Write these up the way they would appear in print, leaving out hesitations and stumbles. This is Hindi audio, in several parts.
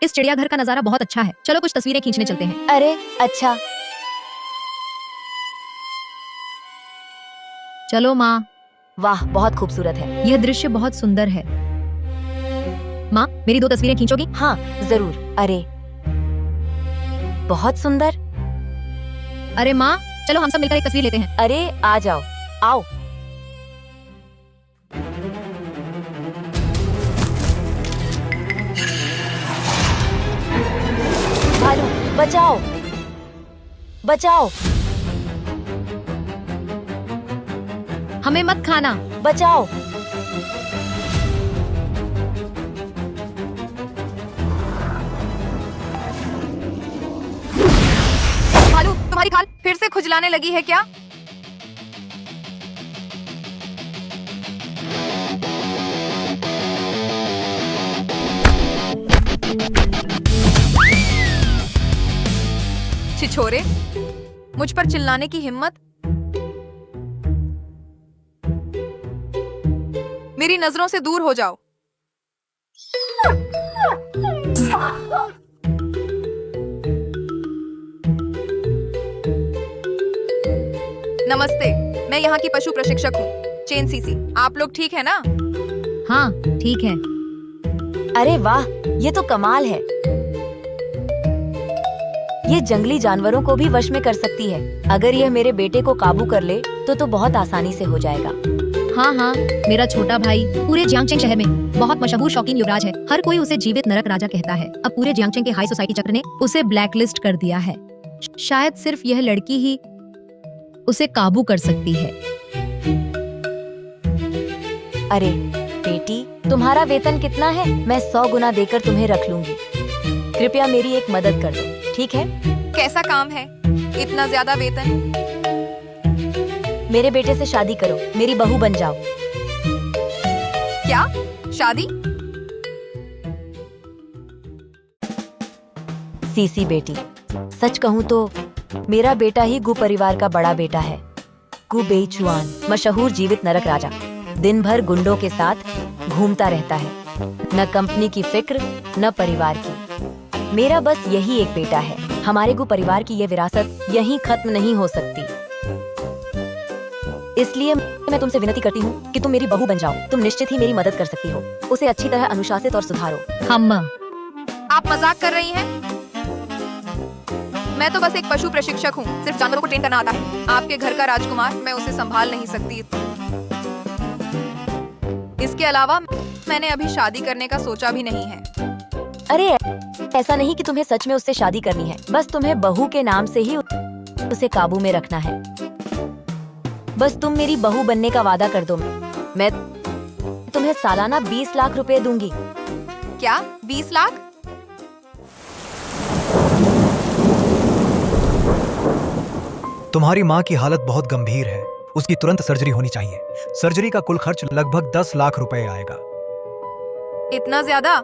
इस चिड़ियाघर का नजारा बहुत अच्छा है, चलो कुछ तस्वीरें खींचने चलते हैं। अरे अच्छा। चलो माँ। वाह, बहुत खूबसूरत है। यह दृश्य बहुत सुंदर है। माँ, मेरी 2 तस्वीरें खींचोगी? हाँ जरूर। अरे बहुत सुंदर। अरे माँ, चलो हम सब मिलकर एक तस्वीर लेते हैं। अरे आ जाओ, आओ। भालू, बचाओ बचाओ हमें मत खाना। बचाओ। भालू, तुम्हारी खाल फिर से खुजलाने लगी है क्या? छिछोरे, मुझ पर चिल्लाने की हिम्मत? मेरी नजरों से दूर हो जाओ। नमस्ते, मैं यहाँ की पशु प्रशिक्षक हूँ, चेन सीसी। आप लोग ठीक है ना? हाँ ठीक है। अरे वाह, ये तो कमाल है। ये जंगली जानवरों को भी वश में कर सकती है। अगर यह मेरे बेटे को काबू कर ले तो बहुत आसानी से हो जाएगा। हाँ हाँ, मेरा छोटा भाई पूरे जियांगचेंग शहर में बहुत मशहूर शौकीन युवराज है। हर कोई उसे जीवित नरक राजा कहता है। अब पूरे जियांगचेंग के हाई सोसाइटी चक्र ने उसे ब्लैकलिस्ट कर दिया है। शायद सिर्फ यह लड़की ही उसे काबू कर सकती है। अरे बेटी, तुम्हारा वेतन कितना है? मैं 100 गुना देकर तुम्हें रख लूंगी। कृपया मेरी एक मदद कर दो, ठीक है? कैसा काम है, इतना ज्यादा वेतन? मेरे बेटे से शादी करो, मेरी बहू बन जाओ। क्या? शादी? सीसी बेटी, सच कहूँ तो मेरा बेटा ही गु परिवार का बड़ा बेटा है। गु बेईचुआन, मशहूर जीवित नरक राजा, दिन भर गुंडों के साथ घूमता रहता है। न कंपनी की फिक्र, न परिवार की। मेरा बस यही एक बेटा है। हमारे गु परिवार की ये विरासत यहीं खत्म नहीं हो सकती। इसलिए मैं तुमसे विनती करती हूँ कि तुम मेरी बहू बन जाओ। तुम निश्चित ही मेरी मदद कर सकती हो। उसे अच्छी तरह अनुशासित और सुधारो। हम आप मजाक कर रही हैं? मैं तो बस एक पशु प्रशिक्षक हूँ, सिर्फ जानवरों को ट्रेन करना आता है। आपके घर का राजकुमार, मैं उसे संभाल नहीं सकती। इसके अलावा मैंने अभी शादी करने का सोचा भी नहीं है। अरे ऐसा नहीं कि तुम्हें सच में उससे शादी करनी है। बस तुम्हें बहू के नाम से ही उसे काबू में रखना है। बस तुम मेरी बहू बनने का वादा कर दो। मैं तुम्हें सालाना 20 लाख रुपए दूंगी। क्या? 20 लाख? तुम्हारी माँ की हालत बहुत गंभीर है, उसकी तुरंत सर्जरी होनी चाहिए। सर्जरी का कुल खर्च लगभग 10 लाख रुपए आएगा। इतना ज्यादा?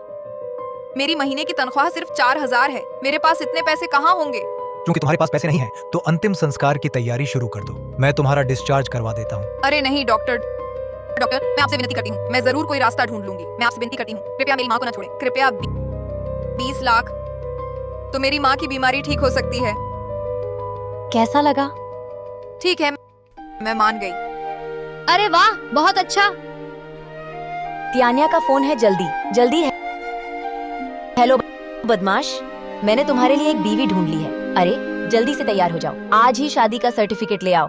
मेरी महीने की तनख्वाह सिर्फ 4000 है। मेरे पास इतने पैसे कहाँ होंगे? क्योंकि तुम्हारे पास पैसे नहीं हैं, तो अंतिम संस्कार की तैयारी शुरू कर दो। मैं तुम्हारा डिस्चार्ज करवा देता हूँ। अरे नहीं डॉक्टर, मैं आपसे विनती करती हूँ, मैं जरूर कोई रास्ता ढूंढ लूंगी। मैं आपसे विनती करती हूँ, कृपया मेरी माँ को न छोड़ें। कृपया 20 लाख तो मेरी माँ की बीमारी ठीक हो सकती है। कैसा लगा? ठीक है, मैं मान गई। अरे वाह, बहुत अच्छा। तियानिया का फोन है, जल्दी जल्दी है। हेलो बदमाश, मैंने तुम्हारे लिए एक बीवी ढूंढ ली है। अरे जल्दी से तैयार हो जाओ, आज ही शादी का सर्टिफिकेट ले आओ।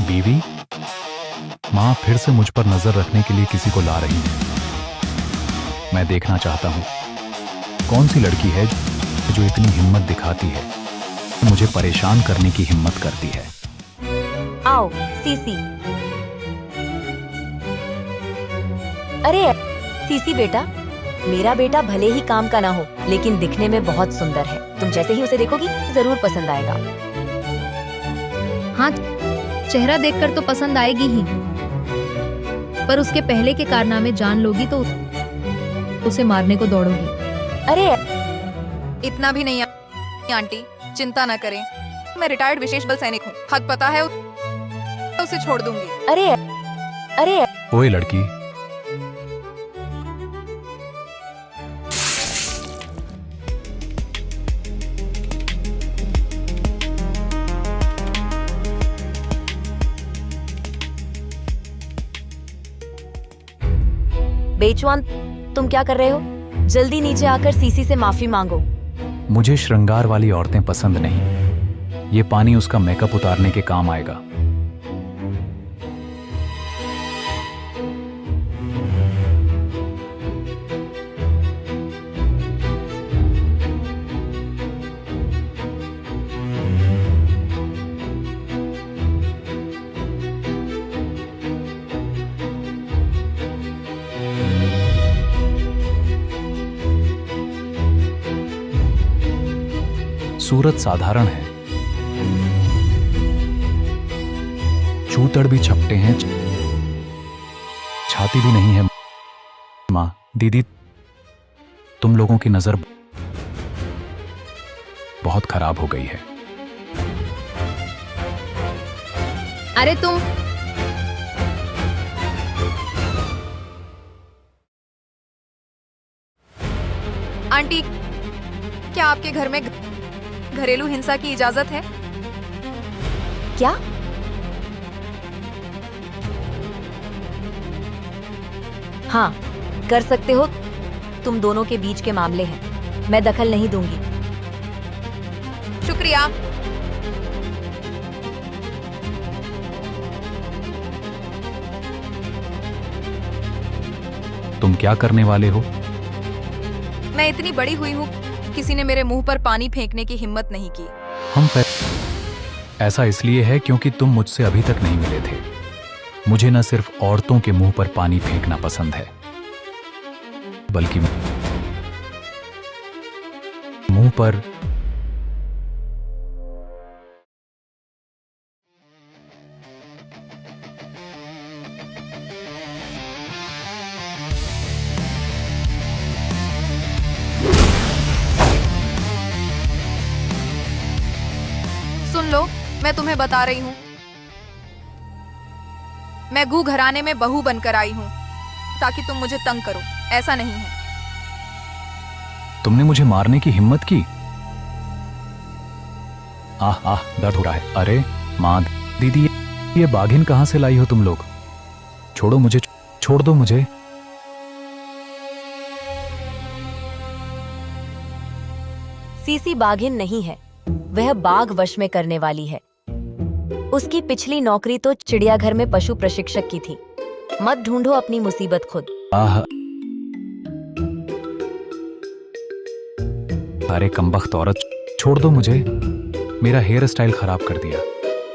बीवी? माँ फिर से मुझ पर नजर रखने के लिए किसी को ला रही है। मैं देखना चाहता हूँ कौन सी लड़की है जो इतनी हिम्मत दिखाती है, मुझे परेशान करने की हिम्मत करती है। आओ सीसी। अरे सीसी बेटा, मेरा बेटा भले ही काम का ना हो, लेकिन दिखने में बहुत सुंदर है। तुम जैसे ही उसे देखोगी जरूर पसंद आएगा। हाँ, चेहरा देखकर तो पसंद आएगी ही, पर उसके पहले के कारनामे जान लोगी तो उसे मारने को दौड़ोगी। अरे इतना भी नहीं आंटी, चिंता न करें। मैं रिटायर्ड विशेष बल सैनिक हूँ। हद पता है तो उसे छोड़ दूंगी। अरे अरे ओए लड़की, बेचवान, तुम क्या कर रहे हो? जल्दी नीचे आकर सीसी से माफी मांगो। मुझे श्रृंगार वाली औरतें पसंद नहीं। ये पानी उसका मेकअप उतारने के काम आएगा। सूरत साधारण है, चूतड़ भी छपटे हैं, छाती भी नहीं है। माँ, दीदी, तुम लोगों की नजर बहुत खराब हो गई है। अरे तुम आंटी, क्या आपके घर में घरेलू हिंसा की इजाजत है? क्या? हाँ, कर सकते हो। तुम दोनों के बीच के मामले हैं, मैं दखल नहीं दूंगी। शुक्रिया। तुम क्या करने वाले हो? मैं इतनी बड़ी हुई हूँ, किसी ने मेरे मुंह पर पानी फेंकने की हिम्मत नहीं की। ऐसा इसलिए है क्योंकि तुम मुझसे अभी तक नहीं मिले थे। मुझे न सिर्फ औरतों के मुंह पर पानी फेंकना पसंद है, बल्कि मुंह पर सुन लो, मैं तुम्हें बता रही हूँ, मैं गू घराने में बहू बनकर आई हूँ ताकि तुम मुझे तंग करो। ऐसा नहीं है। तुमने मुझे मारने की हिम्मत की। आह आह, दर्द हो रहा है। अरे माँ, दीदी, ये बाघिन कहां से लाई हो तुम लोग? छोड़ो मुझे, छोड़ दो मुझे। सीसी बाघिन नहीं है, वह बाघ वश में करने वाली है। उसकी पिछली नौकरी तो चिड़ियाघर में पशु प्रशिक्षक की थी। मत ढूंढो अपनी मुसीबत खुद। आह, अरे कमबख्त औरत, छोड़ दो मुझे। मेरा हेयर स्टाइल खराब कर दिया।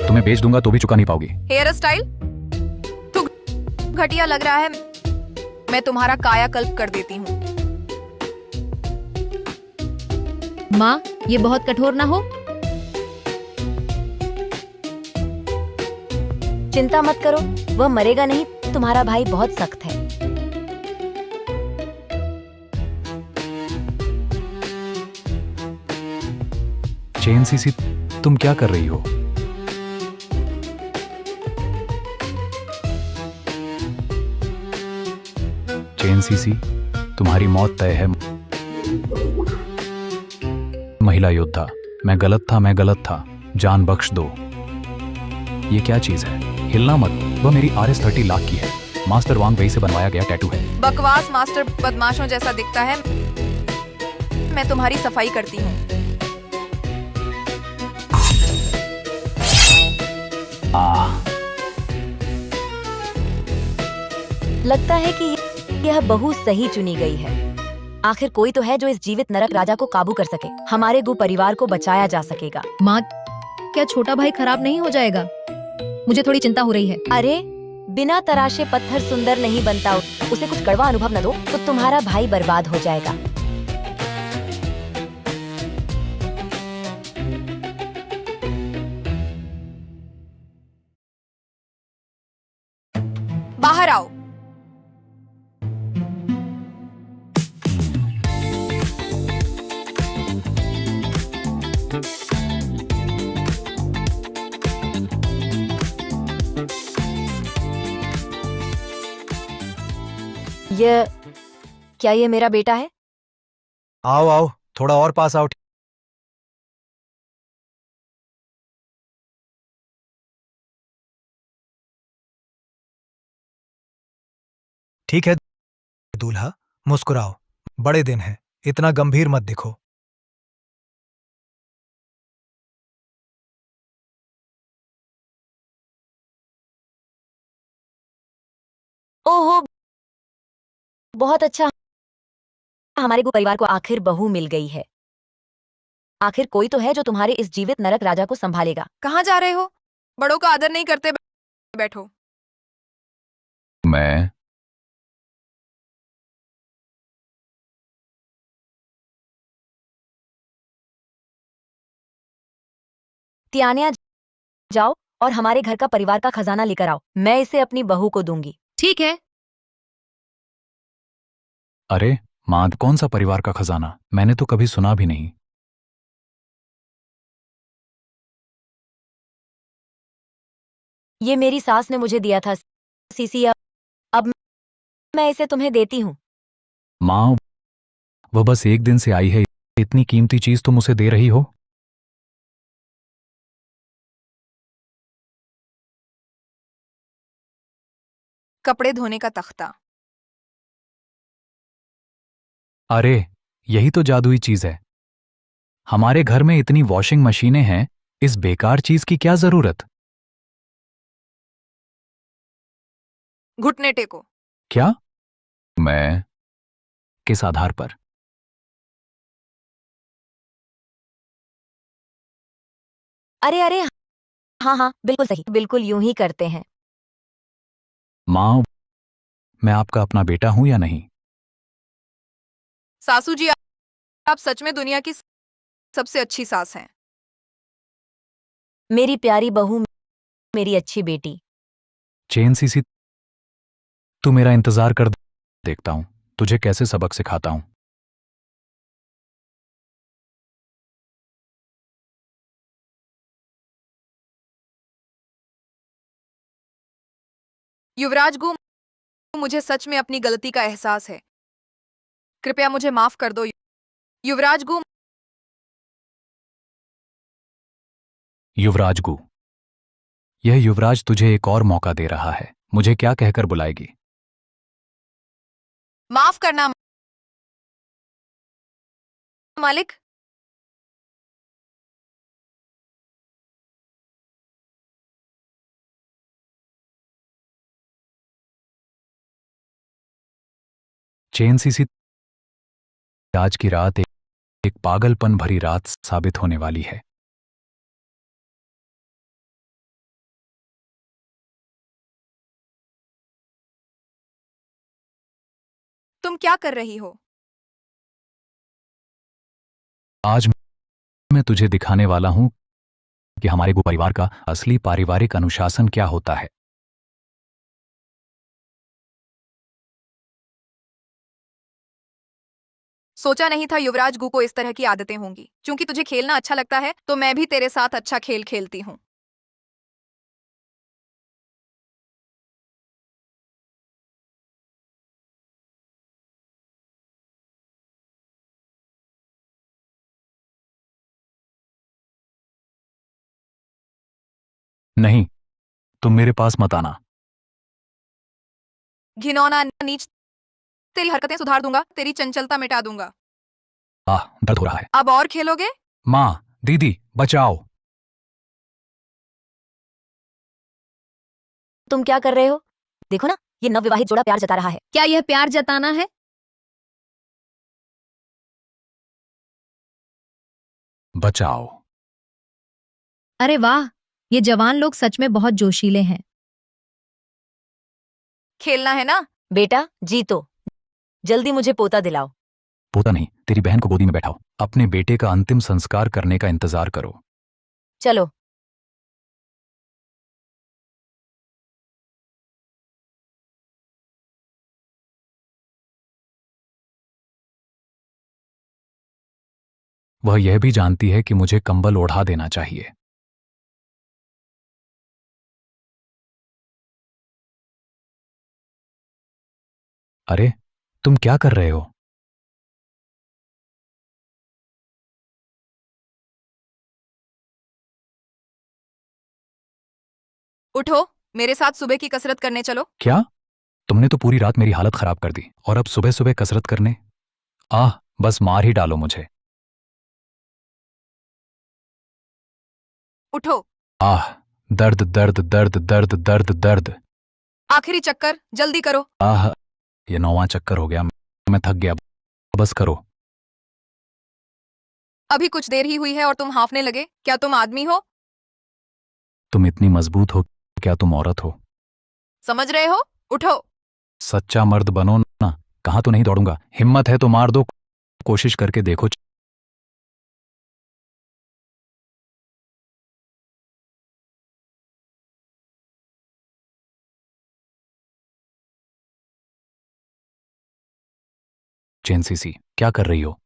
तुम्हें बेच दूंगा तो भी चुका नहीं पाओगी। हेयर स्टाइल तो घटिया लग रहा है। मैं तुम्हारा कायाकल्प कर देती हूँ। माँ, ये बहुत कठोर ना हो। चिंता मत करो, वह मरेगा नहीं। तुम्हारा भाई बहुत सख्त है। चेन सीसी, तुम क्या कर रही हो? चेन सीसी, तुम्हारी मौत तय है। महिला योद्धा, मैं गलत था, मैं गलत था। जान बख्श दो। ये क्या चीज है? हिलना मत। वह मेरी RS-30 लाख की है। मास्टर वांग वही से बनवाया गया टैटू है। बकवास मास्टर बदमाशों जैसा दिखता है। मैं तुम्हारी सफाई करती हूँ। लगता है कि यह बहू सही चुनी गई है। आखिर कोई तो है जो इस जीवित नरक राजा को काबू कर सके। हमारे गु परिवार को बचाया जा सकेगा। माँ, क्या छोटा भाई खराब नहीं हो जाएगा? मुझे थोड़ी चिंता हो रही है। अरे, बिना तराशे पत्थर सुंदर नहीं बनता। उसे कुछ कड़वा अनुभव न दो तो तुम्हारा भाई बर्बाद हो जाएगा। बाहर आओ। क्या ये मेरा बेटा है? आओ आओ, थोड़ा और पास आओ। ठीक है दूल्हा मुस्कुराओ, बड़े दिन हैं, इतना गंभीर मत दिखो। ओहो, बहुत अच्छा। हमारे गु परिवार को आखिर बहू मिल गई है। आखिर कोई तो है जो तुम्हारे इस जीवित नरक राजा को संभालेगा। कहाँ जा रहे हो? बड़ों का आदर नहीं करते, बैठो। मैं तियानिया, जाओ और हमारे घर का परिवार का खजाना लेकर आओ। मैं इसे अपनी बहू को दूंगी। ठीक है। अरे माँ, कौन सा परिवार का खजाना? मैंने तो कभी सुना भी नहीं। ये मेरी सास ने मुझे दिया था, सीसी। अब मैं इसे तुम्हें देती हूँ। माँ, वह बस एक दिन से आई है, इतनी कीमती चीज तुम उसे दे रही हो? कपड़े धोने का तख्ता। अरे यही तो जादुई चीज है। हमारे घर में इतनी वॉशिंग मशीनें हैं, इस बेकार चीज की क्या जरूरत? घुटने टेको। क्या? मैं? किस आधार पर? अरे अरे, हाँ हाँ, बिल्कुल सही, बिल्कुल यूं ही करते हैं। माँ, मैं आपका अपना बेटा हूं या नहीं? सासू जी, आप सच में दुनिया की सबसे अच्छी सास हैं। मेरी प्यारी बहू, मेरी अच्छी बेटी। चेन सीसी, तू मेरा इंतजार कर, देखता हूं तुझे कैसे सबक सिखाता हूं। युवराज गु, मुझे सच में अपनी गलती का एहसास है। कृपया मुझे माफ कर दो। युवराज गु, युवराज गु, यह युवराज तुझे एक और मौका दे रहा है। मुझे क्या कहकर बुलाएगी? माफ करना मालिक। चेन सीसी, आज की रात एक पागलपन भरी रात साबित होने वाली है। तुम क्या कर रही हो? आज मैं तुझे दिखाने वाला हूं कि हमारे गो परिवार का असली पारिवारिक अनुशासन क्या होता है। सोचा नहीं था युवराज गु को इस तरह की आदतें होंगी। क्योंकि तुझे खेलना अच्छा लगता है, तो मैं भी तेरे साथ अच्छा खेल खेलती हूँ। नहीं, तुम मेरे पास मत आना। घिनौना नीच। तेरी हरकतें सुधार दूंगा, तेरी चंचलता मिटा दूंगा। दर्द हो रहा है। अब और खेलोगे? माँ, दीदी, बचाओ। तुम क्या कर रहे हो? देखो ना, ये नवविवाहित जोड़ा प्यार जता रहा है। क्या यह प्यार जताना है? बचाओ। अरे वाह, ये जवान लोग सच में बहुत जोशीले हैं। खेलना है ना? बेटा, जीतो। जल्दी मुझे पोता दिलाओ। पोता नहीं, तेरी बहन को गोदी में बैठाओ। अपने बेटे का अंतिम संस्कार करने का इंतजार करो। चलो। वह यह भी जानती है कि मुझे कंबल ओढ़ा देना चाहिए। अरे, तुम क्या कर रहे हो? उठो, मेरे साथ सुबह की कसरत करने चलो। क्या? तुमने तो पूरी रात मेरी हालत खराब कर दी और अब सुबह सुबह कसरत करने। आह, बस मार ही डालो मुझे। उठो। आह, दर्द दर्द दर्द दर्द दर्द दर्द। आखिरी चक्कर, जल्दी करो। आह, ये 9वां चक्कर हो गया। मैं थक गया, बस करो। अभी कुछ देर ही हुई है और तुम हांफने लगे। क्या तुम आदमी हो? तुम इतनी मजबूत हो, क्या तुम औरत हो? समझ रहे हो? उठो। सच्चा मर्द बनो ना। कहाँ तो नहीं दौड़ूंगा, हिम्मत है तो मार दो, कोशिश करके देखो। चेन सीसी, क्या कर रही हो?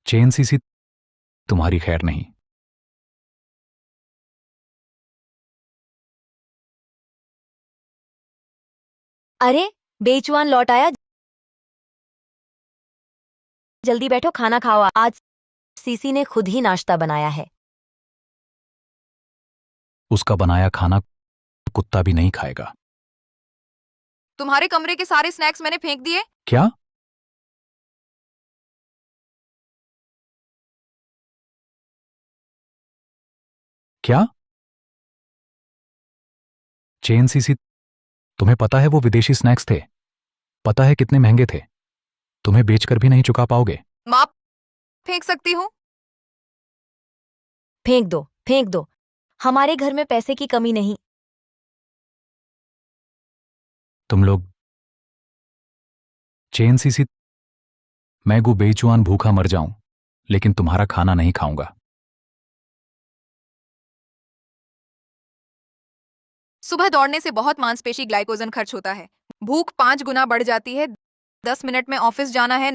चेन सीसी, तुम्हारी खैर नहीं। अरे, बेईमान लौट आया। जल्दी बैठो, खाना खाओ। आज सीसी ने खुद ही नाश्ता बनाया है। उसका बनाया खाना कुत्ता भी नहीं खाएगा। तुम्हारे कमरे के सारे स्नैक्स मैंने फेंक दिए। क्या? क्या? चेन सीसी, तुम्हें पता है वो विदेशी स्नैक्स थे? पता है कितने महंगे थे? तुम्हें बेचकर भी नहीं चुका पाओगे। माप फेंक सकती हूँ। फेंक दो, फेंक दो। हमारे घर में पैसे की कमी नहीं। तुम लोग। चेन सीसी, मैं गु बेचुआन भूखा मर जाऊं, लेकिन तुम्हारा खाना नहीं खाऊंगा। सुबह दौड़ने से बहुत मांसपेशी ग्लाइकोजन खर्च होता है। भूख 5 गुना बढ़ जाती है। 10 मिनट में ऑफिस जाना है।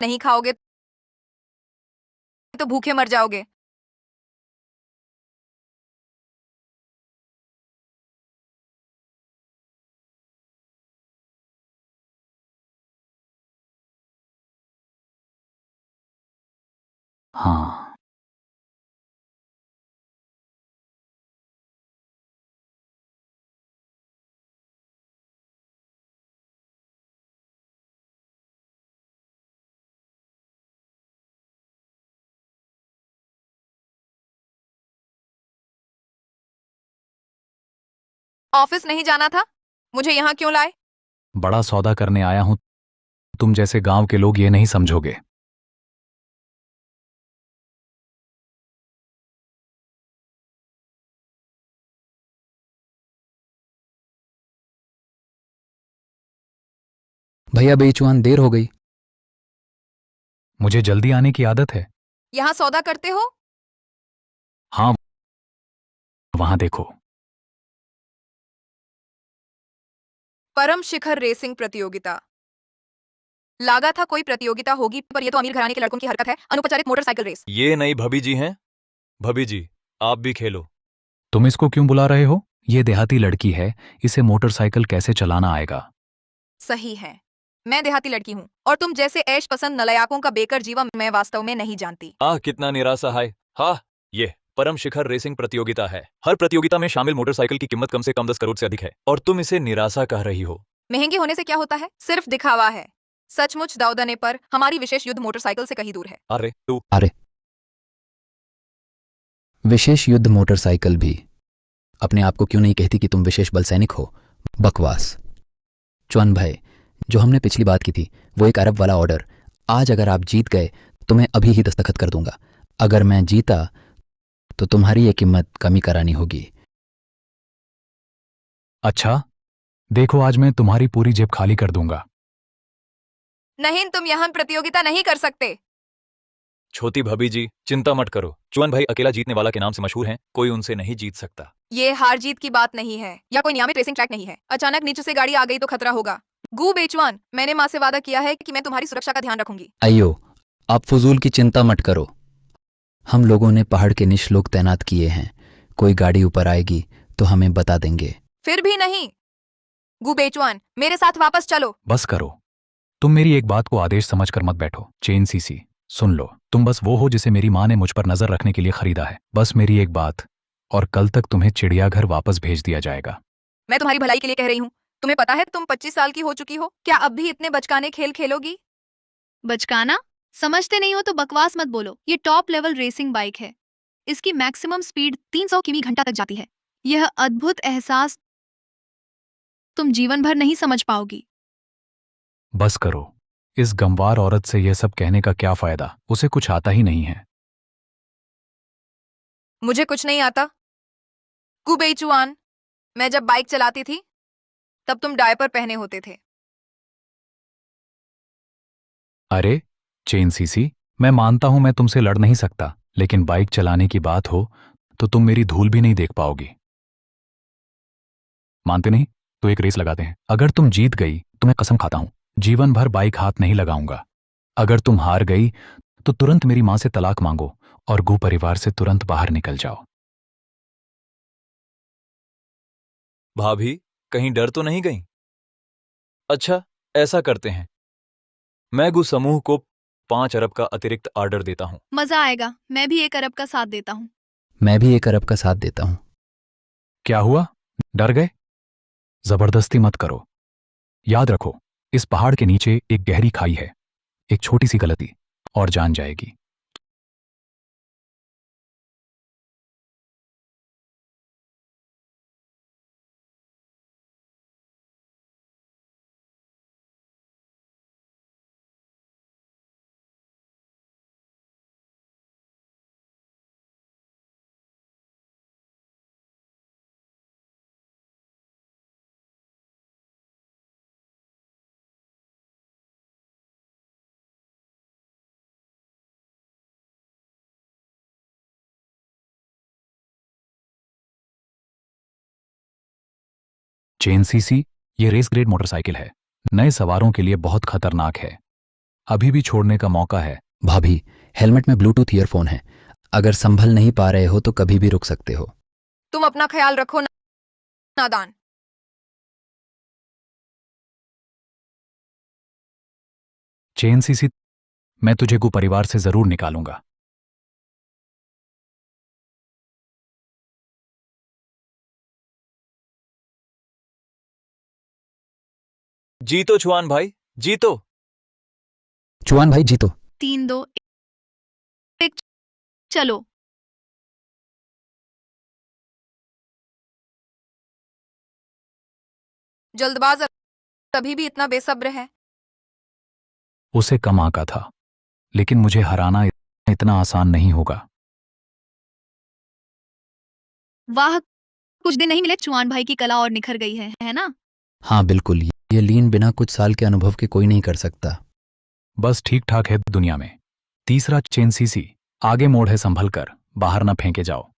नहीं खाओगे तो भूखे मर जाओगे। हाँ। ऑफिस नहीं जाना था? मुझे यहाँ क्यों लाए? बड़ा सौदा करने आया हूं। तुम जैसे गांव के लोग ये नहीं समझोगे। भैया बेईमान देर हो गई। मुझे जल्दी आने की आदत है। यहाँ सौदा करते हो? हाँ, वहां देखो। परम शिखर रेसिंग प्रतियोगिता। लागा था कोई प्रतियोगिता होगी, पर यह तो अमीर घराने के लड़कों की हरकत है। अनुपचारित मोटरसाइकिल रेस। ये नई भाभी जी हैं। भाभी जी, आप भी खेलो। तुम इसको क्यों बुला रहे हो? ये देहाती लड़की है, इसे मोटरसाइकिल कैसे चलाना आएगा? सही है, मैं देहाती लड़की हूँ और तुम जैसे ऐश पसंद नलायकों का बेकर जीवन मैं वास्तव में नहीं जानती। कितना निराशा है। हाँ, ये परम शिखर रेसिंग प्रतियोगिता है। हर प्रतियोगिता में शामिल मोटरसाइकिल की कीमत कम से कम 10 करोड़ से अधिक है और तुम इसे निराशा कह रही हो। महंगे होने से क्या होता है? सिर्फ दिखावा है। सचमुच दाऊदने पर हमारी विशेष युद्ध मोटरसाइकिल से कहीं दूर है। अरे तू अरे, विशेष युद्ध मोटरसाइकिल भी अपने आप को क्यों नहीं कहती कि तुम विशेष बल सैनिक हो? बकवास। च्वान भाई, जो हमने पिछली बात की थी वो 1 अरब वाला ऑर्डर, आज अगर आप जीत गए तो मैं अभी ही दस्तखत कर दूंगा। अगर मैं जीता तो तुम्हारी ये कीमत कमी करानी होगी। अच्छा, देखो आज मैं तुम्हारी पूरी जेब खाली कर दूंगा। नहीं, तुम यहाँ प्रतियोगिता नहीं कर सकते। छोटी भाभी जी, चिंता मत करो। चुअन भाई अकेला जीतने वाला के नाम से मशहूर हैं, कोई उनसे नहीं जीत सकता। ये हार जीत की बात नहीं है या कोई नियमित रेसिंग ट्रैक नहीं है। अचानक नीचे से गाड़ी आ गई तो खतरा होगा। गू बेचवान, मैंने माँ से वादा किया है कि मैं तुम्हारी सुरक्षा का ध्यान रखूंगी। अयो, आप फजूल की चिंता मत करो। हम लोगों ने पहाड़ के निश लोग तैनात किए हैं। कोई गाड़ी ऊपर आएगी तो हमें बता देंगे। फिर भी नहीं। गू बेचवान, मेरे साथ वापस चलो। बस करो। तुम मेरी एक बात को आदेश समझकर मत बैठो। चेन सीसी, सुन लो, तुम बस वो हो जिसे मेरी माँ ने मुझ पर नजर रखने के लिए खरीदा है। बस मेरी एक बात, और कल तक तुम्हें चिड़ियाघर वापस भेज दिया जाएगा। मैं तुम्हारी भलाई के लिए कह रही हूँ। तुम्हें पता है तुम 25 साल की हो चुकी हो, क्या अब भी इतने बचकाने खेल खेलोगी? बचकाना? समझते नहीं हो तो बकवास मत बोलो। ये टॉप लेवल रेसिंग बाइक है। इसकी मैक्सिमम स्पीड 300 किमी घंटा तक जाती है। यह अद्भुत एहसास तुम जीवन भर नहीं समझ पाओगी। बस करो। इस गंवार औरत से यह सब कहने का क्या फायदा, उसे कुछ आता ही नहीं है। मुझे कुछ नहीं आता। कुबेचुआन, मैं जब बाइक चलाती थी तब तुम डायपर पहने होते थे। अरे चेन सीसी, मैं मानता हूं मैं तुमसे लड़ नहीं सकता, लेकिन बाइक चलाने की बात हो तो तुम मेरी धूल भी नहीं देख पाओगी। मानते नहीं तो एक रेस लगाते हैं। अगर तुम जीत गई तो मैं कसम खाता हूं जीवन भर बाइक हाथ नहीं लगाऊंगा। अगर तुम हार गई तो तुरंत मेरी मां से तलाक मांगो और गु परिवार से तुरंत बाहर निकल जाओ। भाभी, कहीं डर तो नहीं गई? अच्छा, ऐसा करते हैं, मैं गु समूह को 5 अरब का अतिरिक्त ऑर्डर देता हूँ। मजा आएगा। मैं भी 1 अरब का साथ देता हूँ। मैं भी 1 अरब का साथ देता हूँ। क्या हुआ, डर गए? जबरदस्ती मत करो। याद रखो, इस पहाड़ के नीचे एक गहरी खाई है। एक छोटी सी गलती और जान जाएगी। चेन सीसी, ये रेस ग्रेड मोटरसाइकिल है। नए सवारों के लिए बहुत खतरनाक है। अभी भी छोड़ने का मौका है। भाभी, हेलमेट में ब्लूटूथ ईयरफोन है। अगर संभल नहीं पा रहे हो तो कभी भी रुक सकते हो। तुम अपना ख्याल रखो नादान। चेन सीसी, मैं तुझे गु परिवार से जरूर निकालूंगा। जीतो छुआन भाई, जीतो। चुआन भाई जीतो। 3, 2, 1, चलो। जल्दबाज अभी भी इतना बेसब्र है। उसे कम आका था, लेकिन मुझे हराना इतना आसान नहीं होगा। वाह, कुछ दिन नहीं मिले, चुआन भाई की कला और निखर गई है ना? हाँ बिल्कुल, ये लीन बिना कुछ साल के अनुभव के कोई नहीं कर सकता। बस ठीक ठाक है दुनिया में। तीसरा चेन सीसी, आगे मोड़ है, संभल कर, बाहर ना फेंके जाओ।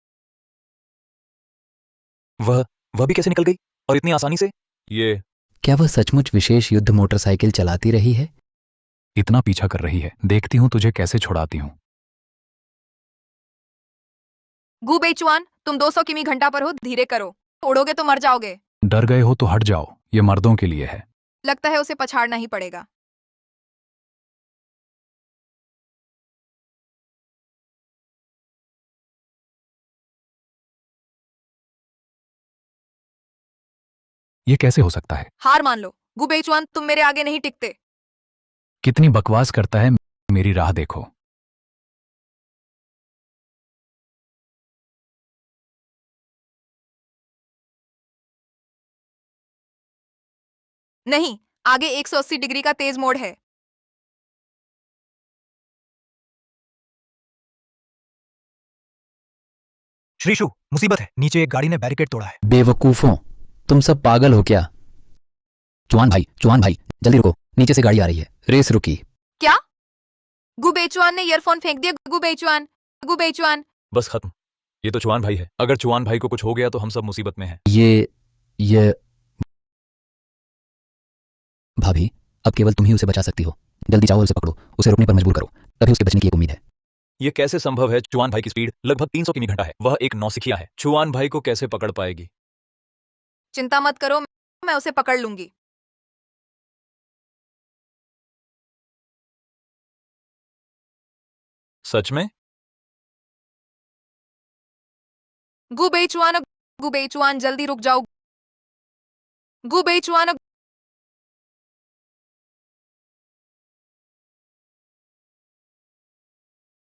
वह भी कैसे निकल गई और इतनी आसानी से? ये क्या वह सचमुच विशेष युद्ध मोटरसाइकिल चलाती रही है? इतना पीछा कर रही है, देखती हूं तुझे कैसे छुड़ाती हूं। गुबेचुआन, तुम 200 किमी घंटा पर हो, धीरे करो। उड़ोगे तो मर जाओगे। डर गए हो तो हट जाओ, ये मर्दों के लिए है। लगता है उसे पछाड़ना ही पड़ेगा। ये कैसे हो सकता है? हार मान लो गुबेचुआन, तुम मेरे आगे नहीं टिकते। कितनी बकवास करता है, मेरी राह देखो। नहीं, आगे 180 डिग्री का तेज मोड़ है। श्रीशु, मुसीबत है, नीचे एक गाड़ी ने बैरिकेड तोड़ा है। बेवकूफों, तुम सब पागल हो क्या? चुआन भाई, जल्दी रुको, नीचे से गाड़ी आ रही है। रेस रुकी। क्या? गुबेचुआन ने ईयरफोन फेंक दिया। गुबेचुआन, गुबेचुआन। बस खत्म। ये तो चुआन भाई है। अगर चुआन भाई को कुछ हो गया तो हम सब मुसीबत में हैं। ये भाभी, अब केवल तुम ही उसे बचा सकती हो। जल्दी जाओ और उसे पकड़ो, उसे रुकने पर मजबूर करो, तभी उसके बचने की एक उम्मीद है। ये कैसे संभव है? चुआन भाई की स्पीड लगभग 300 किमी घंटा है। वह एक नौसिखिया है। चुआन भाई को कैसे पकड़ पाएगी? चिंता मत करो, मैं उसे पकड़ लूंगी। सच में? गुबेचुआन गुबेचुआन जल्दी रुक जाओ। गुबेचुआन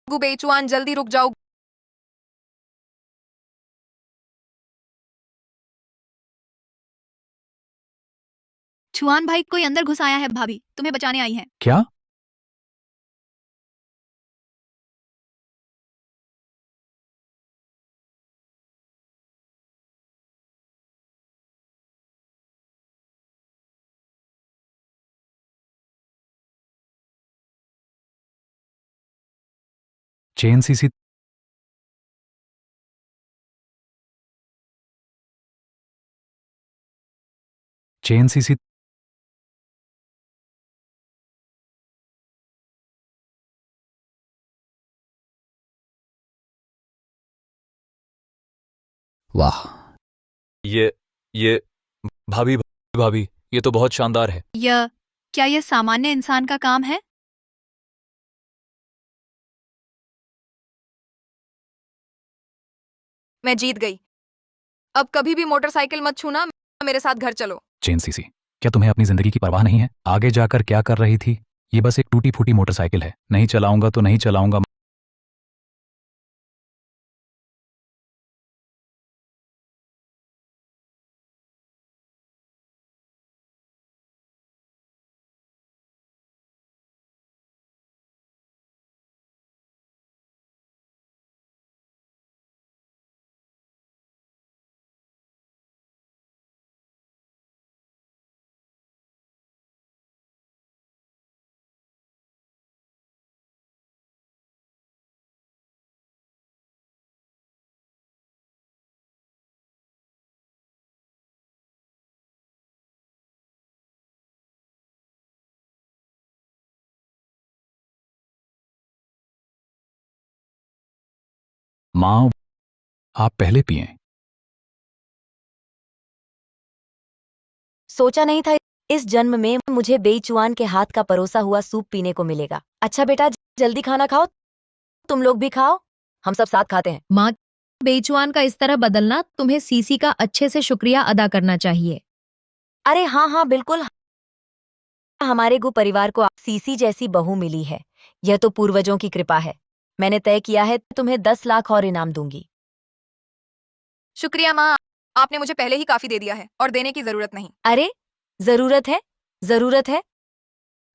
गुबेचुआन जल्दी रुक जाओ। छुआन भाई, कोई अंदर घुस आया है, भाभी तुम्हें बचाने आई है। क्या? चेन सीसी चेन सीसी वाह, ये भाभी भाभी, ये तो बहुत शानदार है। क्या यह सामान्य इंसान का काम है? मैं जीत गई। अब कभी भी मोटरसाइकिल मत छूना, मेरे साथ घर चलो। चेन सीसी, क्या तुम्हें अपनी जिंदगी की परवाह नहीं है? आगे जाकर क्या कर रही थी? ये बस एक टूटी फूटी मोटरसाइकिल है, नहीं चलाऊंगा तो नहीं चलाऊंगा। माँ, आप पहले पिएं। सोचा नहीं था इस जन्म में मुझे बेईचुआन के हाथ का परोसा हुआ सूप पीने को मिलेगा। अच्छा बेटा, जल्दी खाना खाओ, तुम लोग भी खाओ, हम सब साथ खाते हैं। माँ, बेचुआन का इस तरह बदलना, तुम्हें सीसी का अच्छे से शुक्रिया अदा करना चाहिए। अरे हाँ हाँ बिल्कुल, हमारे गु परिवार को सीसी जैसी बहू मिली है, यह तो पूर्वजों की कृपा है। मैंने तय किया है तुम्हें 10 लाख और इनाम दूंगी। शुक्रिया माँ, आपने मुझे पहले ही काफी दे दिया है और देने की जरूरत नहीं। अरे जरूरत है, जरूरत है।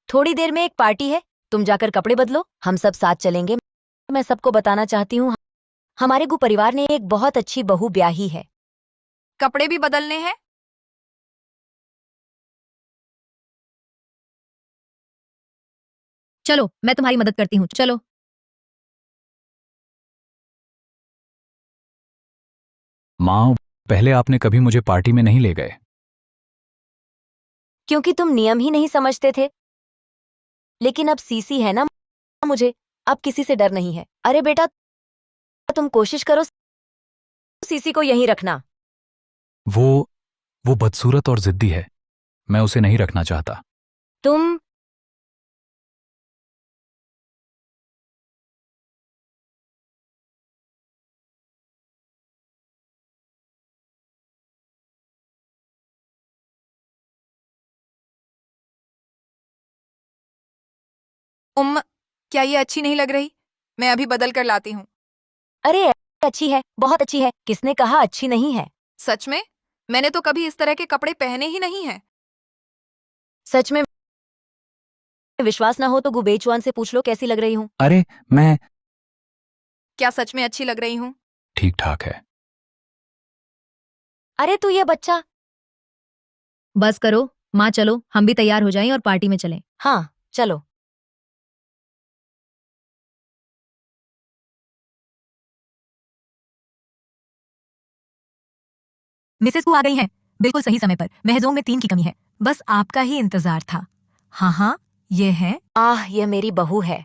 थोड़ी देर में एक पार्टी है, तुम जाकर कपड़े बदलो, हम सब साथ चलेंगे। मैं सबको बताना चाहती हूँ, हमारे गु परिवार ने एक बहुत अच्छी बहू ब्याही है। कपड़े भी बदलने हैं? चलो, मैं तुम्हारी मदद करती हूँ, चलो। माँ, पहले आपने कभी मुझे पार्टी में नहीं ले गए। क्योंकि तुम नियम ही नहीं समझते थे। लेकिन अब सीसी है ना, मुझे अब किसी से डर नहीं है। अरे बेटा, तुम कोशिश करो सीसी को यहीं रखना। वो वो बदसूरत और जिद्दी है, मैं उसे नहीं रखना चाहता। तुम क्या ये अच्छी नहीं लग रही? मैं अभी बदल कर लाती हूँ। अरे अच्छी है, बहुत अच्छी है। किसने कहा अच्छी नहीं है? सच में? मैंने तो कभी इस तरह के कपड़े पहने ही नहीं हैं। सच में विश्वास ना हो तो गुबेचुआन से पूछ लो कैसी लग रही हूँ। अरे, मैं क्या सच में अच्छी लग रही हूँ? ठीक ठाक है। अरे तू ये बच्चा। बस करो, माँ, चलो हम भी तैयार हो जाएं और पार्टी में चलें। हाँ चलो। मिसेस कु आ गई हैं, बिल्कुल सही समय पर। महजों में 3 की कमी है, बस आपका ही इंतजार था। हाँ हाँ, ये है। आह, यह मेरी बहू है।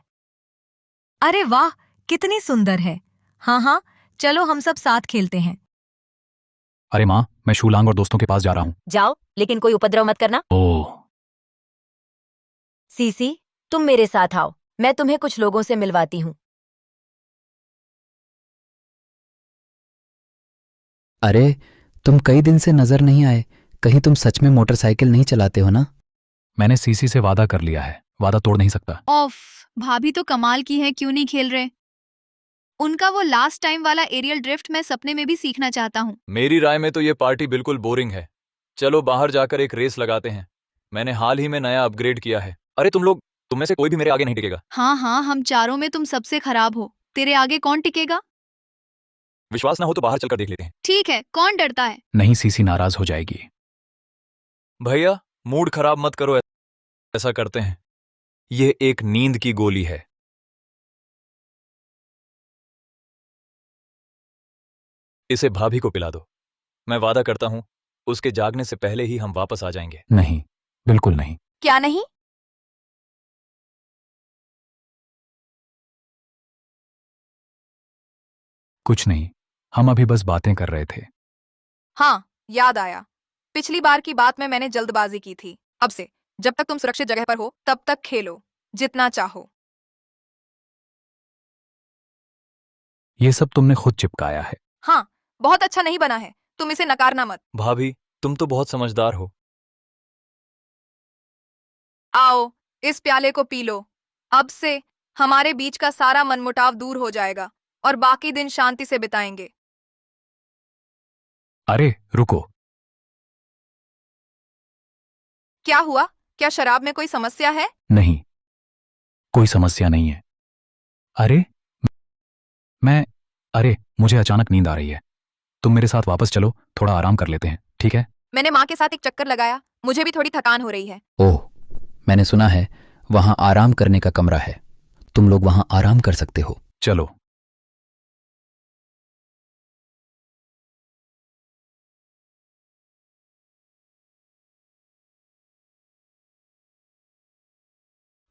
अरे वाह, कितनी सुंदर है। हाँ हाँ, चलो हम सब साथ खेलते हैं। अरे माँ, मैं शूलांग और दोस्तों के पास जा रहा हूँ। जाओ, लेकिन कोई उपद्रव मत करना। ओह, सीसी, तुम मेरे साथ आओ, मैं तुम्हें कुछ लोगों से मिलवाती हूँ। अरे तुम कई दिन से नजर नहीं आए, कहीं तुम सच में मोटरसाइकिल नहीं चलाते हो ना? मैंने सीसी से वादा कर लिया है, वादा तोड़ नहीं सकता। ऑफ। भाभी तो कमाल की है, क्यों नहीं खेल रहे? उनका वो लास्ट टाइम वाला एरियल ड्रिफ्ट मैं सपने में भी सीखना चाहता हूँ। मेरी राय में तो ये पार्टी बिल्कुल बोरिंग है। चलो बाहर जाकर एक रेस लगाते हैं। मैंने हाल ही में नया अपग्रेड किया है। अरे तुम में से कोई भी मेरे आगे नहीं टिकेगा। हाँ हाँ, हम चारों में तुम सबसे खराब हो, तेरे आगे कौन टिकेगा? विश्वास ना हो तो बाहर चलकर देख लेते हैं। ठीक है, कौन डरता है? नहीं, सीसी नाराज हो जाएगी। भैया मूड खराब मत करो, ऐसा करते हैं। ये एक नींद की गोली है। इसे भाभी को पिला दो। मैं वादा करता हूं उसके जागने से पहले ही हम वापस आ जाएंगे। नहीं, बिल्कुल नहीं। क्या नहीं? कुछ नहीं, हम अभी बस बातें कर रहे थे। हाँ, याद आया। पिछली बार की बात में मैंने जल्दबाजी की थी। अब से जब तक तुम सुरक्षित जगह पर हो तब तक खेलो, जितना चाहो। ये सब तुमने खुद चिपकाया है। हाँ, बहुत अच्छा नहीं बना है, तुम इसे नकारना मत। भाभी तुम तो बहुत समझदार हो। आओ, इस प्याले को पी लो। अब से हमारे बीच का सारा मनमुटाव दूर हो जाएगा और बाकी दिन शांति से बिताएंगे। अरे रुको। क्या हुआ? क्या शराब में कोई समस्या है? नहीं, कोई समस्या नहीं है। अरे मैं अरे मुझे अचानक नींद आ रही है। तुम मेरे साथ वापस चलो, थोड़ा आराम कर लेते हैं, ठीक है? मैंने माँ के साथ एक चक्कर लगाया, मुझे भी थोड़ी थकान हो रही है। ओह, मैंने सुना है वहां आराम करने का कमरा है, तुम लोग वहां आराम कर सकते हो। चलो।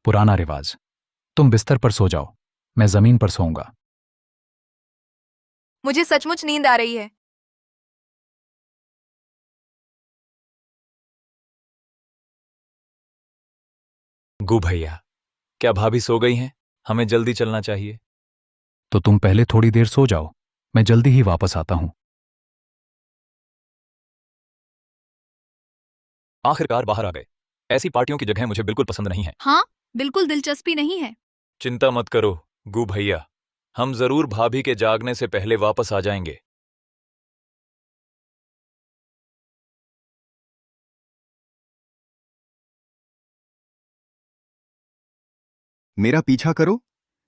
पुराना रिवाज। तुम बिस्तर पर सो जाओ, मैं जमीन पर सोऊंगा। मुझे सचमुच नींद आ रही है। गु भैया, क्या भाभी सो गई हैं? हमें जल्दी चलना चाहिए। तो तुम पहले थोड़ी देर सो जाओ, मैं जल्दी ही वापस आता हूं। आखिरकार बाहर आ गए। ऐसी पार्टियों की जगह मुझे बिल्कुल पसंद नहीं है। हाँ, बिल्कुल दिलचस्पी नहीं है। चिंता मत करो गु भैया, हम जरूर भाभी के जागने से पहले वापस आ जाएंगे। मेरा पीछा करो।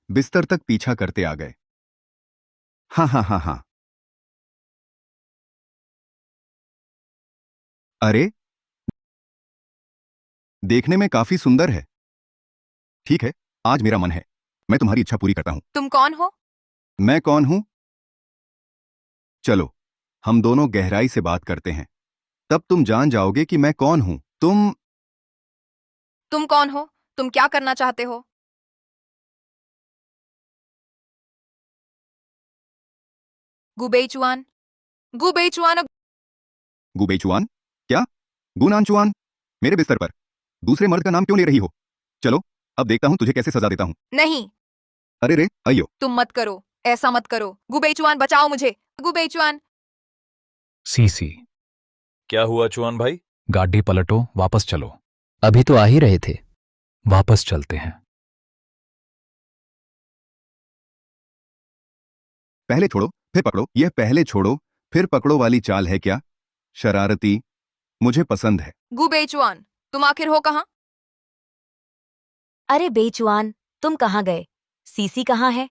बिस्तर तक पीछा करते आ गए। हाँ हाँ हाँ हाँ। अरे, देखने में काफी सुंदर है। ठीक है, आज मेरा मन है, मैं तुम्हारी इच्छा पूरी करता हूं। तुम कौन हो? मैं कौन हूं? चलो, हम दोनों गहराई से बात करते हैं, तब तुम जान जाओगे कि मैं कौन हूं। तुम कौन हो? तुम क्या करना चाहते हो? गुबेचुआन, गुबेचुआन। गुबेचुआन? क्या? गुनानचुआन? मेरे बिस्तर पर दूसरे मर्द का नाम क्यों ले रही हो? चलो, अब देखता हूं तुझे कैसे सजा देता हूं। नहीं, अरे रे, अयो। तुम मत करो, ऐसा मत करो। गुबेचुआन बचाओ मुझे, गुबेचुआन। सीसी, क्या हुआ चुआन भाई? गाड़ी पलटो, वापस चलो। अभी तो आ ही रहे थे। वापस चलते हैं। पहले छोड़ो फिर पकड़ो, यह पहले छोड़ो फिर पकड़ो वाली चाल है क्या? शरारती, मुझे पसंद है। गुबेचुआन, तुम आखिर हो कहाँ? अरे बेचुआन, तुम कहाँ गए? सीसी कहाँ है?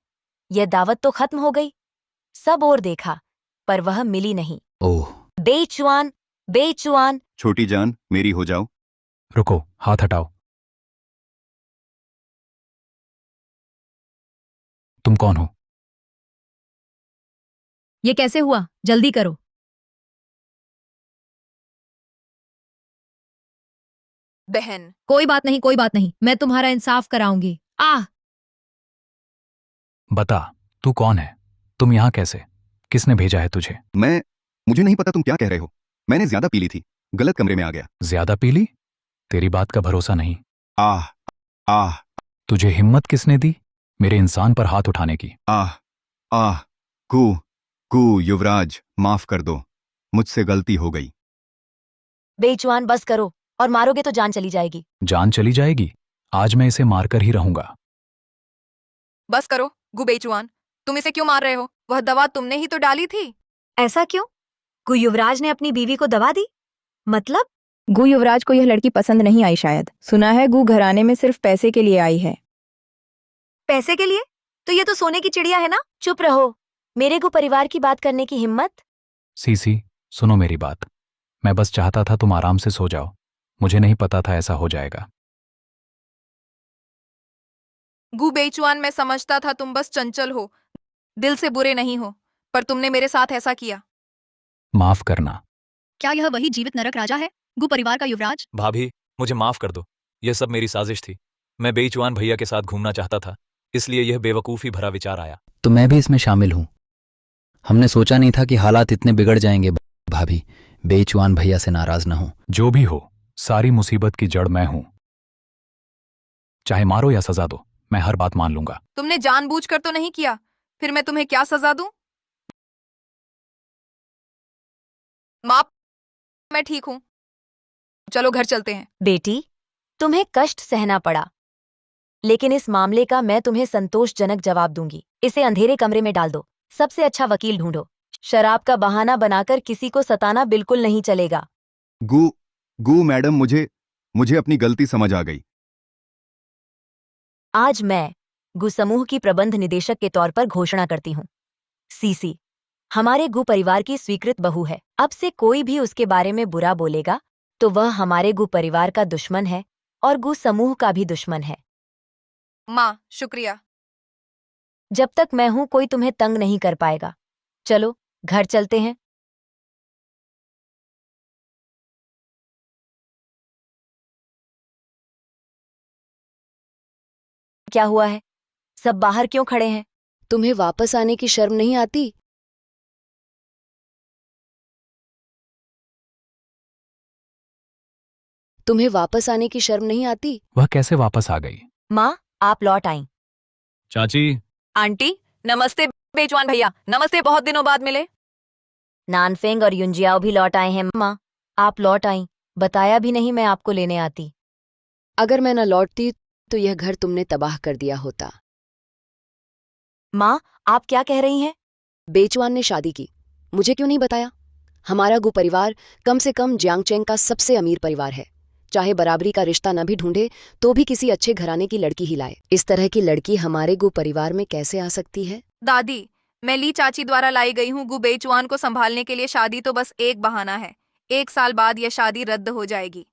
यह दावत तो खत्म हो गई। सब और देखा, पर वह मिली नहीं। ओह, बेचुआन, बेचुआन। छोटी जान, मेरी हो जाओ। रुको, हाथ हटाओ। तुम कौन हो? ये कैसे हुआ? जल्दी करो। बहन, कोई बात नहीं, कोई बात नहीं, मैं तुम्हारा इंसाफ कराऊंगी। आह, बता, तू कौन है? तुम यहां कैसे? किसने भेजा है तुझे? मुझे नहीं पता तुम क्या कह रहे हो। मैंने ज्यादा पी ली थी, गलत कमरे में आ गया। ज्यादा पी ली? तेरी बात का भरोसा नहीं। आह, आह, तुझे हिम्मत किसने दी मेरे इंसान पर हाथ उठाने की? आह, आह। कू, कू, युवराज, माफ कर दो। मुझसे गलती हो गई। बेईचुआन बस करो, और मारोगे तो जान चली जाएगी। जान चली जाएगी? आज मैं इसे मारकर ही रहूंगा। बस करो गु बेईचुआन, तुम इसे क्यों मार रहे हो? वह दवा तुमने ही तो डाली थी। ऐसा क्यों? गु युवराज ने अपनी बीवी को दवा दी? मतलब? गु युवराज को यह लड़की पसंद नहीं आई शायद। सुना है गु घराने में सिर्फ पैसे के लिए आई है। पैसे के लिए? तो ये तो सोने की चिड़िया है ना। चुप रहो, मेरे गु परिवार की बात करने की हिम्मत। सीसी, सुनो मेरी बात। मैं बस चाहता था तुम आराम से सो जाओ। मुझे नहीं पता था ऐसा हो जाएगा। गु बेईचुआन, मैं समझता था तुम बस चंचल हो, दिल से बुरे नहीं हो, पर तुमने मेरे साथ ऐसा किया। माफ करना। क्या यह वही जीवित नरक राजा है, गु परिवार का युवराज? भाभी, मुझे माफ कर दो। यह सब मेरी साजिश थी। मैं बेईचुआन भैया के साथ घूमना चाहता था, इसलिए यह बेवकूफ़ी भरा विचार आया। तो मैं भी इसमें शामिल हूं। हमने सोचा नहीं था कि हालात इतने बिगड़ जाएंगे। भाभी, बेईचुआन भैया से नाराज ना हो। जो भी हो, सारी मुसीबत की जड़ मैं हूं। चाहे मारो या सजा दो, मैं हर बात मान लूंगा। तुमने जानबूझकर तो नहीं किया, फिर मैं तुम्हें क्या सजा दूं? माप, मैं ठीक हूं, चलो घर चलते हैं। बेटी, तुम्हें कष्ट सहना पड़ा, लेकिन इस मामले का मैं तुम्हें संतोषजनक जवाब दूंगी। इसे अंधेरे कमरे में डाल दो, सबसे अच्छा वकील ढूंढो। शराब का बहाना बनाकर किसी को सताना बिल्कुल नहीं चलेगा। गु मैडम, मुझे अपनी गलती समझ आ गई। आज मैं गु समूह की प्रबंध निदेशक के तौर पर घोषणा करती हूँ। सीसी हमारे गु परिवार की स्वीकृत बहू है। अब से कोई भी उसके बारे में बुरा बोलेगा तो वह हमारे गु परिवार का दुश्मन है और गु समूह का भी दुश्मन है। माँ, शुक्रिया। जब तक मैं हूं कोई तुम्हें तंग नहीं कर पाएगा। चलो घर चलते हैं। क्या हुआ है? सब बाहर क्यों खड़े हैं? तुम्हें वापस आने की शर्म नहीं आती? तुम्हें वापस आने की शर्म नहीं आती? वह कैसे वापस आ गई? माँ, आप लौट आईं। चाची, आंटी, नमस्ते। बेईचुआन भैया, नमस्ते, बहुत दिनों बाद मिले। नानफेंग और युंजियाओ भी लौट आए हैं। माँ, आप लौट आईं, बताया भी नहीं मैं आपको लेने आती। अगर मैं न लौटती तो यह घर तुमने तबाह कर दिया होता। माँ, आप क्या कह रही हैं? बेईचुआन ने शादी की, मुझे क्यों नहीं बताया? हमारा गु परिवार कम से कम जियांगचेंग का सबसे अमीर परिवार है। चाहे बराबरी का रिश्ता न भी ढूंढे तो भी किसी अच्छे घराने की लड़की ही लाए। इस तरह की लड़की हमारे गु परिवार में कैसे आ सकती है? दादी, मैं ली चाची द्वारा लाई गई हूँ। गु बेईचुआन को संभालने के लिए शादी तो बस एक बहाना है। 1 साल बाद यह शादी रद्द हो जाएगी।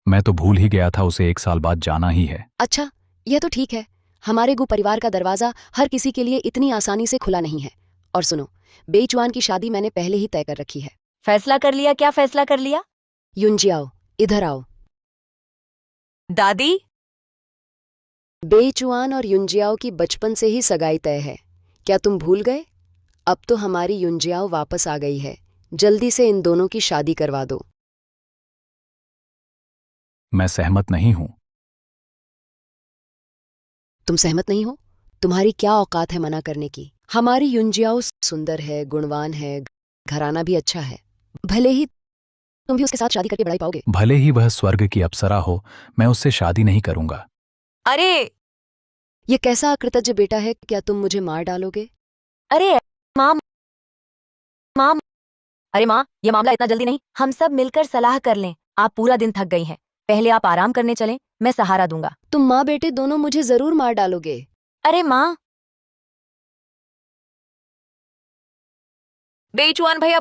मैं तो भूल ही गया था उसे 1 साल बाद जाना ही है। अच्छा, यह तो ठीक है। हमारे गु परिवार का दरवाजा हर किसी के लिए इतनी आसानी से खुला नहीं है। और सुनो, बेईचुआन की शादी मैंने पहले ही तय कर रखी है। फैसला कर लिया? क्या फैसला कर लिया? युंजियाओ, इधर आओ। दादी, बेईचुआन और युंजियाओ की बचपन से ही सगाई तय है। क्या तुम भूल गए? अब तो हमारी युंजियाओ वापस आ गई है। जल्दी से इन दोनों की शादी करवा दो। मैं सहमत नहीं हूं। तुम सहमत नहीं हो? तुम्हारी क्या औकात है मना करने की? हमारी युंजियाओ सुंदर है, गुणवान है, घराना भी अच्छा है। भले ही तुम भी उसके साथ शादी करके बड़ाई पाओगे। भले ही वह स्वर्ग की अप्सरा हो, मैं उससे शादी नहीं करूंगा। अरे ये कैसा अकृतज्ञ बेटा है? क्या तुम मुझे मार डालोगे? अरे माँ, माँ, अरे माँ, ये मामला इतना जल्दी नहीं। हम सब मिलकर सलाह कर लें। आप पूरा दिन थक गई हैं, पहले आप आराम करने चलें, मैं सहारा दूंगा। तुम माँ बेटे दोनों मुझे जरूर मार डालोगे। अरे माँ, बेईचुआन भैया,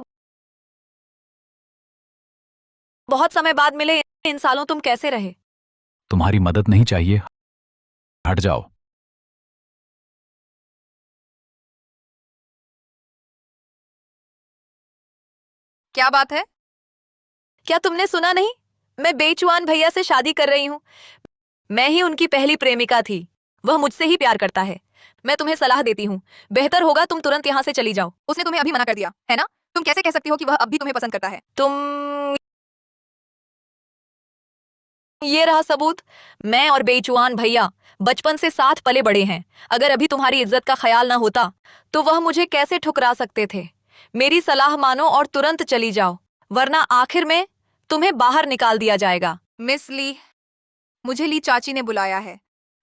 बहुत समय बाद मिले। इन सालों तुम कैसे रहे? तुम्हारी मदद नहीं चाहिए, हट जाओ। क्या बात है? क्या तुमने सुना नहीं? मैं बेईचुआन भैया से शादी कर रही हूँ। मैं ही उनकी पहली प्रेमिका थी। वह मुझसे ही प्यार करता है। मैं तुम्हें सलाह देती हूँ, बेहतर होगा तुम तुरंत यहाँ से चली जाओ। उसने तुम्हें अभी मना कर दिया है ना? तुम कैसे कह सकती हो कि वह अब भी तुम्हें पसंद करता है? ये रहा सबूत। मैं और बेईचुआन भैया बचपन से साथ पले बड़े हैं। अगर अभी तुम्हारी इज्जत का ख्याल ना होता तो वह मुझे कैसे ठुकरा सकते थे? मेरी सलाह मानो और तुरंत चली जाओ, वरना आखिर में तुम्हें बाहर निकाल दिया जाएगा। मिस ली, मुझे ली चाची ने बुलाया है।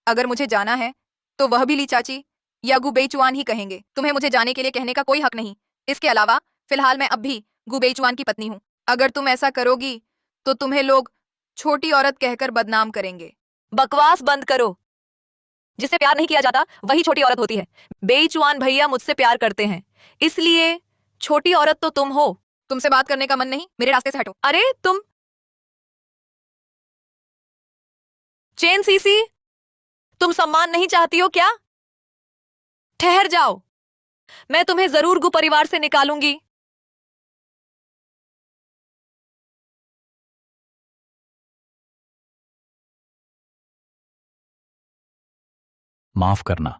अगर मुझे जाना है तो वह भी ली चाची या गु बेचुआन ही कहेंगे। तुम्हें मुझे जाने के लिए कहने का कोई हक नहीं। इसके अलावा फिलहाल मैं अब भी गु बेचुआन की पत्नी हूँ। अगर तुम ऐसा करोगी तो तुम्हें लोग छोटी औरत कहकर बदनाम करेंगे। बकवास बंद करो। जिसे प्यार नहीं किया जाता वही छोटी औरत होती है। बेईचुआन भैया मुझसे प्यार करते हैं, इसलिए छोटी औरत तो तुम हो। तुमसे बात करने का मन नहीं, मेरे रास्ते से हटो। अरे तुम चेन सीसी, तुम सम्मान नहीं चाहती हो क्या? ठहर जाओ, मैं तुम्हें जरूर गु परिवार से निकालूंगी। माफ करना,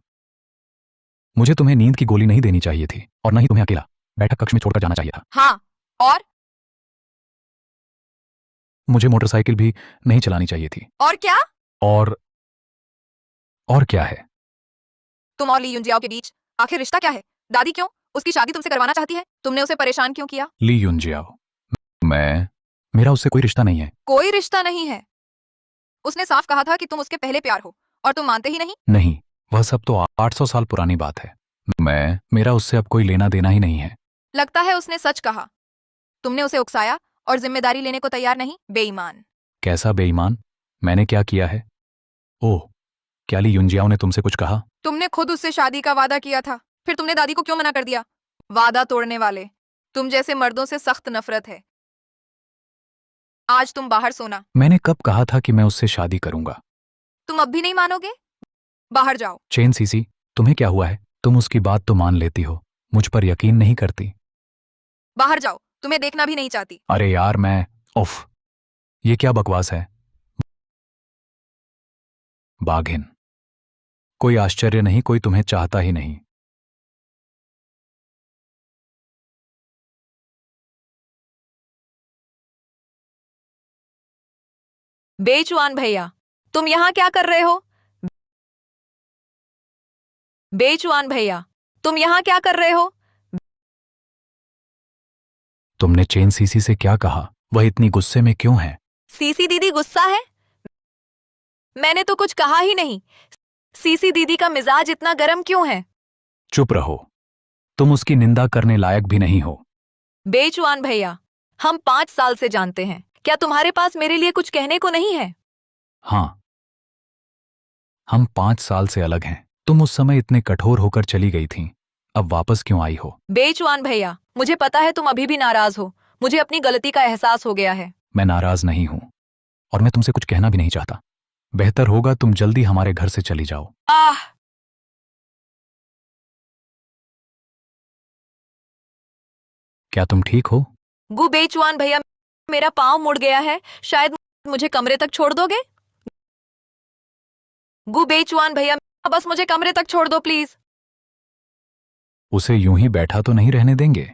मुझे तुम्हें नींद की गोली नहीं देनी चाहिए थी और न ही तुम्हें अकेला बैठक कक्ष में छोड़कर जाना चाहिए था। हाँ, और मुझे मोटरसाइकिल भी नहीं चलानी चाहिए थी। और क्या? और क्या है? तुम और ली युनजियाओ के बीच आखिर रिश्ता क्या है? दादी क्यों उसकी शादी तुमसे करवाना चाहती है? तुमने उसे परेशान क्यों किया? ली युनजियाओ, मेरा उससे कोई रिश्ता नहीं है। कोई रिश्ता नहीं है? उसने साफ कहा था कि तुम उसके पहले प्यार हो और तुम मानते ही नहीं। नहीं, वह सब तो 800 साल पुरानी बात है। मेरा उससे अब कोई लेना देना ही नहीं है। लगता है उसने सच कहा। तुमने उसे उकसाया और जिम्मेदारी लेने को तैयार नहीं। बेईमान। कैसा बेईमान? मैंने क्या किया है? ओह, क्या ली युनजियाओ ने तुमसे कुछ कहा? तुमने खुद उससे शादी का वादा किया था, फिर तुमने दादी को क्यों मना कर दिया? वादा तोड़ने वाले तुम जैसे मर्दों से सख्त नफरत है। आज तुम बाहर सोना। मैंने कब कहा था कि मैं उससे शादी करूंगा? तुम अब भी नहीं मानोगे? बाहर जाओ। चेन सीसी, तुम्हें क्या हुआ है? तुम उसकी बात तो मान लेती हो, मुझ पर यकीन नहीं करती। बाहर जाओ, तुम्हें देखना भी नहीं चाहती। अरे यार उफ, ये क्या बकवास है? बाघिन, कोई आश्चर्य नहीं, कोई तुम्हें चाहता ही नहीं। बेईचुआन भैया, तुम यहां क्या कर रहे हो? बेईचुआन भैया, तुम यहां क्या कर रहे हो? तुमने चेन सीसी से क्या कहा? वह इतनी गुस्से में क्यों है? सीसी दीदी गुस्सा है? मैंने तो कुछ कहा ही नहीं। सीसी दीदी का मिजाज इतना गर्म क्यों है? चुप रहो, तुम उसकी निंदा करने लायक भी नहीं हो। बेईचुआन भैया, हम 5 साल से जानते हैं, क्या तुम्हारे पास मेरे लिए कुछ कहने को नहीं है? हाँ, हम 5 साल से अलग हैं। तुम उस समय इतने कठोर होकर चली गई थीं, अब वापस क्यों आई हो? बेईचुआन भैया, मुझे पता है तुम अभी भी नाराज हो। मुझे अपनी गलती का एहसास हो गया है। मैं नाराज नहीं हूं और मैं तुमसे कुछ कहना भी नहीं चाहता। बेहतर होगा तुम जल्दी हमारे घर से चली जाओ। आह! क्या तुम ठीक हो? गु बेईचुआन भैया, मेरा पाँव मुड़ गया है, शायद मुझे कमरे तक छोड़ दोगे? गु बेईचुआन भैया, बस मुझे कमरे तक छोड़ दो प्लीज। उसे यूं ही बैठा तो नहीं रहने देंगे।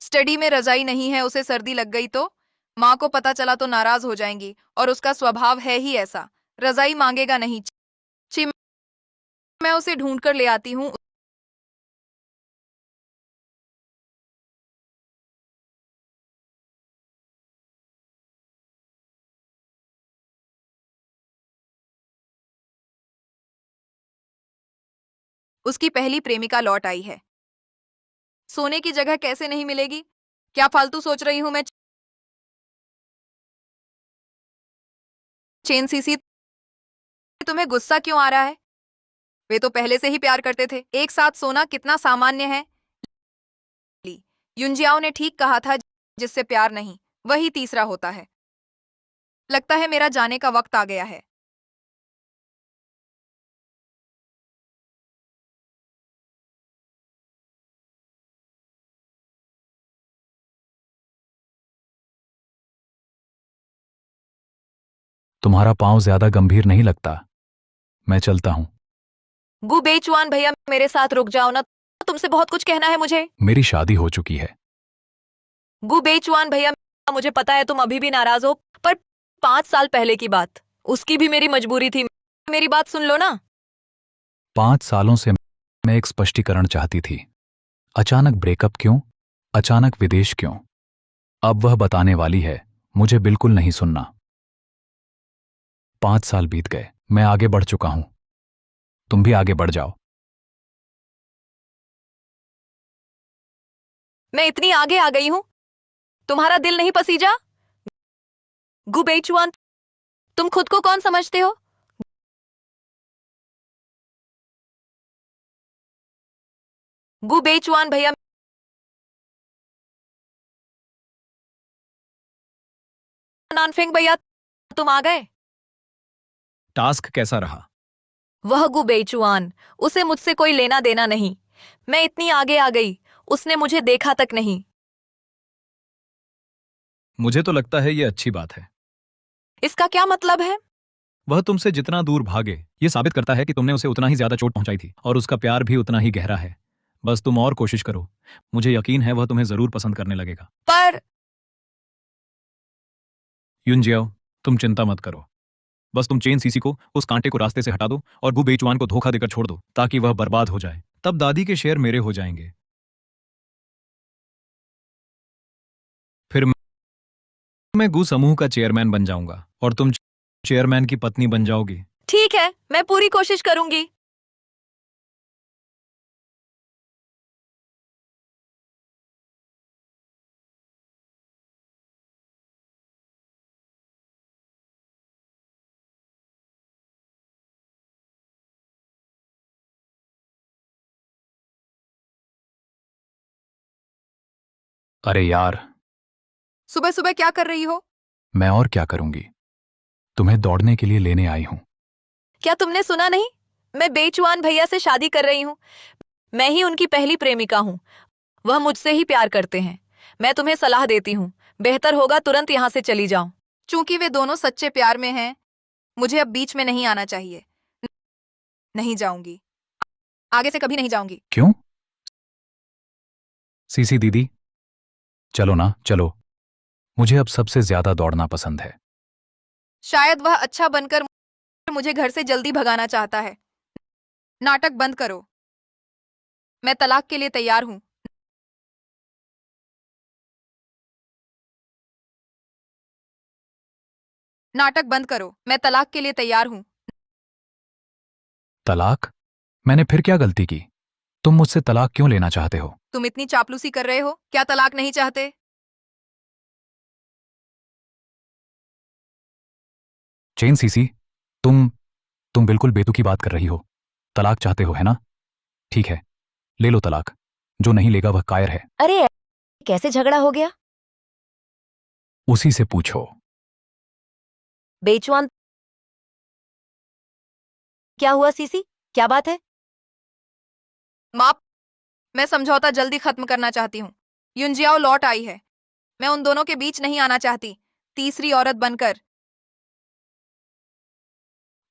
स्टडी में रजाई नहीं है, उसे सर्दी लग गई तो माँ को पता चला तो नाराज हो जाएंगी और उसका स्वभाव है ही ऐसा। रजाई मांगेगा नहीं। ची, मैं उसे ढूंढ कर ले आती हूँ। उसकी पहली प्रेमिका लौट आई है। सोने की जगह कैसे नहीं मिलेगी? क्या फालतू सोच रही हूं मैं? चेन सीसी, तुम्हें गुस्सा क्यों आ रहा है? वे तो पहले से ही प्यार करते थे। एक साथ सोना कितना सामान्य है। ली युनजियाओ ने ठीक कहा था, जिससे प्यार नहीं वही तीसरा होता है। लगता है मेरा जाने का वक्त आ गया है। तुम्हारा पांव ज्यादा गंभीर नहीं लगता। मैं चलता हूं। गु बेचुआन भैया मेरे साथ रुक जाओ ना, तुमसे बहुत कुछ कहना है मुझे। मेरी शादी हो चुकी है। गु बेचुआन भैया मुझे पता है तुम अभी भी नाराज हो, पर 5 साल पहले की बात, उसकी भी मेरी मजबूरी थी। मेरी बात सुन लो ना। 5 सालों से मैं एक स्पष्टीकरण चाहती थी। अचानक ब्रेकअप क्यों? अचानक विदेश क्यों? अब वह बताने वाली है। मुझे बिल्कुल नहीं सुनना। 5 साल बीत गए, मैं आगे बढ़ चुका हूं। तुम भी आगे बढ़ जाओ। मैं इतनी आगे आ गई हूं, तुम्हारा दिल नहीं पसीजा? गु बेचुआन, तुम खुद को कौन समझते हो? गु बेचुआन भैया, नानफेंग भैया, तुम आ गए। टास्क कैसा रहा? वह गु बेचुआन, उसे मुझसे कोई लेना देना नहीं। मैं इतनी आगे आ गई, उसने मुझे देखा तक नहीं। मुझे तो लगता है ये अच्छी बात है। इसका क्या मतलब है? वह तुमसे जितना दूर भागे, ये साबित करता है कि तुमने उसे उतना ही ज्यादा चोट पहुंचाई थी और उसका प्यार भी उतना ही गहरा है। बस तुम और कोशिश करो। मुझे यकीन है वह तुम्हें जरूर पसंद करने लगेगा। पर युनजियाओ, तुम चिंता मत करो। बस तुम चेन सीसी को, उस कांटे को रास्ते से हटा दो और गु बेचुआन को धोखा देकर छोड़ दो, ताकि वह बर्बाद हो जाए। तब दादी के शेयर मेरे हो जाएंगे। फिर मैं गु समूह का चेयरमैन बन जाऊंगा और तुम चेयरमैन की पत्नी बन जाओगी। ठीक है, मैं पूरी कोशिश करूंगी। अरे यार, सुबह सुबह क्या कर रही हो? मैं और क्या करूंगी? तुम्हें दौड़ने के लिए लेने आई हूं। क्या तुमने सुना नहीं? मैं बेचुआन भैया से शादी कर रही हूं। मैं ही उनकी पहली प्रेमिका हूं। वह मुझसे ही प्यार करते हैं। मैं तुम्हें सलाह देती हूं, बेहतर होगा तुरंत यहां से चली जाओ। चूंकि वे दोनों सच्चे प्यार में हैं, मुझे अब बीच में नहीं आना चाहिए। नहीं जाऊंगी, आगे से कभी नहीं जाऊंगी। क्यों? सीसी दीदी, चलो ना, चलो। मुझे अब सबसे ज्यादा दौड़ना पसंद है। शायद वह अच्छा बनकर मुझे घर से जल्दी भगाना चाहता है। नाटक बंद करो। मैं तलाक के लिए तैयार हूं। नाटक बंद करो। मैं तलाक के लिए तैयार हूं। तलाक? मैंने फिर क्या गलती की? तुम मुझसे तलाक क्यों लेना चाहते हो? तुम इतनी चापलूसी कर रहे हो? क्या तलाक नहीं चाहते? चेन सीसी, तुम बिल्कुल बेतुकी बात कर रही हो। तलाक चाहते हो, है ना? ठीक है, ले लो तलाक। जो नहीं लेगा वह कायर है। अरे कैसे झगड़ा हो गया? उसी से पूछो। बेचुआन, क्या हुआ सीसी? क्या बात है? माप, मैं समझौता जल्दी खत्म करना चाहती हूँ। युंजियाओ लौट आई है। मैं उन दोनों के बीच नहीं आना चाहती, तीसरी औरत बनकर।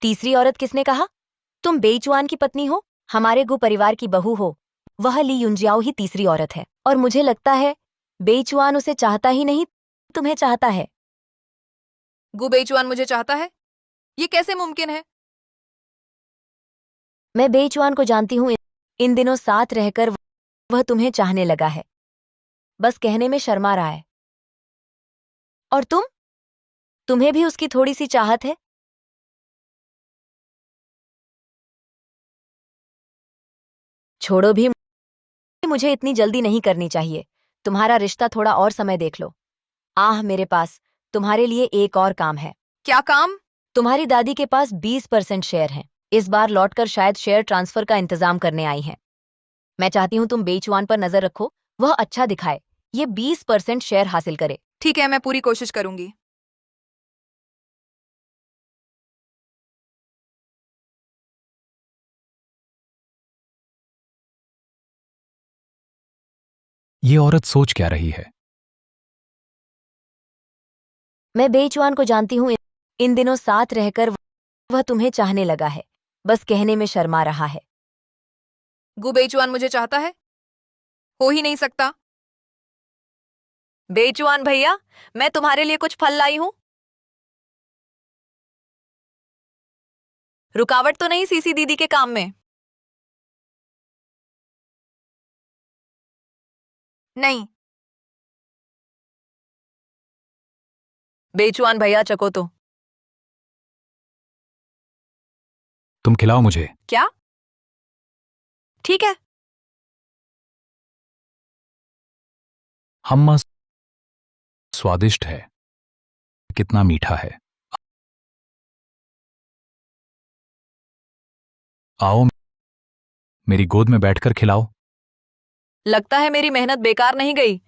तीसरी औरत किसने कहा? तुम बेचुआन की पत्नी हो, हमारे गु परिवार की बहू हो। वह ली युंजियाओ ही तीसरी औरत है और मुझे लगता है बेचुआन उसे चाहता ही नहीं, तुम्हें चाहता है। गु बेचुआन मुझे चाहता है? ये कैसे मुमकिन है? मैं बेचुआन को जानती हूँ। इन दिनों साथ रहकर वह तुम्हें चाहने लगा है, बस कहने में शर्मा रहा है। और तुम्हें भी उसकी थोड़ी सी चाहत है। छोड़ो भी, मुझे इतनी जल्दी नहीं करनी चाहिए। तुम्हारा रिश्ता थोड़ा और समय देख लो। मेरे पास तुम्हारे लिए एक और काम है। क्या काम? तुम्हारी दादी के पास 20% शेयर हैं। इस बार लौटकर शायद शेयर ट्रांसफर का इंतजाम करने आई हैं। मैं चाहती हूं तुम बेचुआन पर नजर रखो, वह अच्छा दिखाए, ये 20% शेयर हासिल करे। ठीक है, मैं पूरी कोशिश करूंगी। ये औरत सोच क्या रही है? मैं बेचुआन को जानती हूँ। इन दिनों साथ रहकर वह तुम्हें चाहने लगा है, बस कहने में शर्मा रहा है। गु बेईचुआन मुझे चाहता है? हो ही नहीं सकता। बेईचुआन भैया, मैं तुम्हारे लिए कुछ फल लाई हूं। रुकावट तो नहीं सीसी दीदी के काम में? नहीं। बेईचुआन भैया चको तो। तुम खिलाओ मुझे। क्या? ठीक है। हम्मा स्वादिष्ट है, कितना मीठा है। आओ, मेरी गोद में बैठकर खिलाओ। लगता है मेरी मेहनत बेकार नहीं गई।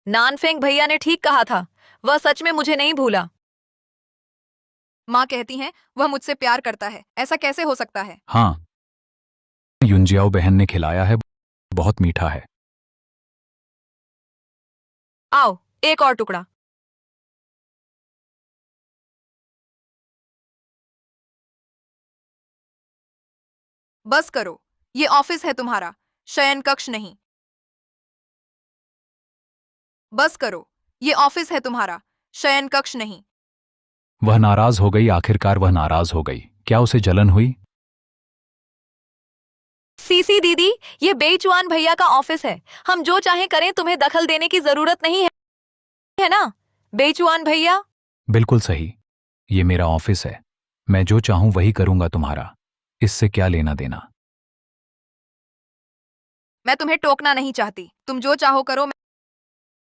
नानफेंग भैया ने ठीक कहा था, वह सच में मुझे नहीं भूला। माँ कहती हैं वह मुझसे प्यार करता है, ऐसा कैसे हो सकता है? हाँ, युंजियाओ बहन ने खिलाया है, बहुत मीठा है। आओ, एक और टुकड़ा। बस करो, ये ऑफिस है तुम्हारा, शयन कक्ष नहीं। बस करो, ये ऑफिस है तुम्हारा, शयन कक्ष नहीं। वह नाराज हो गई, आखिरकार वह नाराज हो गई। क्या उसे जलन हुई? सीसी दीदी, ये बेईचुआन भैया का ऑफिस है, हम जो चाहें करें, तुम्हें दखल देने की जरूरत नहीं है ना बेईचुआन भैया? बिल्कुल सही, ये मेरा ऑफिस है, मैं जो चाहूं वही करूंगा, तुम्हारा इससे क्या लेना देना। मैं तुम्हें टोकना नहीं चाहती, तुम जो चाहो करो,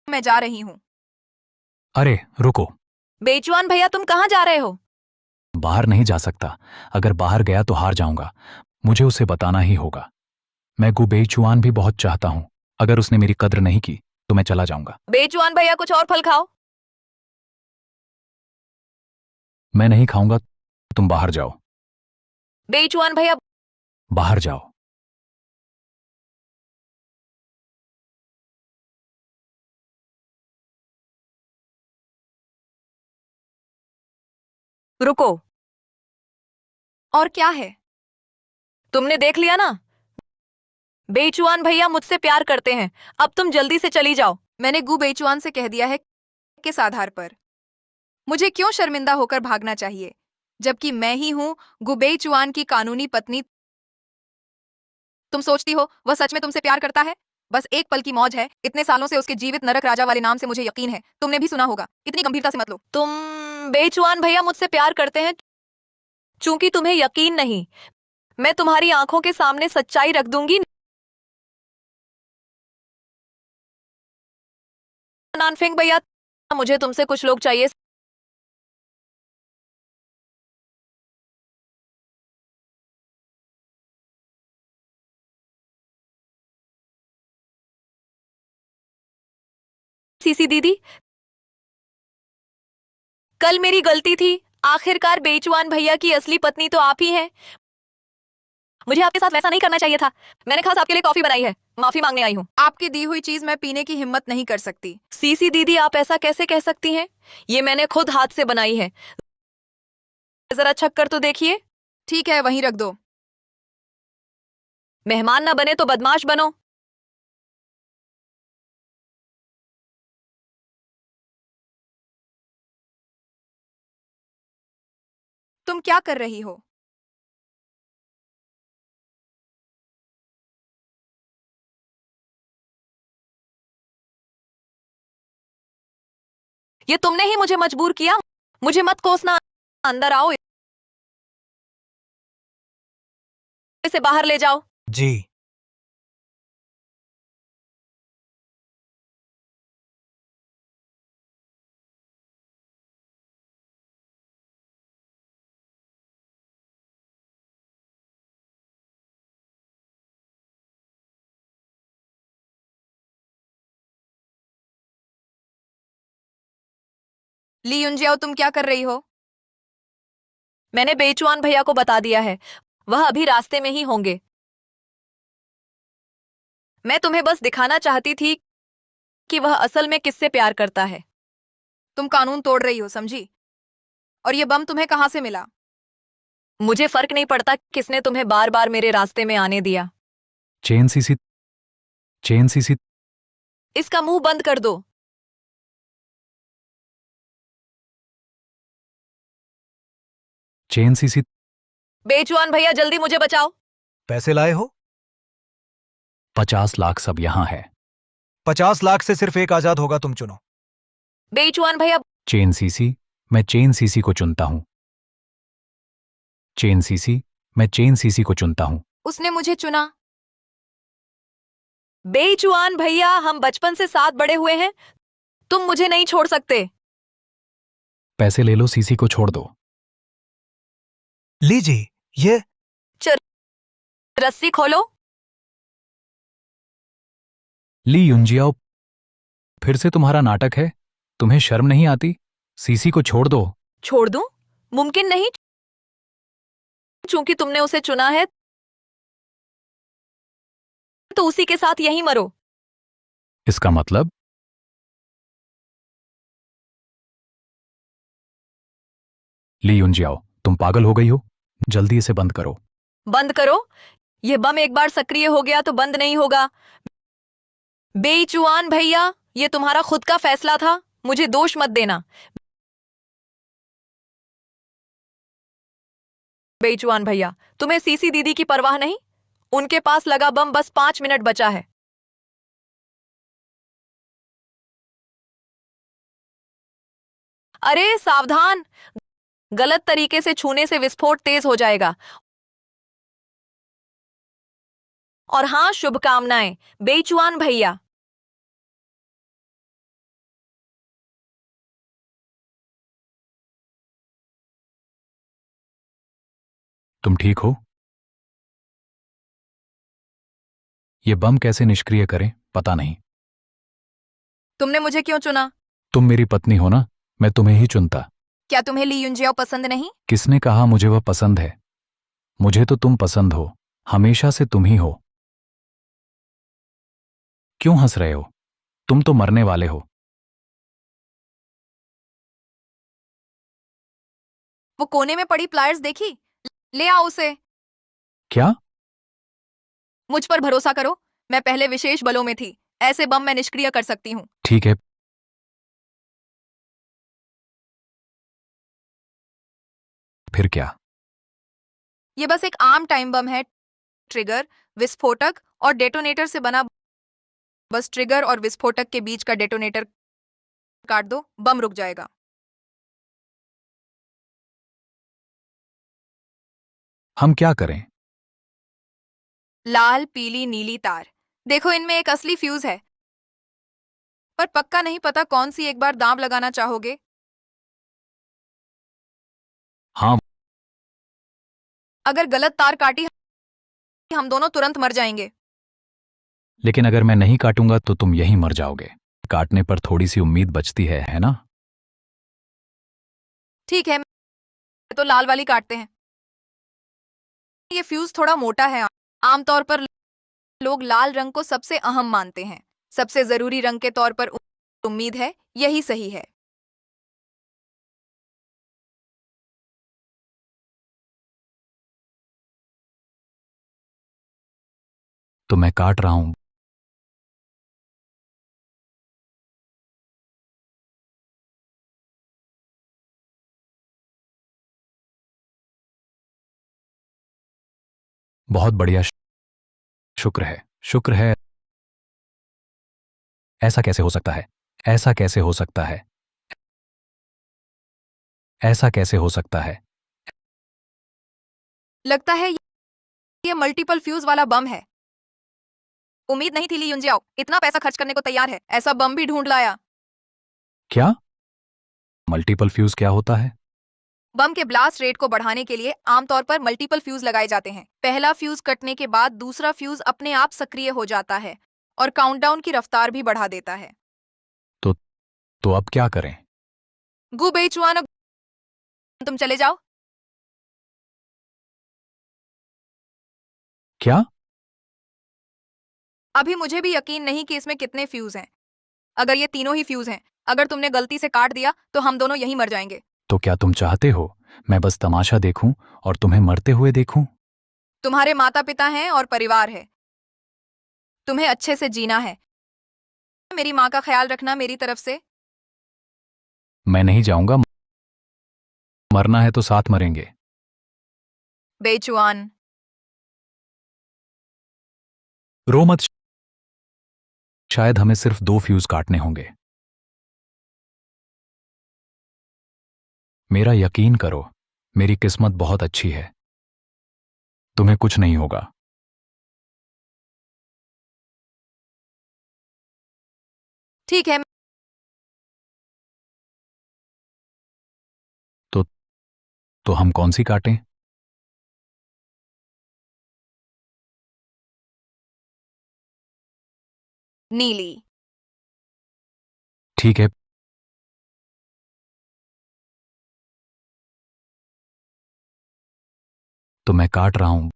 मैं जा रही हूं। अरे रुको, बेईचुआन भैया, तुम कहाँ जा रहे हो? बाहर नहीं जा सकता, अगर बाहर गया तो हार जाऊंगा, मुझे उसे बताना ही होगा। मैं गु बेईचुआन भी बहुत चाहता हूं, अगर उसने मेरी कद्र नहीं की तो मैं चला जाऊंगा। बेईचुआन भैया, कुछ और फल खाओ। मैं नहीं खाऊंगा, तुम बाहर जाओ। बेईचुआन भैया, बाहर जाओ। रुको। और क्या है? तुमने देख लिया ना, बेईचुआन भैया मुझसे प्यार करते हैं, अब तुम जल्दी से चली जाओ। मैंने गु बेईचुआन से कह दिया है, किस आधार पर? मुझे क्यों शर्मिंदा होकर भागना चाहिए, जबकि मैं ही हूं गु बेईचुआन की कानूनी पत्नी। तुम सोचती हो वह सच में तुमसे प्यार करता है? बस एक पल की मौज है, इतने सालों से उसके जीवित नरक राजा वाले नाम से मुझे यकीन है, तुमने भी सुना होगा, इतनी गंभीरता से मत लो। तुम बेईचुआन भैया मुझसे प्यार करते हैं, चूंकि तुम्हें यकीन नहीं, मैं तुम्हारी आंखों के सामने सच्चाई रख दूंगी। नानफेंग भैया, मुझे तुमसे कुछ लोग चाहिए। सीसी दीदी, कल मेरी गलती थी, आखिरकार बेईचुआन भैया की असली पत्नी तो आप ही हैं। मुझे आपके साथ वैसा नहीं करना चाहिए था, मैंने खास आपके लिए कॉफी बनाई है, माफी मांगने आई हूँ। आपकी दी हुई चीज मैं पीने की हिम्मत नहीं कर सकती। सीसी दीदी, आप ऐसा कैसे कह सकती हैं? ये मैंने खुद हाथ से बनाई है, जरा चख कर तो देखिए। ठीक है, वहीं रख दो। मेहमान ना बने तो बदमाश बनो। तुम क्या कर रही हो? ये तुमने ही मुझे मजबूर किया, मुझे मत कोसना। अंदर आओ, इसे बाहर ले जाओ। जी। ली युंजियाओ, तुम क्या कर रही हो? मैंने बेईचुआन भैया को बता दिया है, वह अभी रास्ते में ही होंगे। मैं तुम्हें बस दिखाना चाहती थी कि वह असल में किससे प्यार करता है। तुम कानून तोड़ रही हो, समझी? और ये बम तुम्हें कहां से मिला? मुझे फर्क नहीं पड़ता किसने तुम्हें बार बार मेरे रास्ते में आने दिया। चेन सीसी इसका मुंह बंद कर दो। चेन सीसी बेजुआन भैया जल्दी मुझे बचाओ। पैसे लाए हो? 50 लाख सब यहाँ है। 50 लाख से सिर्फ एक आजाद होगा, तुम चुनो। बेजुआन भैया चेन सीसी, मैं चेन सीसी को चुनता हूं। चेन सीसी, मैं चेन सीसी को चुनता हूं। उसने मुझे चुना। बेजुआन भैया, हम बचपन से साथ बड़े हुए हैं, तुम मुझे नहीं छोड़ सकते। पैसे ले लो, सीसी को छोड़ दो। लीजिए ये। रस्सी खोलो। ली युंजियाओ, फिर से तुम्हारा नाटक है? तुम्हें शर्म नहीं आती? सीसी को छोड़ दो। छोड़ दूं? मुमकिन नहीं, चूंकि तुमने उसे चुना है तो उसी के साथ यहीं मरो। इसका मतलब? ली युंजियाओ, तुम पागल हो गई हो? जल्दी इसे बंद करो। बंद करो? यह बम एक बार सक्रिय हो गया तो बंद नहीं होगा। बेईचुआन भैया, यह तुम्हारा खुद का फैसला था, मुझे दोष मत देना। बेईचुआन भैया, तुम्हें सीसी दीदी की परवाह नहीं? उनके पास लगा बम बस 5 मिनट बचा है। अरे सावधान, गलत तरीके से छूने से विस्फोट तेज हो जाएगा। और हां, शुभकामनाएं बेईचुआन भैया। तुम ठीक हो? ये बम कैसे निष्क्रिय करें पता नहीं। तुमने मुझे क्यों चुना? तुम मेरी पत्नी हो ना, मैं तुम्हें ही चुनता। क्या तुम्हें ली युंजियाओ पसंद नहीं? किसने कहा मुझे वह पसंद है? मुझे तो तुम पसंद हो, हमेशा से तुम ही हो। क्यों हंस रहे हो? तुम तो मरने वाले हो। वो कोने में पड़ी प्लायर्स देखी? ले आओ उसे। क्या? मुझ पर भरोसा करो, मैं पहले विशेष बलों में थी, ऐसे बम मैं निष्क्रिय कर सकती हूँ। ठीक है। फिर क्या? ये बस एक आम टाइम बम है। ट्रिगर, विस्फोटक और डेटोनेटर से बना। बस ट्रिगर और विस्फोटक के बीच का डेटोनेटर काट दो, बम रुक जाएगा। हम क्या करें? लाल, पीली, नीली तार। देखो, इनमें एक असली फ्यूज है, पर पक्का नहीं पता कौन सी। एक बार दांव लगाना चाहोगे? हाँ। अगर गलत तार काटी, हम दोनों तुरंत मर जाएंगे। लेकिन अगर मैं नहीं काटूंगा तो तुम यहीं मर जाओगे। काटने पर थोड़ी सी उम्मीद बचती है ना? ठीक है, तो लाल वाली काटते हैं। ये फ्यूज थोड़ा मोटा है। आमतौर पर लोग लाल रंग को सबसे अहम मानते हैं, सबसे जरूरी रंग के तौर पर। उम्मीद है यही सही है। तो मैं काट रहा हूं। बहुत बढ़िया, शुक्र है, शुक्र है। ऐसा कैसे हो सकता है? ऐसा कैसे हो सकता है? ऐसा कैसे हो सकता है? लगता है ये मल्टीपल फ्यूज वाला बम है। उम्मीद नहीं थी ली युंजियाओ इतना पैसा खर्च करने को तैयार है। ऐसा बम भी ढूंढ लाया। क्या? मल्टीपल फ्यूज क्या होता है? बम के ब्लास्ट रेट को बढ़ाने के लिए आमतौर पर मल्टीपल फ्यूज लगाए जाते हैं। पहला फ्यूज कटने के बाद दूसरा फ्यूज अपने आप सक्रिय हो जाता है और काउंटडाउन की रफ्तार भी बढ़ा देता है। तो अब क्या करें? गु बेचुआन, तुम चले जाओ। क्या? अभी मुझे भी यकीन नहीं कि इसमें कितने फ्यूज हैं। अगर ये तीनों ही फ्यूज हैं, अगर तुमने गलती से काट दिया तो हम दोनों यहीं मर जाएंगे। तो क्या तुम चाहते हो मैं बस तमाशा देखूं और तुम्हें मरते हुए देखूं? तुम्हारे माता पिता हैं और परिवार है। तुम्हें अच्छे से जीना है। मेरी माँ का ख्याल रखना मेरी तरफ से। मैं नहीं जाऊंगा। मरना है तो साथ मरेंगे। बेचुआन। रो मत। शायद हमें सिर्फ 2 फ्यूज काटने होंगे। मेरा यकीन करो, मेरी किस्मत बहुत अच्छी है। तुम्हें कुछ नहीं होगा। ठीक है। तो हम कौन सी काटें? नीली। ठीक है। तो मैं काट रहा हूं।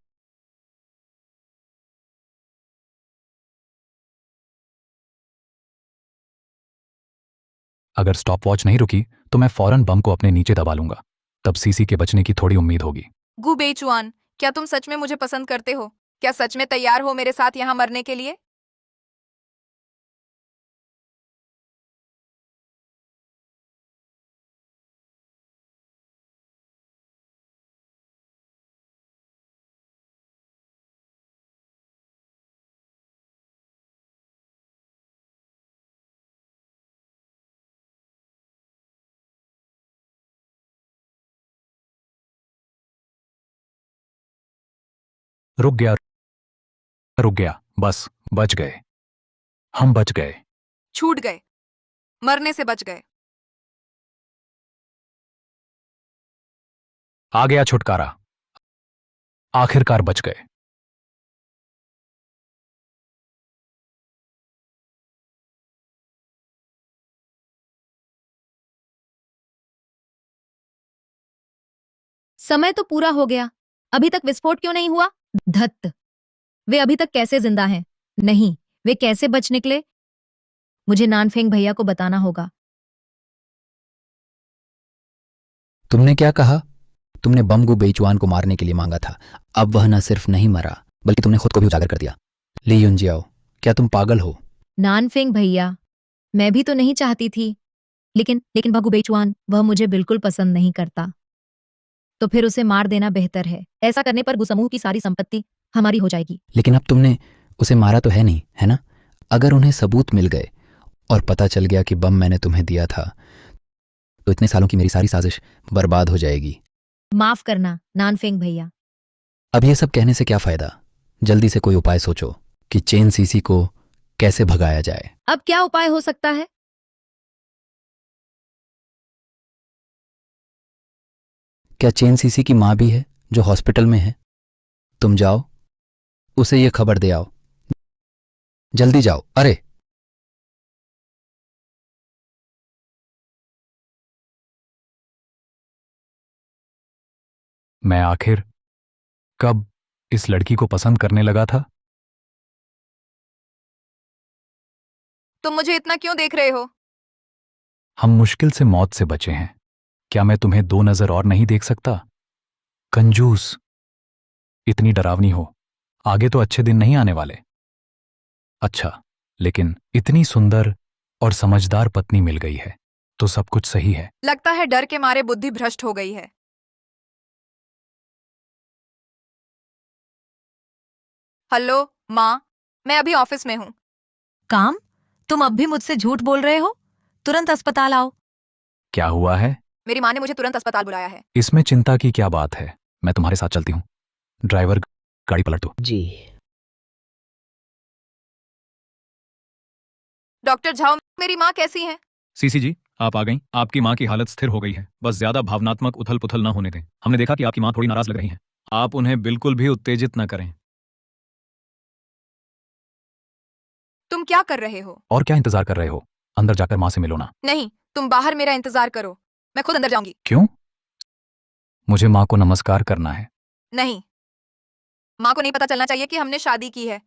अगर स्टॉपवॉच नहीं रुकी तो मैं फौरन बम को अपने नीचे दबा लूंगा। तब सीसी के बचने की थोड़ी उम्मीद होगी। गु बेचुआन, क्या तुम सच में मुझे पसंद करते हो? क्या सच में तैयार हो मेरे साथ यहाँ मरने के लिए? रुक गया। रुक गया। बस बच गए। हम बच गए। छूट गए। मरने से बच गए। आ गया छुटकारा। आखिरकार बच गए। समय तो पूरा हो गया, अभी तक विस्फोट क्यों नहीं हुआ? धत्त, वे अभी तक कैसे जिंदा हैं? नहीं, वे कैसे बच निकले? मुझे नानफेंग भैया को बताना होगा। तुमने क्या कहा? तुमने बम गु बेइचुआन को मारने के लिए मांगा था। अब वह न सिर्फ नहीं मरा, बल्कि तुमने खुद को भी उजागर कर दिया। ली युनजियाओ, क्या तुम पागल हो? नानफेंग भैया, मैं भी तो नहीं चाहती थी, लेकिन लेकिन भगु बेचुआन, वह मुझे बिल्कुल पसंद नहीं करता। तो फिर उसे मार देना बेहतर है। ऐसा करने पर गुसमूह की सारी संपत्ति हमारी हो जाएगी। लेकिन अब तुमने उसे मारा तो है नहीं, है ना? अगर उन्हें सबूत मिल गए और पता चल गया कि बम मैंने तुम्हें दिया था, तो इतने सालों की मेरी सारी साजिश बर्बाद हो जाएगी। माफ करना नानफेंग भैया। अब ये सब कहने से क्या फायदा? जल्दी से कोई उपाय सोचो कि चेन सीसी को कैसे भगाया जाए। अब क्या उपाय हो सकता है? क्या चेन सीसी की माँ भी है जो हॉस्पिटल में है? तुम जाओ, उसे ये खबर दे आओ। जल्दी जाओ। अरे मैं आखिर कब इस लड़की को पसंद करने लगा था? तुम मुझे इतना क्यों देख रहे हो? हम मुश्किल से मौत से बचे हैं। क्या मैं तुम्हें 2 नजर और नहीं देख सकता? कंजूस, इतनी डरावनी हो। आगे तो अच्छे दिन नहीं आने वाले। अच्छा, लेकिन इतनी सुंदर और समझदार पत्नी मिल गई है तो सब कुछ सही है। लगता है डर के मारे बुद्धि भ्रष्ट हो गई है। हेलो माँ, मैं अभी ऑफिस में हूँ। काम? तुम अब भी मुझसे झूठ बोल रहे हो? तुरंत अस्पताल आओ। क्या हुआ है? मेरी माँ ने मुझे तुरंत अस्पताल बुलाया है। इसमें चिंता की क्या बात है? मैं तुम्हारे साथ चलती हूँ। ड्राइवर, गाड़ी पलट दो। जी। डॉक्टर झाओ, मेरी माँ कैसी है? सीसी जी, आप आ गईं। आपकी माँ की हालत स्थिर हो गई है। बस ज्यादा भावनात्मक उथल पुथल न होने दें। हमने देखा कि आपकी माँ थोड़ी नाराज लग रही हैं। आप उन्हें बिल्कुल भी उत्तेजित न करें। तुम क्या कर रहे हो? और क्या इंतजार कर रहे हो? अंदर जाकर माँ से मिलो ना। नहीं, तुम बाहर मेरा इंतजार करो, मैं खुद अंदर जाऊंगी। क्यों? मुझे माँ को नमस्कार करना है। नहीं, माँ को नहीं पता चलना चाहिए कि हमने शादी की है।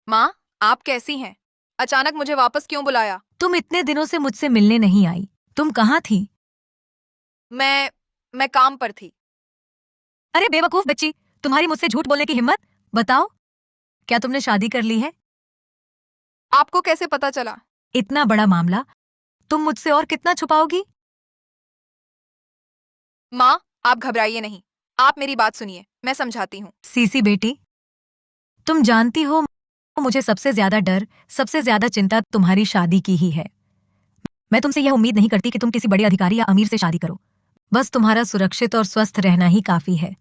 माँ, आप कैसी हैं? अचानक मुझे वापस क्यों बुलाया? तुम इतने दिनों से मुझसे मिलने नहीं आई। तुम कहाँ थी? मैं काम पर थी। अरे बेवकूफ बच्ची, तुम्हारी मुझसे झूठ बोलने की हिम्मत? बताओ, क्या तुमने शादी कर ली है? आपको कैसे पता चला? इतना बड़ा मामला तुम मुझसे और कितना छुपाओगी? माँ, आप घबराइए नहीं। आप मेरी बात सुनिए, मैं समझाती हूँ। सीसी बेटी, तुम जानती हो मुझे सबसे ज्यादा डर, सबसे ज्यादा चिंता तुम्हारी शादी की ही है। मैं तुमसे यह उम्मीद नहीं करती कि तुम किसी बड़े अधिकारी या अमीर से शादी करो। बस तुम्हारा सुरक्षित और स्वस्थ रहना ही काफी है।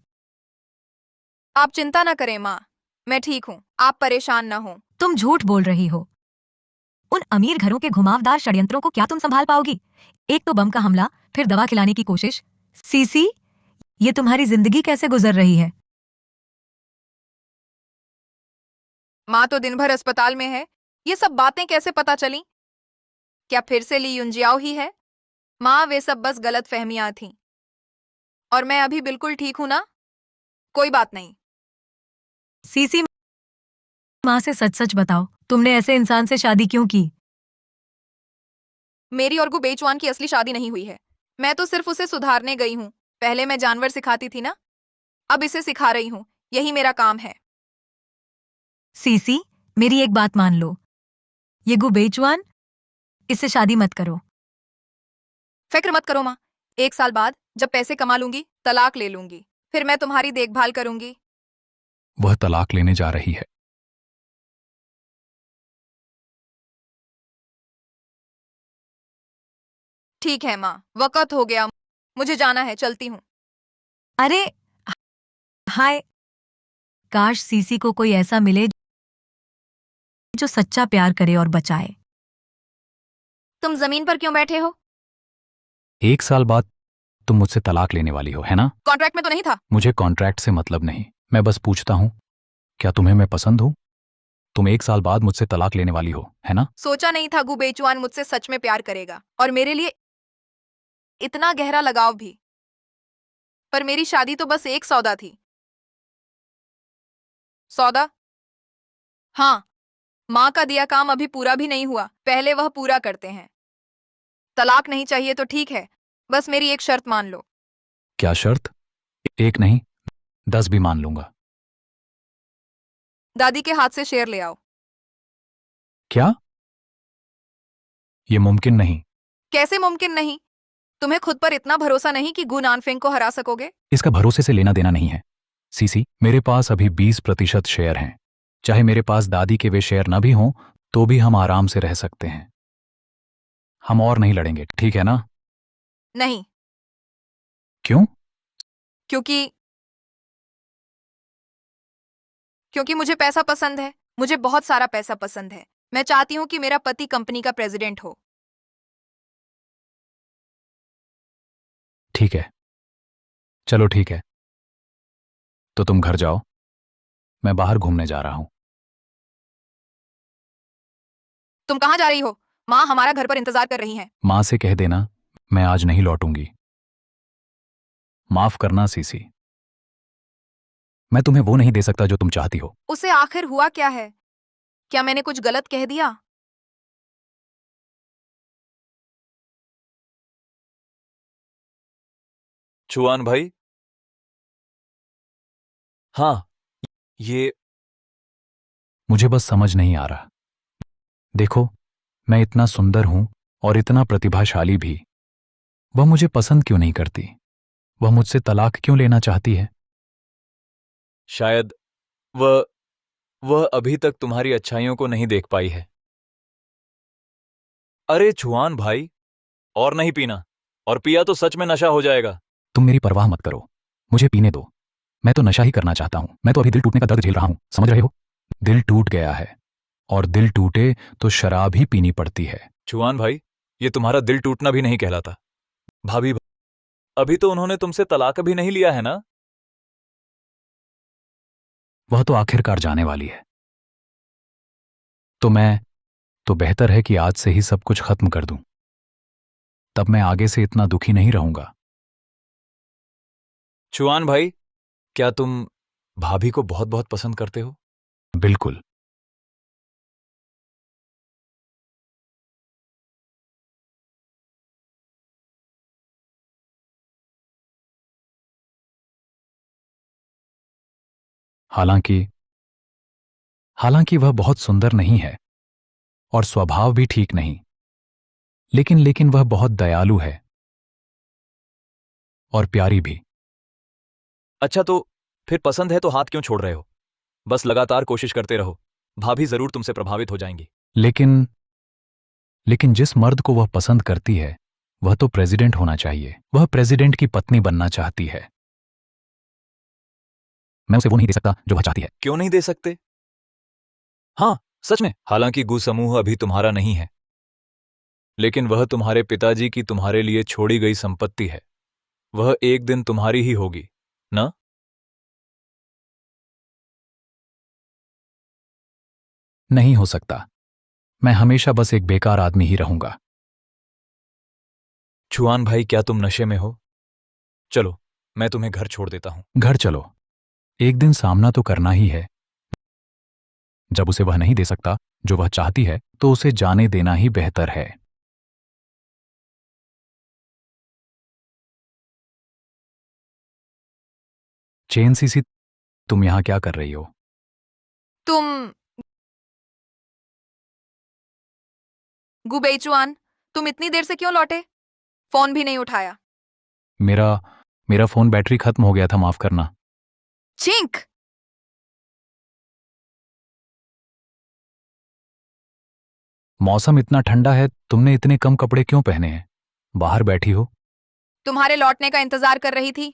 आप चिंता न करें माँ, मैं ठीक हूँ, आप परेशान न हो। तुम झूठ बोल रही हो। उन अमीर घरों के घुमावदार षड्यंत्रों को क्या तुम संभाल पाओगी? एक तो बम का हमला, फिर दवा खिलाने की कोशिश। सीसी, ये तुम्हारी जिंदगी कैसे गुजर रही है? माँ तो दिन भर अस्पताल में है, ये सब बातें कैसे पता चली? क्या फिर से ली युंजियाओ ही है? माँ, वे सब बस गलत फहमियां थीं। और मैं अभी बिल्कुल ठीक हूं ना? कोई बात नहीं। सीसी, माँ से सच सच बताओ, तुमने ऐसे इंसान से शादी क्यों की? मेरी और गु बेचवान की असली शादी नहीं हुई है। मैं तो सिर्फ उसे सुधारने गई हूँ। पहले मैं जानवर सिखाती थी ना, अब इसे सिखा रही हूँ। यही मेरा काम है। सीसी, मेरी एक बात मान लो, ये गु बेचुआन, इससे शादी मत करो। फिक्र मत करो माँ, 1 साल बाद जब पैसे कमा लूंगी, तलाक ले लूंगी। फिर मैं तुम्हारी देखभाल करूंगी। वह तलाक लेने जा रही है। ठीक है माँ, वक़्त हो गया, मुझे जाना है, चलती हूँ। अरे, हाय, काश सीसी को कोई ऐसा मिले जो सच्चा प्यार करे और बचाए। तुम जमीन पर क्यों बैठे हो? 1 साल बाद तुम मुझसे तलाक लेने वाली हो, है ना? कॉन्ट्रैक्ट में तो नहीं था। मुझे कॉन्ट्रैक्ट से मतलब नहीं, मैं बस पूछता हूँ, क्या तुम्हें मैं पसंद हूँ? तुम 1 साल बाद मुझसे तलाक लेने वाली हो, है ना? सोचा नहीं था गु बेचुआन मुझसे सच में प्यार करेगा और मेरे लिए इतना गहरा लगाव भी। पर मेरी शादी तो बस एक सौदा थी। सौदा? हाँ, माँ का दिया काम अभी पूरा भी नहीं हुआ, पहले वह पूरा करते हैं। तलाक नहीं चाहिए तो ठीक है, बस मेरी एक शर्त मान लो। क्या शर्त? एक नहीं, 10 भी मान लूंगा। दादी के हाथ से शेर ले आओ। क्या? ये मुमकिन नहीं। कैसे मुमकिन नहीं? तुम्हें खुद पर इतना भरोसा नहीं कि गु नानफेंग को हरा सकोगे? इसका भरोसे से लेना देना नहीं है। सीसी, मेरे पास अभी 20% शेयर हैं। चाहे मेरे पास दादी के वे शेयर न भी हों, तो भी हम आराम से रह सकते हैं। हम और नहीं लड़ेंगे, ठीक है ना? नहीं, क्यों? क्योंकि क्योंकि मुझे पैसा पसंद है। मुझे बहुत सारा पैसा पसंद है। मैं चाहती हूँ कि मेरा पति कंपनी का प्रेसिडेंट हो। ठीक है, चलो ठीक है। तो तुम घर जाओ, मैं बाहर घूमने जा रहा हूं। तुम कहाँ जा रही हो? माँ हमारा घर पर इंतजार कर रही हैं। मां से कह देना मैं आज नहीं लौटूंगी। माफ करना सीसी, मैं तुम्हें वो नहीं दे सकता जो तुम चाहती हो। उसे आखिर हुआ क्या है? क्या मैंने कुछ गलत कह दिया? चुआन भाई, हाँ, ये मुझे बस समझ नहीं आ रहा। देखो, मैं इतना सुंदर हूं और इतना प्रतिभाशाली भी। वह मुझे पसंद क्यों नहीं करती? वह मुझसे तलाक क्यों लेना चाहती है? शायद वह वह अभी तक तुम्हारी अच्छाइयों को नहीं देख पाई है। अरे छुआन भाई, और नहीं पीना, और पिया तो सच में नशा हो जाएगा। तुम मेरी परवाह मत करो, मुझे पीने दो। मैं तो नशा ही करना चाहता हूं। मैं तो अभी दिल टूटने का दर्द झेल रहा हूं, समझ रहे हो? दिल टूट गया है, और दिल टूटे तो शराब ही पीनी पड़ती है। छुआन भाई, ये तुम्हारा दिल टूटना भी नहीं कहलाता। भाभी, अभी तो उन्होंने तुमसे तलाक भी नहीं लिया है ना? वह तो आखिरकार जाने वाली है। तो बेहतर है कि आज से ही सब कुछ खत्म कर दूं। तब मैं आगे से इतना दुखी नहीं रहूंगा। छुआन भाई, क्या तुम भाभी को बहुत बहुत पसंद करते हो? बिल्कुल। हालांकि हालांकि वह बहुत सुंदर नहीं है और स्वभाव भी ठीक नहीं, लेकिन वह बहुत दयालु है और प्यारी भी। अच्छा तो फिर पसंद है तो हाथ क्यों छोड़ रहे हो? बस लगातार कोशिश करते रहो, भाभी जरूर तुमसे प्रभावित हो जाएंगी। लेकिन लेकिन जिस मर्द को वह पसंद करती है वह तो प्रेसिडेंट होना चाहिए। वह प्रेसिडेंट की पत्नी बनना चाहती है। मैं उसे वो नहीं दे सकता जो वह चाहती है। क्यों नहीं दे सकते? हाँ, सच में। हालांकि गु समूह अभी तुम्हारा नहीं है, लेकिन वह तुम्हारे पिताजी की तुम्हारे लिए छोड़ी गई संपत्ति है। वह एक दिन तुम्हारी ही होगी ना? नहीं हो सकता। मैं हमेशा बस एक बेकार आदमी ही रहूंगा। चुआन भाई, क्या तुम नशे में हो? चलो, मैं तुम्हें घर छोड़ देता हूं। घर चलो। एक दिन सामना तो करना ही है। जब उसे वह नहीं दे सकता जो वह चाहती है तो उसे जाने देना ही बेहतर है। चेन सीसी, तुम यहां क्या कर रही हो? तुम गुबेचुआन, तुम इतनी देर से क्यों लौटे? फोन भी नहीं उठाया। मेरा मेरा फोन बैटरी खत्म हो गया था, माफ करना। चिंक! मौसम इतना ठंडा है, तुमने इतने कम कपड़े क्यों पहने हैं? बाहर बैठी हो? तुम्हारे लौटने का इंतजार कर रही थी।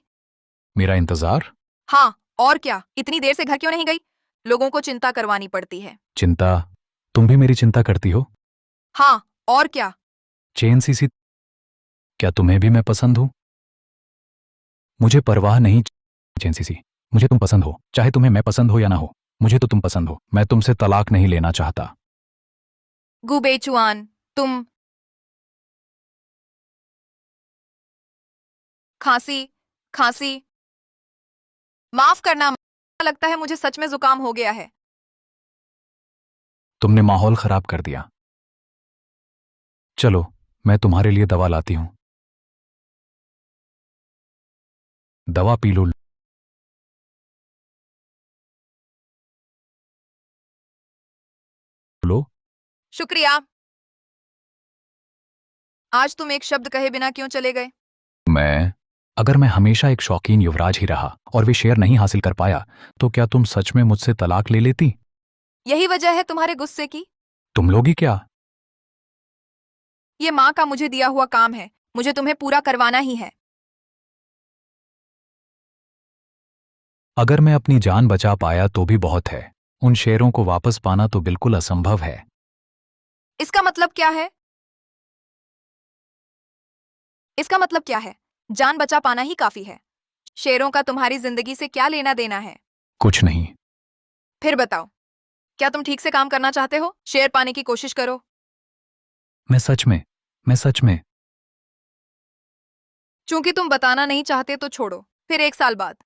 मेरा इंतजार? हाँ, और क्या? इतनी देर से घर क्यों नहीं गई? लोगों को चिंता करवानी पड़ती है। चिंता? तुम भी मेरी चिंता करती हो? हाँ, और क्या? चेन सीसी, क्या तुम्हें भी मैं पसंद हूं? मुझे परवाह नहीं चेन सीसी, मुझे तुम पसंद हो, चाहे तुम्हें मैं पसंद हो या ना हो। मुझे तो तुम पसंद हो। मैं तुमसे तलाक नहीं लेना चाहता। गुबेचुआन, तुम खांसी खांसी माफ करना, लगता है मुझे सच में जुकाम हो गया है। तुमने माहौल खराब कर दिया। चलो, मैं तुम्हारे लिए दवा लाती हूं। दवा पी लो। लो। शुक्रिया। आज तुम एक शब्द कहे बिना क्यों चले गए? अगर मैं हमेशा एक शौकीन युवराज ही रहा और वे शेर नहीं हासिल कर पाया तो क्या तुम सच में मुझसे तलाक ले लेती? यही वजह है तुम्हारे गुस्से की? तुम लोगी क्या? ये माँ का मुझे दिया हुआ काम है, मुझे तुम्हें पूरा करवाना ही है। अगर मैं अपनी जान बचा पाया तो भी बहुत है। उन शेरों को वापस पाना तो बिल्कुल असंभव है। इसका मतलब क्या है? इसका मतलब क्या है? जान बचा पाना ही काफी है। शेरों का तुम्हारी जिंदगी से क्या लेना देना है? कुछ नहीं। फिर बताओ, क्या तुम ठीक से काम करना चाहते हो? शेर पाने की कोशिश करो। मैं सच में। चूंकि तुम बताना नहीं चाहते तो छोड़ो, फिर 1 साल बाद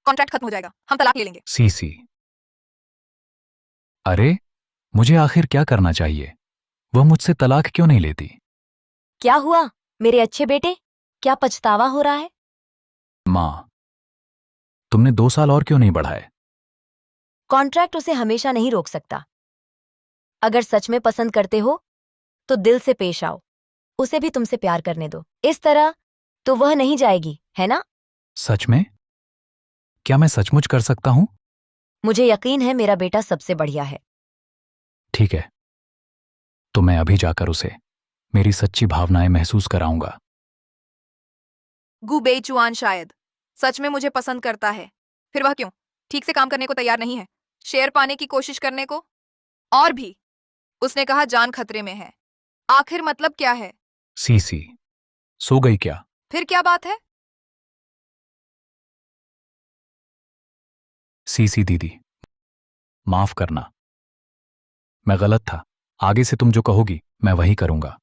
कॉन्ट्रैक्ट खत्म हो जाएगा, हम तलाक ले लेंगे। सीसी, अरे मुझे आखिर क्या करना चाहिए? वह मुझसे तलाक क्यों नहीं लेती? क्या हुआ मेरे अच्छे बेटे? क्या पछतावा हो रहा है? माँ, तुमने 2 साल और क्यों नहीं बढ़ाए? कॉन्ट्रैक्ट उसे हमेशा नहीं रोक सकता। अगर सच में पसंद करते हो तो दिल से पेश आओ। उसे भी तुमसे प्यार करने दो। इस तरह तो वह नहीं जाएगी, है ना? सच में? क्या मैं सचमुच कर सकता हूं? मुझे यकीन है मेरा बेटा सबसे बढ़िया है। ठीक है, तो मैं अभी जाकर उसे मेरी सच्ची भावनाएं महसूस कराऊंगा। गुबेचुआन शायद सच में मुझे पसंद करता है, फिर वह क्यों ठीक से काम करने को तैयार नहीं है? शेर पाने की कोशिश करने को? और भी उसने कहा जान खतरे में है। आखिर मतलब क्या है? सीसी, सो गई क्या? फिर क्या बात है? सीसी दीदी, माफ करना, मैं गलत था। आगे से तुम जो कहोगी मैं वही करूंगा।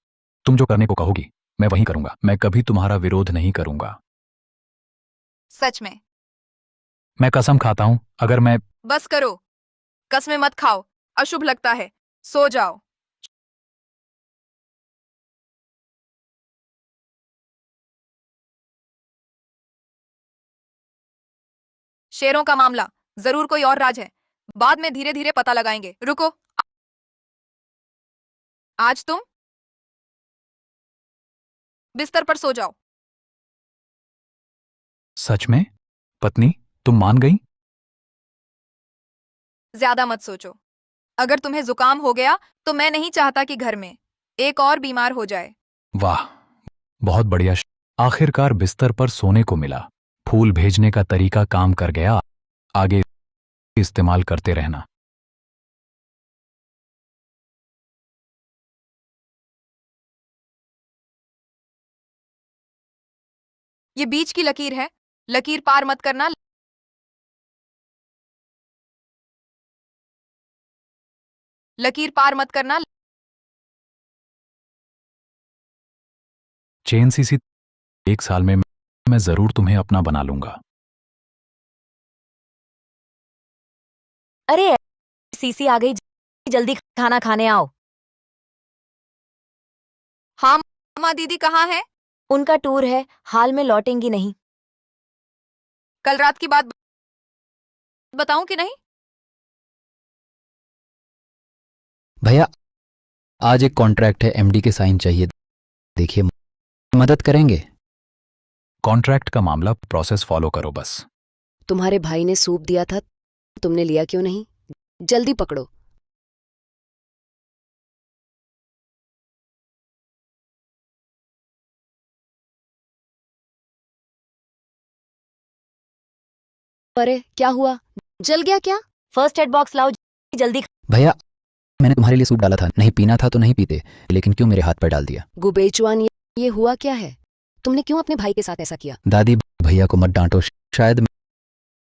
तुम जो करने को कहोगी मैं वही करूंगा। मैं कभी तुम्हारा विरोध नहीं करूंगा। सच में? मैं कसम खाता हूं, अगर मैं बस करो, कसमें मत खाओ, अशुभ लगता है। सो जाओ। शेरों का मामला जरूर कोई और राज है। बाद में धीरे धीरे पता लगाएंगे। रुको, आज तुम बिस्तर पर सो जाओ। सच में? पत्नी, तुम मान गई? ज्यादा मत सोचो। अगर तुम्हें जुकाम हो गया तो मैं नहीं चाहता कि घर में एक और बीमार हो जाए। वाह, बहुत बढ़िया। आखिरकार बिस्तर पर सोने को मिला। फूल भेजने का तरीका काम कर गया। आगे इस्तेमाल करते रहना। ये बीच की लकीर है, लकीर पार मत करना। लकीर पार मत करना। चेन सीसी, 1 साल में मैं जरूर तुम्हें अपना बना लूंगा। अरे सीसी आ गई, जल्दी खाना खाने आओ। हाँ माँ, दीदी कहाँ है? उनका टूर है, हाल में लौटेंगी नहीं। कल रात की बात बताऊं कि नहीं? भैया, आज एक कॉन्ट्रैक्ट है, एमडी के साइन चाहिए। देखिए, मदद करेंगे? कॉन्ट्रैक्ट का मामला, प्रोसेस फॉलो करो बस। तुम्हारे भाई ने सूप दिया था, तुमने लिया क्यों नहीं? जल्दी पकड़ो। अरे क्या हुआ? जल गया क्या? फर्स्ट एड बॉक्स लाओ जल्दी। भैया, मैंने तुम्हारे लिए सूप डाला था, नहीं पीना था तो नहीं पीते, लेकिन क्यों मेरे हाथ पर डाल दिया? गुबेचुआन, ये हुआ क्या है? तुमने क्यों अपने भाई के साथ ऐसा किया? दादी, भैया को मत डांटो। शायद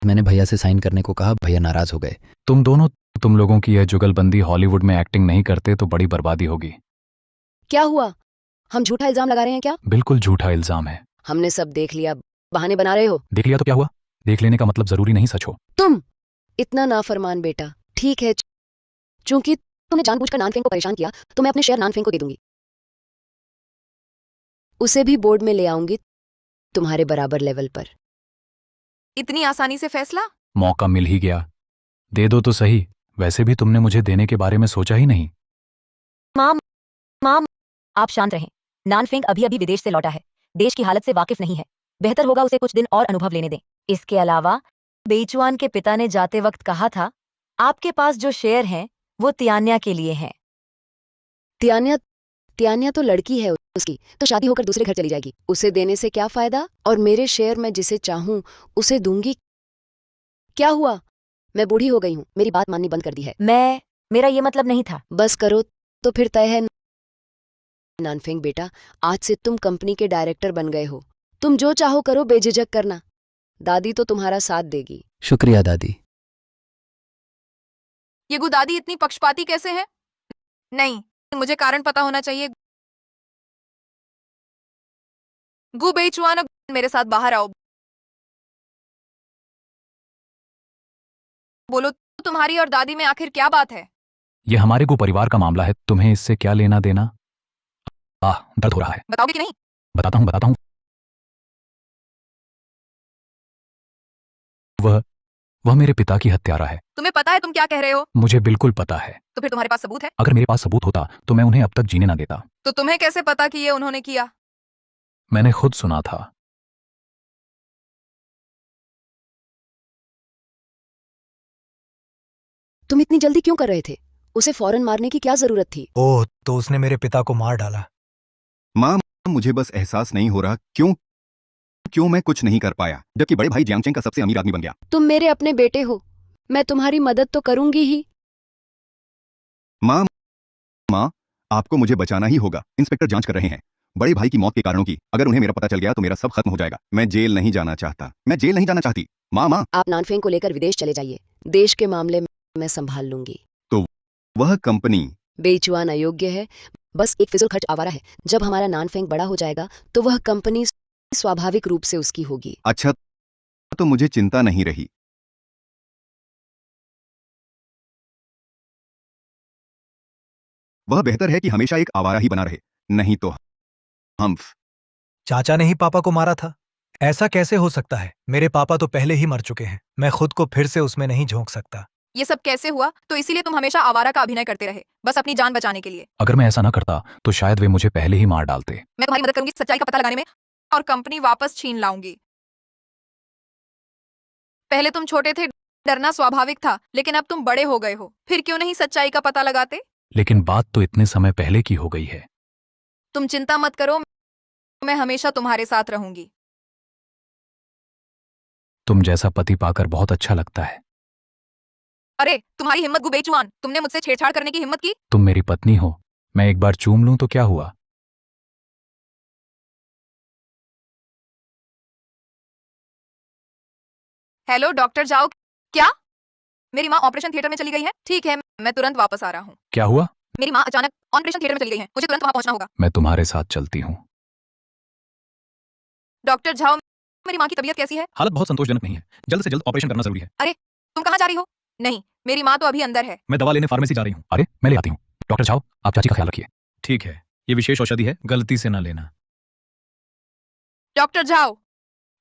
मैंने भैया से साइन करने को कहा, भैया नाराज हो गए। तुम लोगों की यह जुगलबंदी हॉलीवुड में एक्टिंग नहीं करते तो बड़ी बर्बादी होगी। क्या हुआ? हम झूठा इल्जाम लगा रहे हैं क्या? बिल्कुल झूठा इल्जाम है। हमने सब देख लिया, बहाने बना रहे हो। देख लिया तो क्या हुआ? देख लेने का मतलब जरूरी नहीं सच हो। तुम इतना नाफरमान बेटा। ठीक है, चूंकि तुमने जानबूझकर नानफेंग को परेशान किया तो मैं अपने शेयर नानफेंग को दे दूंगी। उसे भी बोर्ड में ले आऊंगी, तुम्हारे बराबर लेवल पर। इतनी आसानी से फैसला? मौका मिल ही गया, दे दो तो सही। वैसे भी तुमने मुझे देने के बारे में सोचा ही नहीं। माम, आप शांत रहें। नानफेंग अभी अभी विदेश से लौटा है, देश की हालत से वाकिफ नहीं है। बेहतर होगा उसे कुछ दिन और अनुभव लेने दें। इसके अलावा बेचुआन के पिता ने जाते वक्त कहा था, आपके पास जो शेयर हैं वो तियान्या के लिए हैं। तियान्या तो लड़की है उसकी, तो शादी होकर दूसरे घर चली जाएगी। उसे देने से क्या फायदा? और मेरे शेयर मैं जिसे चाहूं उसे दूंगी। क्या हुआ? मैं बूढ़ी हो गई हूं, मेरी बात माननी बंद कर दी है। मेरा ये मतलब नहीं था। बस करो तो फिर तय है। नानफेंग बेटा, आज से तुम कंपनी के डायरेक्टर बन गए हो। तुम जो चाहो करो, बेझिझक करना। दादी तो तुम्हारा साथ देगी। शुक्रिया दादी। ये गुदादी इतनी पक्षपाती कैसे है? नहीं, मुझे कारण पता होना चाहिए। गु बेचुआन, मेरे साथ बाहर आओ। बोलो, तुम्हारी और दादी में आखिर क्या बात है? यह हमारे को परिवार का मामला है, तुम्हें इससे क्या लेना देना? दर्द हो रहा है। बताओगे कि नहीं? बताता हूं। वह मेरे पिता की हत्यारा है। तुम्हें पता है तुम क्या कह रहे हो? मुझे बिल्कुल पता है। तो फिर तुम्हारे पास सबूत है? अगर मेरे पास सबूत होता तो मैं उन्हें अब तक जीने ना देता। तो तुम्हें कैसे पता कि ये उन्होंने किया? मैंने खुद सुना था। तुम इतनी जल्दी क्यों कर रहे थे? उसे फौरन मारने की क्या जरूरत थी? ओह, तो उसने मेरे पिता को मार डाला। माँ, मुझे बस एहसास नहीं हो रहा क्यों मैं कुछ नहीं कर पाया, जबकि बड़े भाई जियांगचेंग का सबसे अमीर आदमी बन गया। तुम मेरे अपने बेटे हो, मैं तुम्हारी मदद तो करूंगी ही। माँ, आपको मुझे बचाना ही होगा। इंस्पेक्टर जांच कर रहे हैं बड़े भाई की मौत के कारणों की। अगर उन्हें मेरा पता चल गया तो मेरा सब खत्म हो जाएगा। मैं जेल नहीं जाना चाहती। माँ, आप नानफेंग को लेकर विदेश चले जाइए, देश के मामले में मैं संभाल लूंगी। तो वह कंपनी बेचुआन अयोग्य है, बस एक फिजूल खर्च आवारा है। जब हमारा नानफेंग बड़ा हो जाएगा तो वह कंपनी स्वाभाविक रूप से उसकी होगी। अच्छा, तो मुझे चिंता नहीं रही। वह बेहतर है कि हमेशा एक आवारा ही बना रहे, नहीं तो हम। चाचा ने ही पापा को मारा था, ऐसा कैसे हो सकता है? मेरे पापा तो पहले ही मर चुके हैं। मैं खुद को फिर से उसमें नहीं झोंक सकता। ये सब कैसे हुआ? तो इसीलिए तुम हमेशा आवारा का अभिनय करते रहे, बस अपनी जान बचाने के लिए। अगर मैं ऐसा ना करता तो शायद वे मुझे पहले ही मार डालते। मैं तुम्हारी मदद करूंगी सच्चाई का पता लगाने में और कंपनी वापस छीन लाऊंगी। पहले तुम छोटे थे, डरना स्वाभाविक था, लेकिन अब तुम बड़े हो गए हो, फिर क्यों नहीं सच्चाई का पता लगाते? लेकिन बात तो इतने समय पहले की हो गई है। तुम चिंता मत करो, मैं हमेशा तुम्हारे साथ रहूंगी। तुम जैसा पति पाकर बहुत अच्छा लगता है। अरे तुम्हारी हिम्मत गुबेचुआन, तुमने मुझसे छेड़छाड़ करने की हिम्मत की? तुम मेरी पत्नी हो, मैं एक बार चूम लूं तो क्या हुआ? हेलो डॉक्टर जाओ। क्या? मेरी माँ ऑपरेशन थिएटर में चली गई है? ठीक है, मैं तुरंत वापस आ रहा हूँ। क्या हुआ? मेरी माँ अचानक ऑपरेशन थिएटर में चली गई है, मुझे तुरंत वहां पहुंचना होगा। मैं तुम्हारे साथ चलती हूँ। डॉक्टर झाओ, मेरी माँ की तबीयत कैसी है? हालत बहुत संतोषजनक नहीं है, जल्द से जल्द ऑपरेशन करना जरूरी है। अरे तुम कहाँ जा रही हो? नहीं, मेरी माँ तो अभी अंदर है। मैं दवा लेने फार्मेसी जा रही हूँ। अरे मैं ले आती हूँ। डॉक्टर झाओ, आप चाची का ख्याल रखिए। ठीक है, ये विशेष औषधि है, गलती से ना लेना। डॉक्टर झाओ,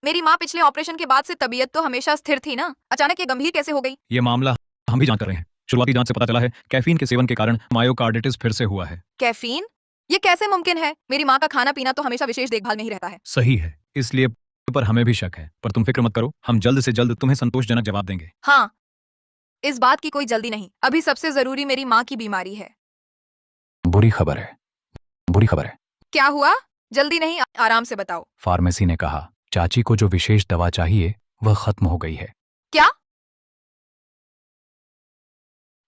मेरी माँ पिछले ऑपरेशन के बाद से तबीयत तो हमेशा स्थिर थी ना, अचानक ये गंभीर कैसे हो गई? ये मामला हम भी जांच कर रहे हैं। शुरुआती जांच से पता चला है कैफीन के सेवन के कारण मायोकार्डिटिस फिर से हुआ है। कैफीन? ये कैसे मुमकिन है? मेरी माँ का खाना पीना तो हमेशा विशेष देखभाल में ही रहता है। सही है, इसलिए पर हमें भी शक है, पर तुम फिक्र मत करो, हम जल्द से जल्द तुम्हें संतोषजनक जवाब देंगे। हाँ, इस बात की कोई जल्दी नहीं, अभी सबसे जरूरी मेरी माँ की बीमारी है। बुरी खबर है, बुरी खबर है। क्या हुआ? जल्दी नहीं, आराम से बताओ। फार्मेसी ने कहा चाची को जो विशेष दवा चाहिए वह खत्म हो गई है। क्या?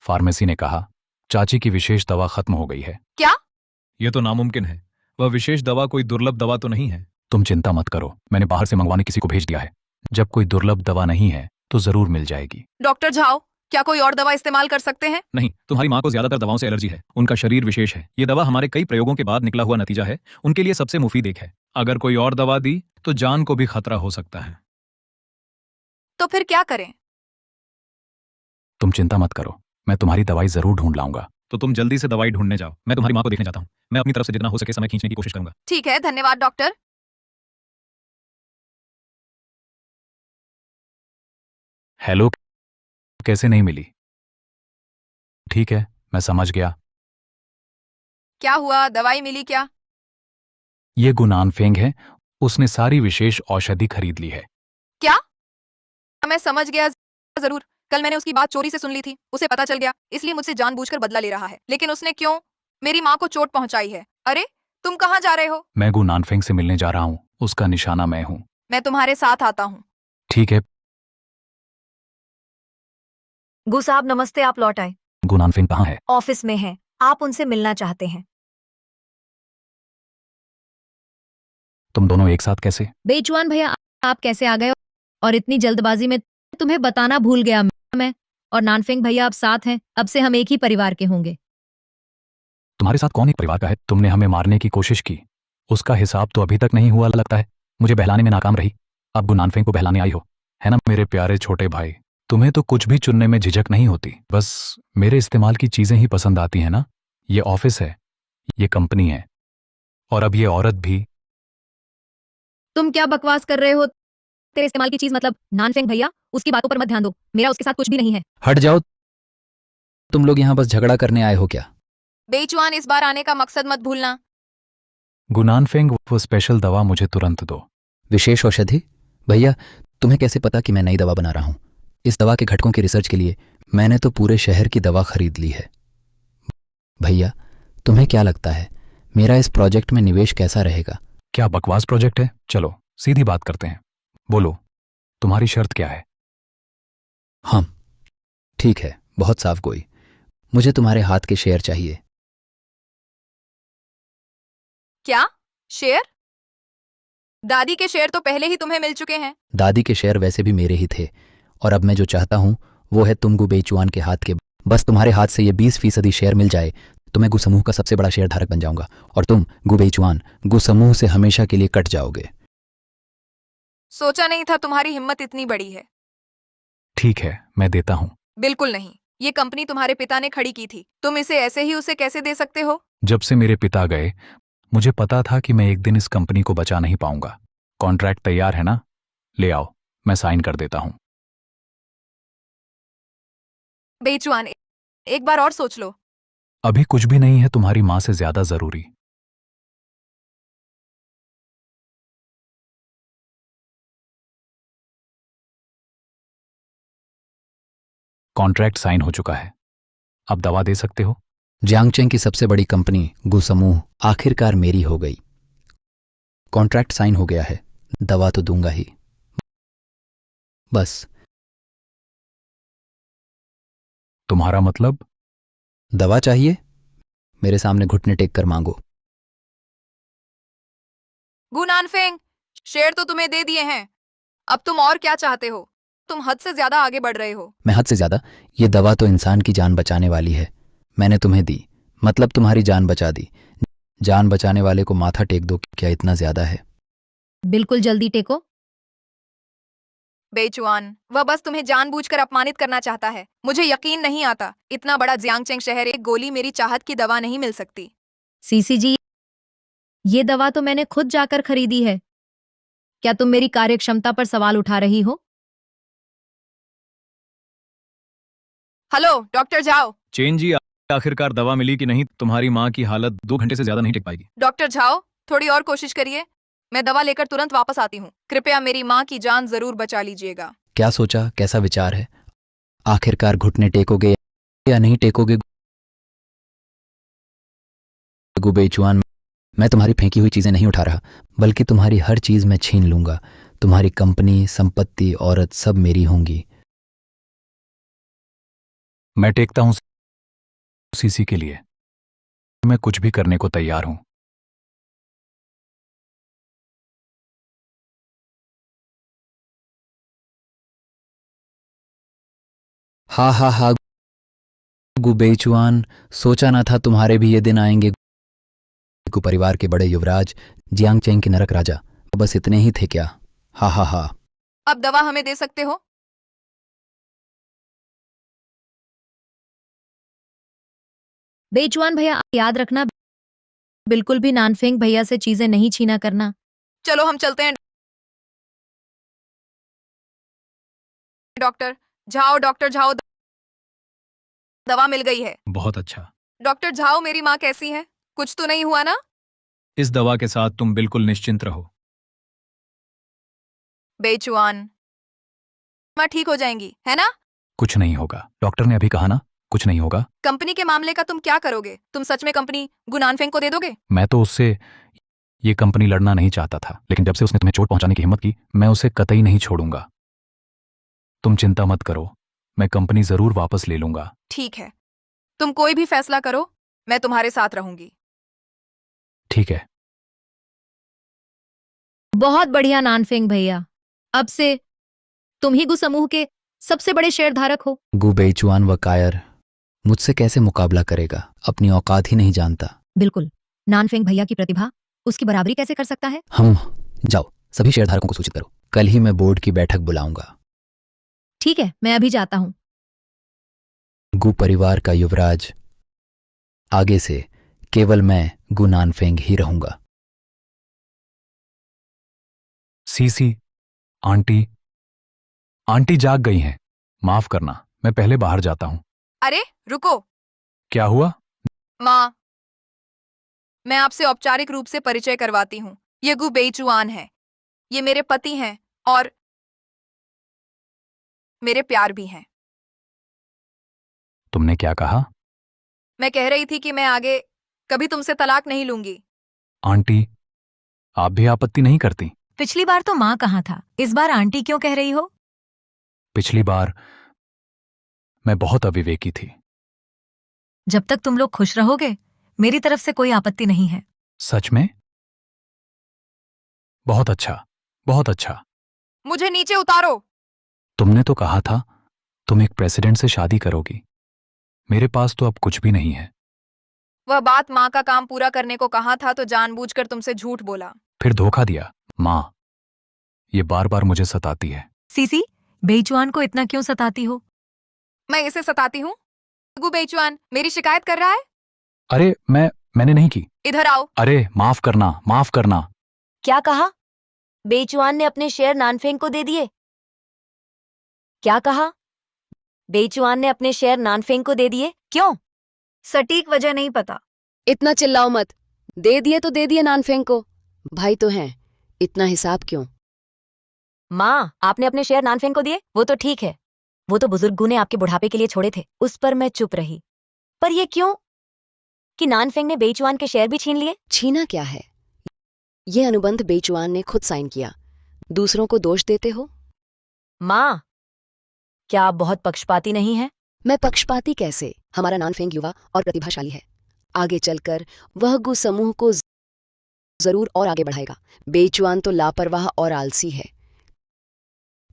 फार्मेसी ने कहा चाची की विशेष दवा खत्म हो गई है। क्या? यह तो नामुमकिन है, वह विशेष दवा कोई दुर्लभ दवा तो नहीं है। तुम चिंता मत करो, मैंने बाहर से मंगवाने किसी को भेज दिया है। जब कोई दुर्लभ दवा नहीं है तो जरूर मिल जाएगी। डॉक्टर झाओ, क्या कोई और दवा इस्तेमाल कर सकते हैं? नहीं, तुम्हारी माँ को ज्यादातर दवाओं से एलर्जी है, उनका शरीर विशेष है। ये दवा हमारे कई प्रयोगों के बाद निकला हुआ नतीजा है, उनके लिए सबसे मुफीद एक है। अगर कोई और दवा दी तो जान को भी खतरा हो सकता है। तो फिर क्या करें? तुम चिंता मत करो, मैं तुम्हारी दवाई जरूर ढूंढ लाऊंगा। तो तुम जल्दी से दवाई ढूंढने जाओ, मैं तुम्हारी माँ को देखने जाता हूँ। मैं अपनी तरफ से जितना हो सके समय खींचने की कोशिश करूंगा। ठीक है, धन्यवाद डॉक्टर। हेलो, कैसे नहीं मिली? ठीक है, मैं समझ गया। क्या हुआ? दवाई मिली क्या? ये गुनान फेंग है, उसने सारी विशेष औषधि खरीद ली है। क्या? मैं समझ गया, जरूर। कल मैंने उसकी बात चोरी से सुन ली थी, उसे पता चल गया, इसलिए मुझसे जानबूझकर बदला ले रहा है। लेकिन उसने क्यों मेरी माँ को चोट पहुंचाई है? अरे तुम कहाँ जा रहे हो? मैं गुनान फेंग से मिलने जा रहा हूँ, उसका निशाना मैं हूँ। मैं तुम्हारे साथ आता हूँ। ठीक है। गु साहब नमस्ते, आप लौट आए। गुनान फेंग कहाँ है? ऑफिस में हैं, आप उनसे मिलना चाहते हैं। तुम दोनों एक साथ कैसे? बेचुआन भैया, आप कैसे आ गए? और इतनी जल्दबाजी में तुम्हें बताना भूल गया मैं। और नानफेंग भैया, आप साथ हैं, अब से हम एक ही परिवार के होंगे। तुम्हारे साथ कौन एक परिवार का है? तुमने हमें मारने की कोशिश की, उसका हिसाब तो अभी तक नहीं हुआ लगता है। मुझे बहलाने में नाकाम रही, अब गुनानफेंग को बहलाने आई हो, है ना मेरे प्यारे छोटे भाई? तुम्हें तो कुछ भी चुनने में झिझक नहीं होती, बस मेरे इस्तेमाल की चीजें ही पसंद आती हैं ना। ये ऑफिस है, ये कंपनी है, और अब ये औरत भी। तुम क्या बकवास कर रहे हो? तेरे इस्तेमाल की चीज मतलब? नानफेंग भैया, उसकी बातों पर मत ध्यान दो, मेरा उसके साथ कुछ भी नहीं है। हट जाओ, तुम लोग यहाँ बस झगड़ा करने आए हो क्या? बेचुआन, इस बार आने का मकसद मत भूलना। गुनानफेंग, वो स्पेशल दवा मुझे तुरंत दो। विशेष औषधि? भैया, तुम्हें कैसे पता कि मैं नई दवा बना रहा हूँ? इस दवा के घटकों की रिसर्च के लिए मैंने तो पूरे शहर की दवा खरीद ली है। भैया, तुम्हें क्या लगता है मेरा इस प्रोजेक्ट में निवेश कैसा रहेगा? क्या बकवास प्रोजेक्ट है? चलो सीधी बात करते हैं, बोलो तुम्हारी शर्त क्या है? हाँ ठीक है, बहुत साफ गोई, मुझे तुम्हारे हाथ के शेयर चाहिए। क्या शेयर? दादी के शेयर तो पहले ही तुम्हें मिल चुके हैं। दादी के शेयर वैसे भी मेरे ही थे, और अब मैं जो चाहता हूं वो है तुम गु बेचुआन के हाथ के। बस तुम्हारे हाथ से ये 20% शेयर मिल जाए तो मैं गु समूह का सबसे बड़ा शेयर धारक बन जाऊंगा, और तुम गु बेचुआन गु समूह से हमेशा के लिए कट जाओगे। सोचा नहीं था तुम्हारी हिम्मत इतनी बड़ी है। ठीक है, मैं देता हूं। बिल्कुल नहीं, ये कंपनी तुम्हारे पिता ने खड़ी की थी, तुम इसे ऐसे ही उसे कैसे दे सकते हो? जब से मेरे पिता गए मुझे पता था कि मैं एक दिन इस कंपनी को बचा नहीं पाऊंगा। कॉन्ट्रैक्ट तैयार है ना? ले आओ, मैं साइन कर देता हूं। बेचुआन, एक बार और सोच लो। अभी कुछ भी नहीं है तुम्हारी मां से ज्यादा जरूरी। कॉन्ट्रैक्ट साइन हो चुका है, अब दवा दे सकते हो। जियांगचेंग की सबसे बड़ी कंपनी गु समूह आखिरकार मेरी हो गई। कॉन्ट्रैक्ट साइन हो गया है, दवा तो दूंगा ही। बस। तुम्हारा मतलब? दवा चाहिए? मेरे सामने घुटने टेक कर मांगो। गु नानफेंग, शेर तो तुम्हें दे दिए हैं, अब तुम और क्या चाहते हो? तुम हद से ज्यादा आगे बढ़ रहे हो। मैं हद से ज्यादा? ये दवा तो इंसान की जान बचाने वाली है, मैंने तुम्हें दी, मतलब तुम्हारी जान बचा दी। जान बचाने वाले को माथा टेक दो, क्या इतना ज्यादा है? बिल्कुल जल्दी टेको। बेचुआन, वह बस तुम्हें जानबूझकर अपमानित करना चाहता है। मुझे यकीन नहीं आता, इतना बड़ा जियांगचेंग शहर, एक गोली मेरी चाहत की दवा नहीं मिल सकती। सीसी जी, ये दवा तो मैंने खुद जाकर खरीदी है। क्या तुम मेरी कार्यक्षमता पर सवाल उठा रही हो? हेलो डॉक्टर, जाओ। चेन जी, आखिरकार दवा मिली कि नहीं? तुम्हारी माँ की हालत 2 घंटे से ज्यादा नहीं टिक पाएगी। डॉक्टर झाओ, थोड़ी और कोशिश करिए, मैं दवा लेकर तुरंत वापस आती हूँ। कृपया मेरी माँ की जान जरूर बचा लीजिएगा। क्या सोचा, कैसा विचार है? आखिरकार घुटने टेकोगे या नहीं टेकोगे? गु बेचुआन, मैं तुम्हारी फेंकी हुई चीजें नहीं उठा रहा, बल्कि तुम्हारी हर चीज मैं छीन लूंगा। तुम्हारी कंपनी, संपत्ति, औरत सब मेरी होंगी। मैं टेकता हूं सीसी के लिए, मैं कुछ भी करने को तैयार हूं। हा हा हा गु बेचुआन, सोचा ना था तुम्हारे भी ये दिन आएंगे। गु परिवार के बड़े युवराज, जियांगचेंग के नरक राजा, बस इतने ही थे क्या? हा हा हा। अब दवा हमें दे सकते हो? बेचुआन भैया, याद रखना, बिल्कुल भी नानफेंग भैया से चीजें नहीं छीना करना। चलो हम चलते हैं। डॉक्टर झाओ, डॉक्टर झाओ, दवा मिल गई है। बहुत अच्छा। डॉक्टर झाओ, मेरी माँ कैसी है? कुछ तो नहीं हुआ ना? इस दवा के साथ तुम बिल्कुल निश्चिंत रहो। बेचुआन, माँ ठीक हो जाएंगी, है ना? कुछ नहीं होगा, डॉक्टर ने अभी कहा ना, कुछ नहीं होगा। कंपनी के मामले का तुम क्या करोगे? तुम सच में कंपनी गु नानफेंग को दे दोगे? मैं तो उससे ये कंपनी लड़ना नहीं चाहता था, लेकिन जब से उसने तुम्हें चोट पहुंचाने की हिम्मत की, मैं उसे कतई नहीं छोड़ूंगा। तुम चिंता मत करो, मैं कंपनी जरूर वापस ले लूंगा। ठीक है, तुम कोई भी फैसला करो, मैं तुम्हारे साथ रहूंगी। ठीक है। बहुत बढ़िया नानफेंग भैया, अब से तुम ही गु समूह के सबसे बड़े शेयरधारक हो। गु बेचुआन व कायर मुझसे कैसे मुकाबला करेगा? अपनी औकात ही नहीं जानता। बिल्कुल, नानफेंग भैया की प्रतिभा उसकी बराबरी कैसे कर सकता है? हम जाओ, सभी शेयरधारकों को सूचित करो, कल ही मैं बोर्ड की बैठक बुलाऊंगा। ठीक है, मैं अभी जाता हूँ। गु परिवार का युवराज, आगे से केवल मैं गु नानफेंग ही रहूंगा। सीसी, आंटी, आंटी जाग गई हैं, माफ करना, मैं पहले बाहर जाता हूं। अरे रुको। क्या हुआ? माँ, मैं आपसे औपचारिक रूप से परिचय करवाती हूँ। ये गु बेचुआन है, ये मेरे पति हैं और मेरे प्यार भी हैं। तुमने क्या कहा? मैं कह रही थी कि मैं आगे कभी तुमसे तलाक नहीं लूंगी। आंटी, आप भी आपत्ति नहीं करती? पिछली बार तो माँ कहा था, इस बार आंटी क्यों कह रही हो? पिछली बार मैं बहुत अविवेकी थी। जब तक तुम लोग खुश रहोगे, मेरी तरफ से कोई आपत्ति नहीं है। सच में? बहुत अच्छा, बहुत अच्छा। मुझे नीचे उतारो। तुमने तो कहा था तुम एक प्रेसिडेंट से शादी करोगी, मेरे पास तो अब कुछ भी नहीं है। वह बात माँ का काम पूरा करने को कहा था तो जानबूझकर तुमसे झूठ बोला। फिर धोखा दिया। माँ, ये बार बार मुझे सताती है। सीसी, बेचुआन को इतना क्यों सताती हो? मैं इसे सताती हूँ? गु बेचुआन मेरी शिकायत कर रहा है। अरे मैंने नहीं की। इधर आओ। अरे माफ करना, माफ करना। क्या कहा? बेचुआन ने अपने शेयर नानफेंग को दे दिए। क्या कहा? बेचुआन ने अपने शेयर नानफेंग को दे दिए, क्यों? सटीक वजह नहीं पता। इतना चिल्लाओ मत। दे दिए नानफेंग को। भाई तो हैं, इतना हिसाब क्यों? माँ, आपने अपने शेयर नानफेंग को दिए, वो तो ठीक है। वो तो बुजुर्ग गु ने आपके बुढ़ापे के लिए छोड़े थे, उस पर मैं चुप रही। पर ये क्यों कि नानफेंग ने बेचुआन के शेयर भी छीन लिए? छीना क्या है? ये अनुबंध बेचुआन ने खुद साइन किया। दूसरों को दोष देते हो? माँ, क्या आप बहुत पक्षपाती नहीं हैं? मैं पक्षपाती कैसे? हमारा नानफेंग युवा और प्रतिभाशाली है। आगे चलकर वह गु समूह को जरूर और आगे बढ़ाएगा। बेचुआन तो लापरवाह और आलसी है।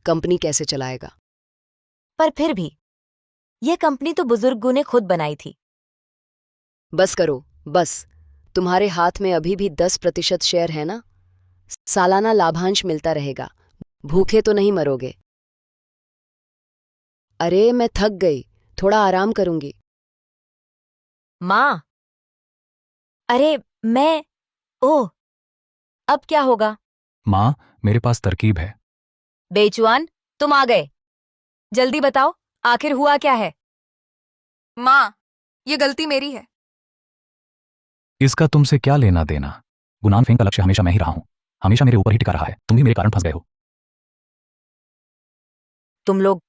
कंपनी कैसे चलाएगा? पर फिर भी ये कंपनी तो बुजुर्ग गु ने खुद बनाई थी। बस करो, बस। तुम्हारे हाथ में अभी भी 10% शेयर है ना? सालाना लाभांश मिलता रहेगा। भूखे तो नहीं मरोगे। अरे मैं थक गई, थोड़ा आराम करूंगी। माँ, अरे मैं ओह, अब क्या होगा? माँ, मेरे पास तरकीब है। बेचुआन, तुम आ गए। जल्दी बताओ, आखिर हुआ क्या है? माँ, ये गलती मेरी है। इसका तुमसे क्या लेना देना? गुनानफेंग का लक्ष्य हमेशा मैं ही रहा हूं, हमेशा मेरे ऊपर ही टिका रहा है। तुम भी मेरे कारण फंस गए हो। तुम लोग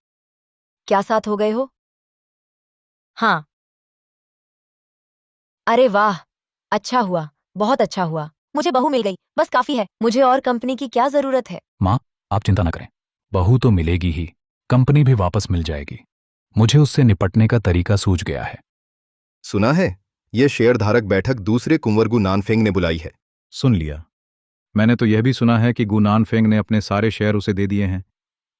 क्या साथ हो गए हो? हाँ। अरे वाह, अच्छा हुआ, बहुत अच्छा हुआ। मुझे बहू मिल गई, बस काफी है। मुझे और कंपनी की क्या जरूरत है? माँ, आप चिंता न करें, बहू तो मिलेगी ही, कंपनी भी वापस मिल जाएगी। मुझे उससे निपटने का तरीका सूझ गया है। सुना है, यह शेयरधारक बैठक दूसरे कुंवरगु नानफेंग ने बुलाई है। सुन लिया। मैंने तो यह भी सुना है कि गु नानफेंग ने अपने सारे शेयर उसे दे दिए हैं।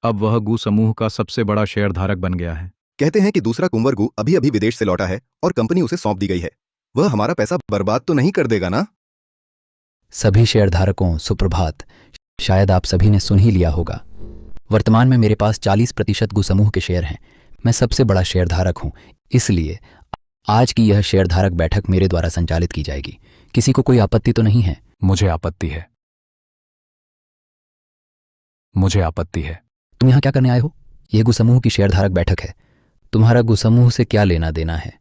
अब वह गु समूह का सबसे बड़ा शेयरधारक बन गया है। कहते हैं कि दूसरा कुंवरगु अभी अभी विदेश से लौटा है और कंपनी उसे सौंप दी गई है। वह हमारा पैसा बर्बाद तो नहीं कर देगा ना? सभी शेयरधारकों सुप्रभात। शायद आप सभी ने सुन ही लिया होगा, वर्तमान में मेरे पास 40% गु समूह के शेयर हैं। मैं सबसे बड़ा शेयरधारक हूं, इसलिए आज की यह शेयरधारक बैठक मेरे द्वारा संचालित की जाएगी। किसी को कोई आपत्ति तो नहीं है? मुझे आपत्ति है। मुझे आपत्ति है। तुम यहाँ क्या करने आए हो? यह गु समूह की शेयरधारक बैठक है। तुम्हारा गु समूह से क्या लेना देना है?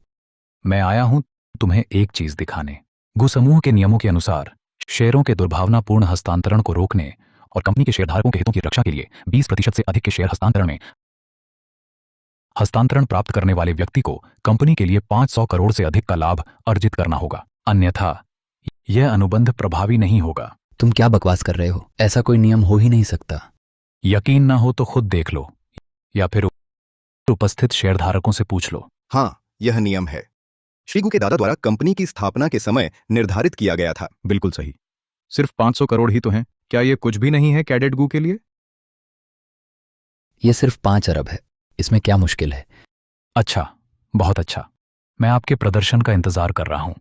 मैं आया हूं तुम्हें एक चीज दिखाने। गु समूह के नियमों के अनुसार शेयरों के दुर्भावनापूर्ण हस्तांतरण को रोकने और कंपनी के शेयरधारकों के हितों की रक्षा के लिए 20% से अधिक के शेयर हस्तांतरण प्राप्त करने वाले व्यक्ति को कंपनी के लिए 500 करोड़ से अधिक का लाभ अर्जित करना होगा, अन्यथा यह अनुबंध प्रभावी नहीं होगा। तुम क्या बकवास कर रहे हो? ऐसा कोई नियम हो ही नहीं सकता। यकीन ना हो तो खुद देख लो, या फिर उपस्थित शेयरधारकों से पूछ लो। हाँ, यह नियम है। श्री गु के दादा द्वारा कंपनी की स्थापना के समय निर्धारित किया गया था। बिल्कुल सही। सिर्फ 500 करोड़ ही तो हैं। क्या यह कुछ भी नहीं है कैडेट गु के लिए? यह सिर्फ 5 अरब है, इसमें क्या मुश्किल है? अच्छा, बहुत अच्छा। मैं आपके प्रदर्शन का इंतजार कर रहा हूं।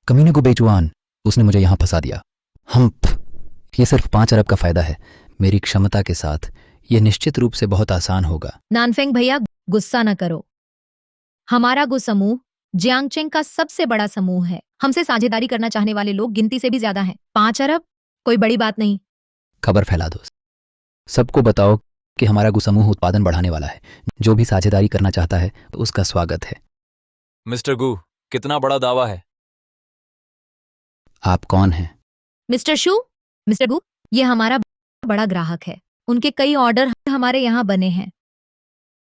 कमीने को बेचुआन, उसने मुझे यहां फंसा दिया। ये सिर्फ 5 अरब का फायदा है। मेरी क्षमता के साथ यह निश्चित रूप से बहुत आसान होगा। नानफेंग भैया, गुस्सा न करो। हमारा गु समूह जियांगचेंग का सबसे बड़ा समूह है। हमसे साझेदारी करना चाहने वाले लोग गिनती से भी ज्यादा हैं। 5 अरब कोई बड़ी बात नहीं। खबर फैला दो, सबको बताओ कि हमारा गु समूह उत्पादन बढ़ाने वाला है। जो भी साझेदारी करना चाहता है तो उसका स्वागत है। मिस्टर गु, कितना बड़ा दावा है? आप कौन हैं? मिस्टर गु, ये हमारा बड़ा ग्राहक है। उनके कई ऑर्डर हमारे यहाँ बने हैं।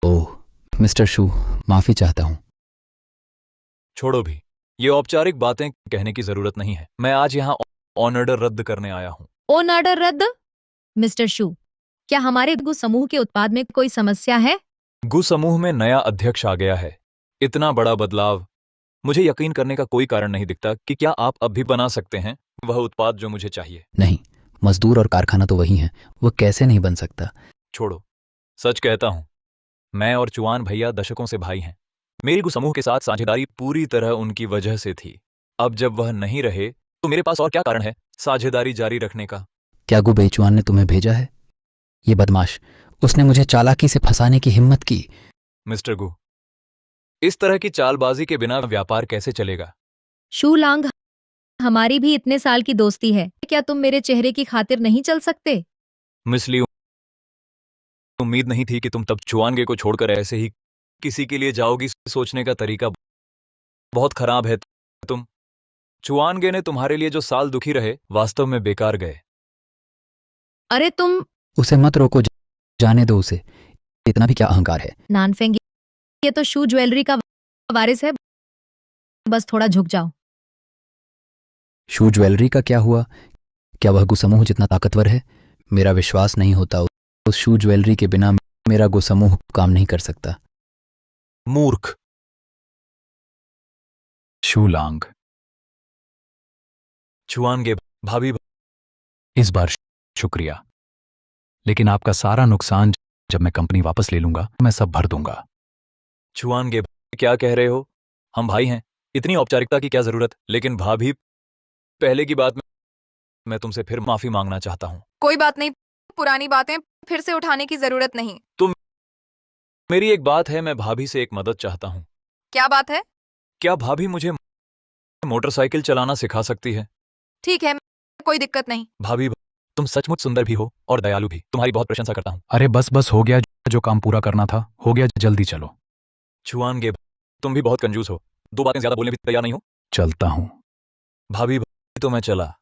ओह, मिस्टर शू, माफी चाहता हूं। छोड़ो भी, ये औपचारिक बातें कहने की जरूरत नहीं है। मैं आज यहाँ ऑर्डर रद्द करने आया हूँ। ओन ऑर्डर रद्द? मिस्टर शू, क्या हमारे गु समूह के उत्पाद में कोई समस्या है? गु समूह में नया अध्यक्ष आ गया है। इतना बड़ा बदलाव, मुझे यकीन करने का कोई कारण नहीं दिखता कि क्या आप अब भी बना सकते हैं वह उत्पाद जो मुझे चाहिए। नहीं, मजदूर और कारखाना तो वही हैं, वो कैसे नहीं बन सकता? छोड़ो, सच कहता हूं, मैं और चुआन भैया दशकों से भाई हैं। मेरी गु समूह के साथ साझेदारी पूरी तरह उनकी वजह से थी। अब जब वह नहीं रहे तो मेरे पास और क्या कारण है साझेदारी जारी रखने का? क्या गु बेचुआन ने तुम्हें भेजा है? ये बदमाश, उसने मुझे चालाकी से फंसाने की हिम्मत की। मिस्टर गु, इस तरह की चालबाजी के बिना व्यापार कैसे चलेगा? शू लांग, हमारी भी इतने साल की दोस्ती है, क्या तुम मेरे चेहरे की खातिर नहीं चल सकते? मिस ली, उम्मीद नहीं थी कि तुम तब चुआनगे को छोड़कर ऐसे ही किसी के लिए जाओगी। सोचने का तरीका बहुत खराब है। तुम चुआनगे ने तुम्हारे लिए जो साल दुखी रहे वास्तव में बेकार गए। अरे तुम उसे मत रोको, जाने दो उसे। इतना भी क्या अहंकार है। नानफेंग, ये तो शू ज्वेलरी का वारिस है, बस थोड़ा झुक जाओ। शू ज्वेलरी का क्या हुआ? क्या वह गुसमूह जितना ताकतवर है? मेरा विश्वास नहीं होता। उस शू ज्वेलरी के बिना मेरा गुसमूह काम नहीं कर सकता। मूर्ख। शूलांग, चुआनगे भाभी, इस बार शुक्रिया, लेकिन आपका सारा नुकसान जब मैं कंपनी वापस ले लूंगा मैं सब भर दूंगा। चुआनगे क्या कह रहे हो? हम भाई हैं, इतनी औपचारिकता की क्या जरूरत? लेकिन भाभी, पहले की बात में मैं तुमसे फिर माफी मांगना चाहता हूं। कोई बात नहीं, पुरानी बातें फिर से उठाने की जरूरत नहीं। मेरी एक बात है, मैं भाभी से एक मदद चाहता हूं। क्या बात है? क्या भाभी मुझे मोटरसाइकिल चलाना सिखा सकती है? ठीक है, कोई दिक्कत नहीं। भाभी, तुम सचमुच सुंदर भी हो और दयालु भी। तुम्हारी बहुत प्रशंसा करता हूं। अरे बस बस, हो गया जो काम पूरा करना था, हो गया, जल्दी चलो। चुआनगे, तुम भी बहुत कंजूस हो। दो बातें ज्यादा बोलने भी तैयार नहीं हो। चलता हूं। भाभी, तो मैं चला।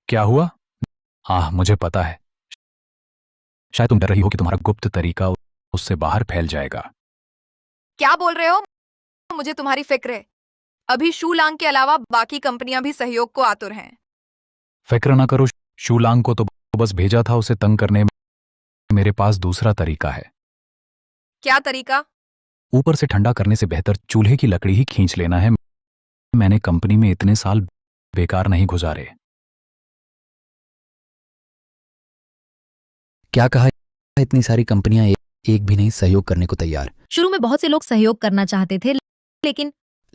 क्या हुआ? मुझे पता है, शायद तुम डर रही हो कि तुम्हारा गुप्त तरीका उससे बाहर फैल जाएगा। क्या बोल रहे हो? मुझे तुम्हारी फिक्र है। अभी शूलांग के अलावा बाकी कंपनियां भी सहयोग को आतुर हैं। फिक्र ना करो, शूलांग को तो बस भेजा था उसे तंग करने। मेरे पास दूसरा तरीका है। क्या तरीका? ऊपर से ठंडा करने से बेहतर चूल्हे की लकड़ी ही खींच लेना है। मैंने कंपनी में इतने साल बेकार नहीं गुजारे। क्या कहा? इतनी सारी कंपनियां एक भी नहीं सहयोग करने को तैयार। शुरू में बहुत से लोग सहयोग करना चाहते थे,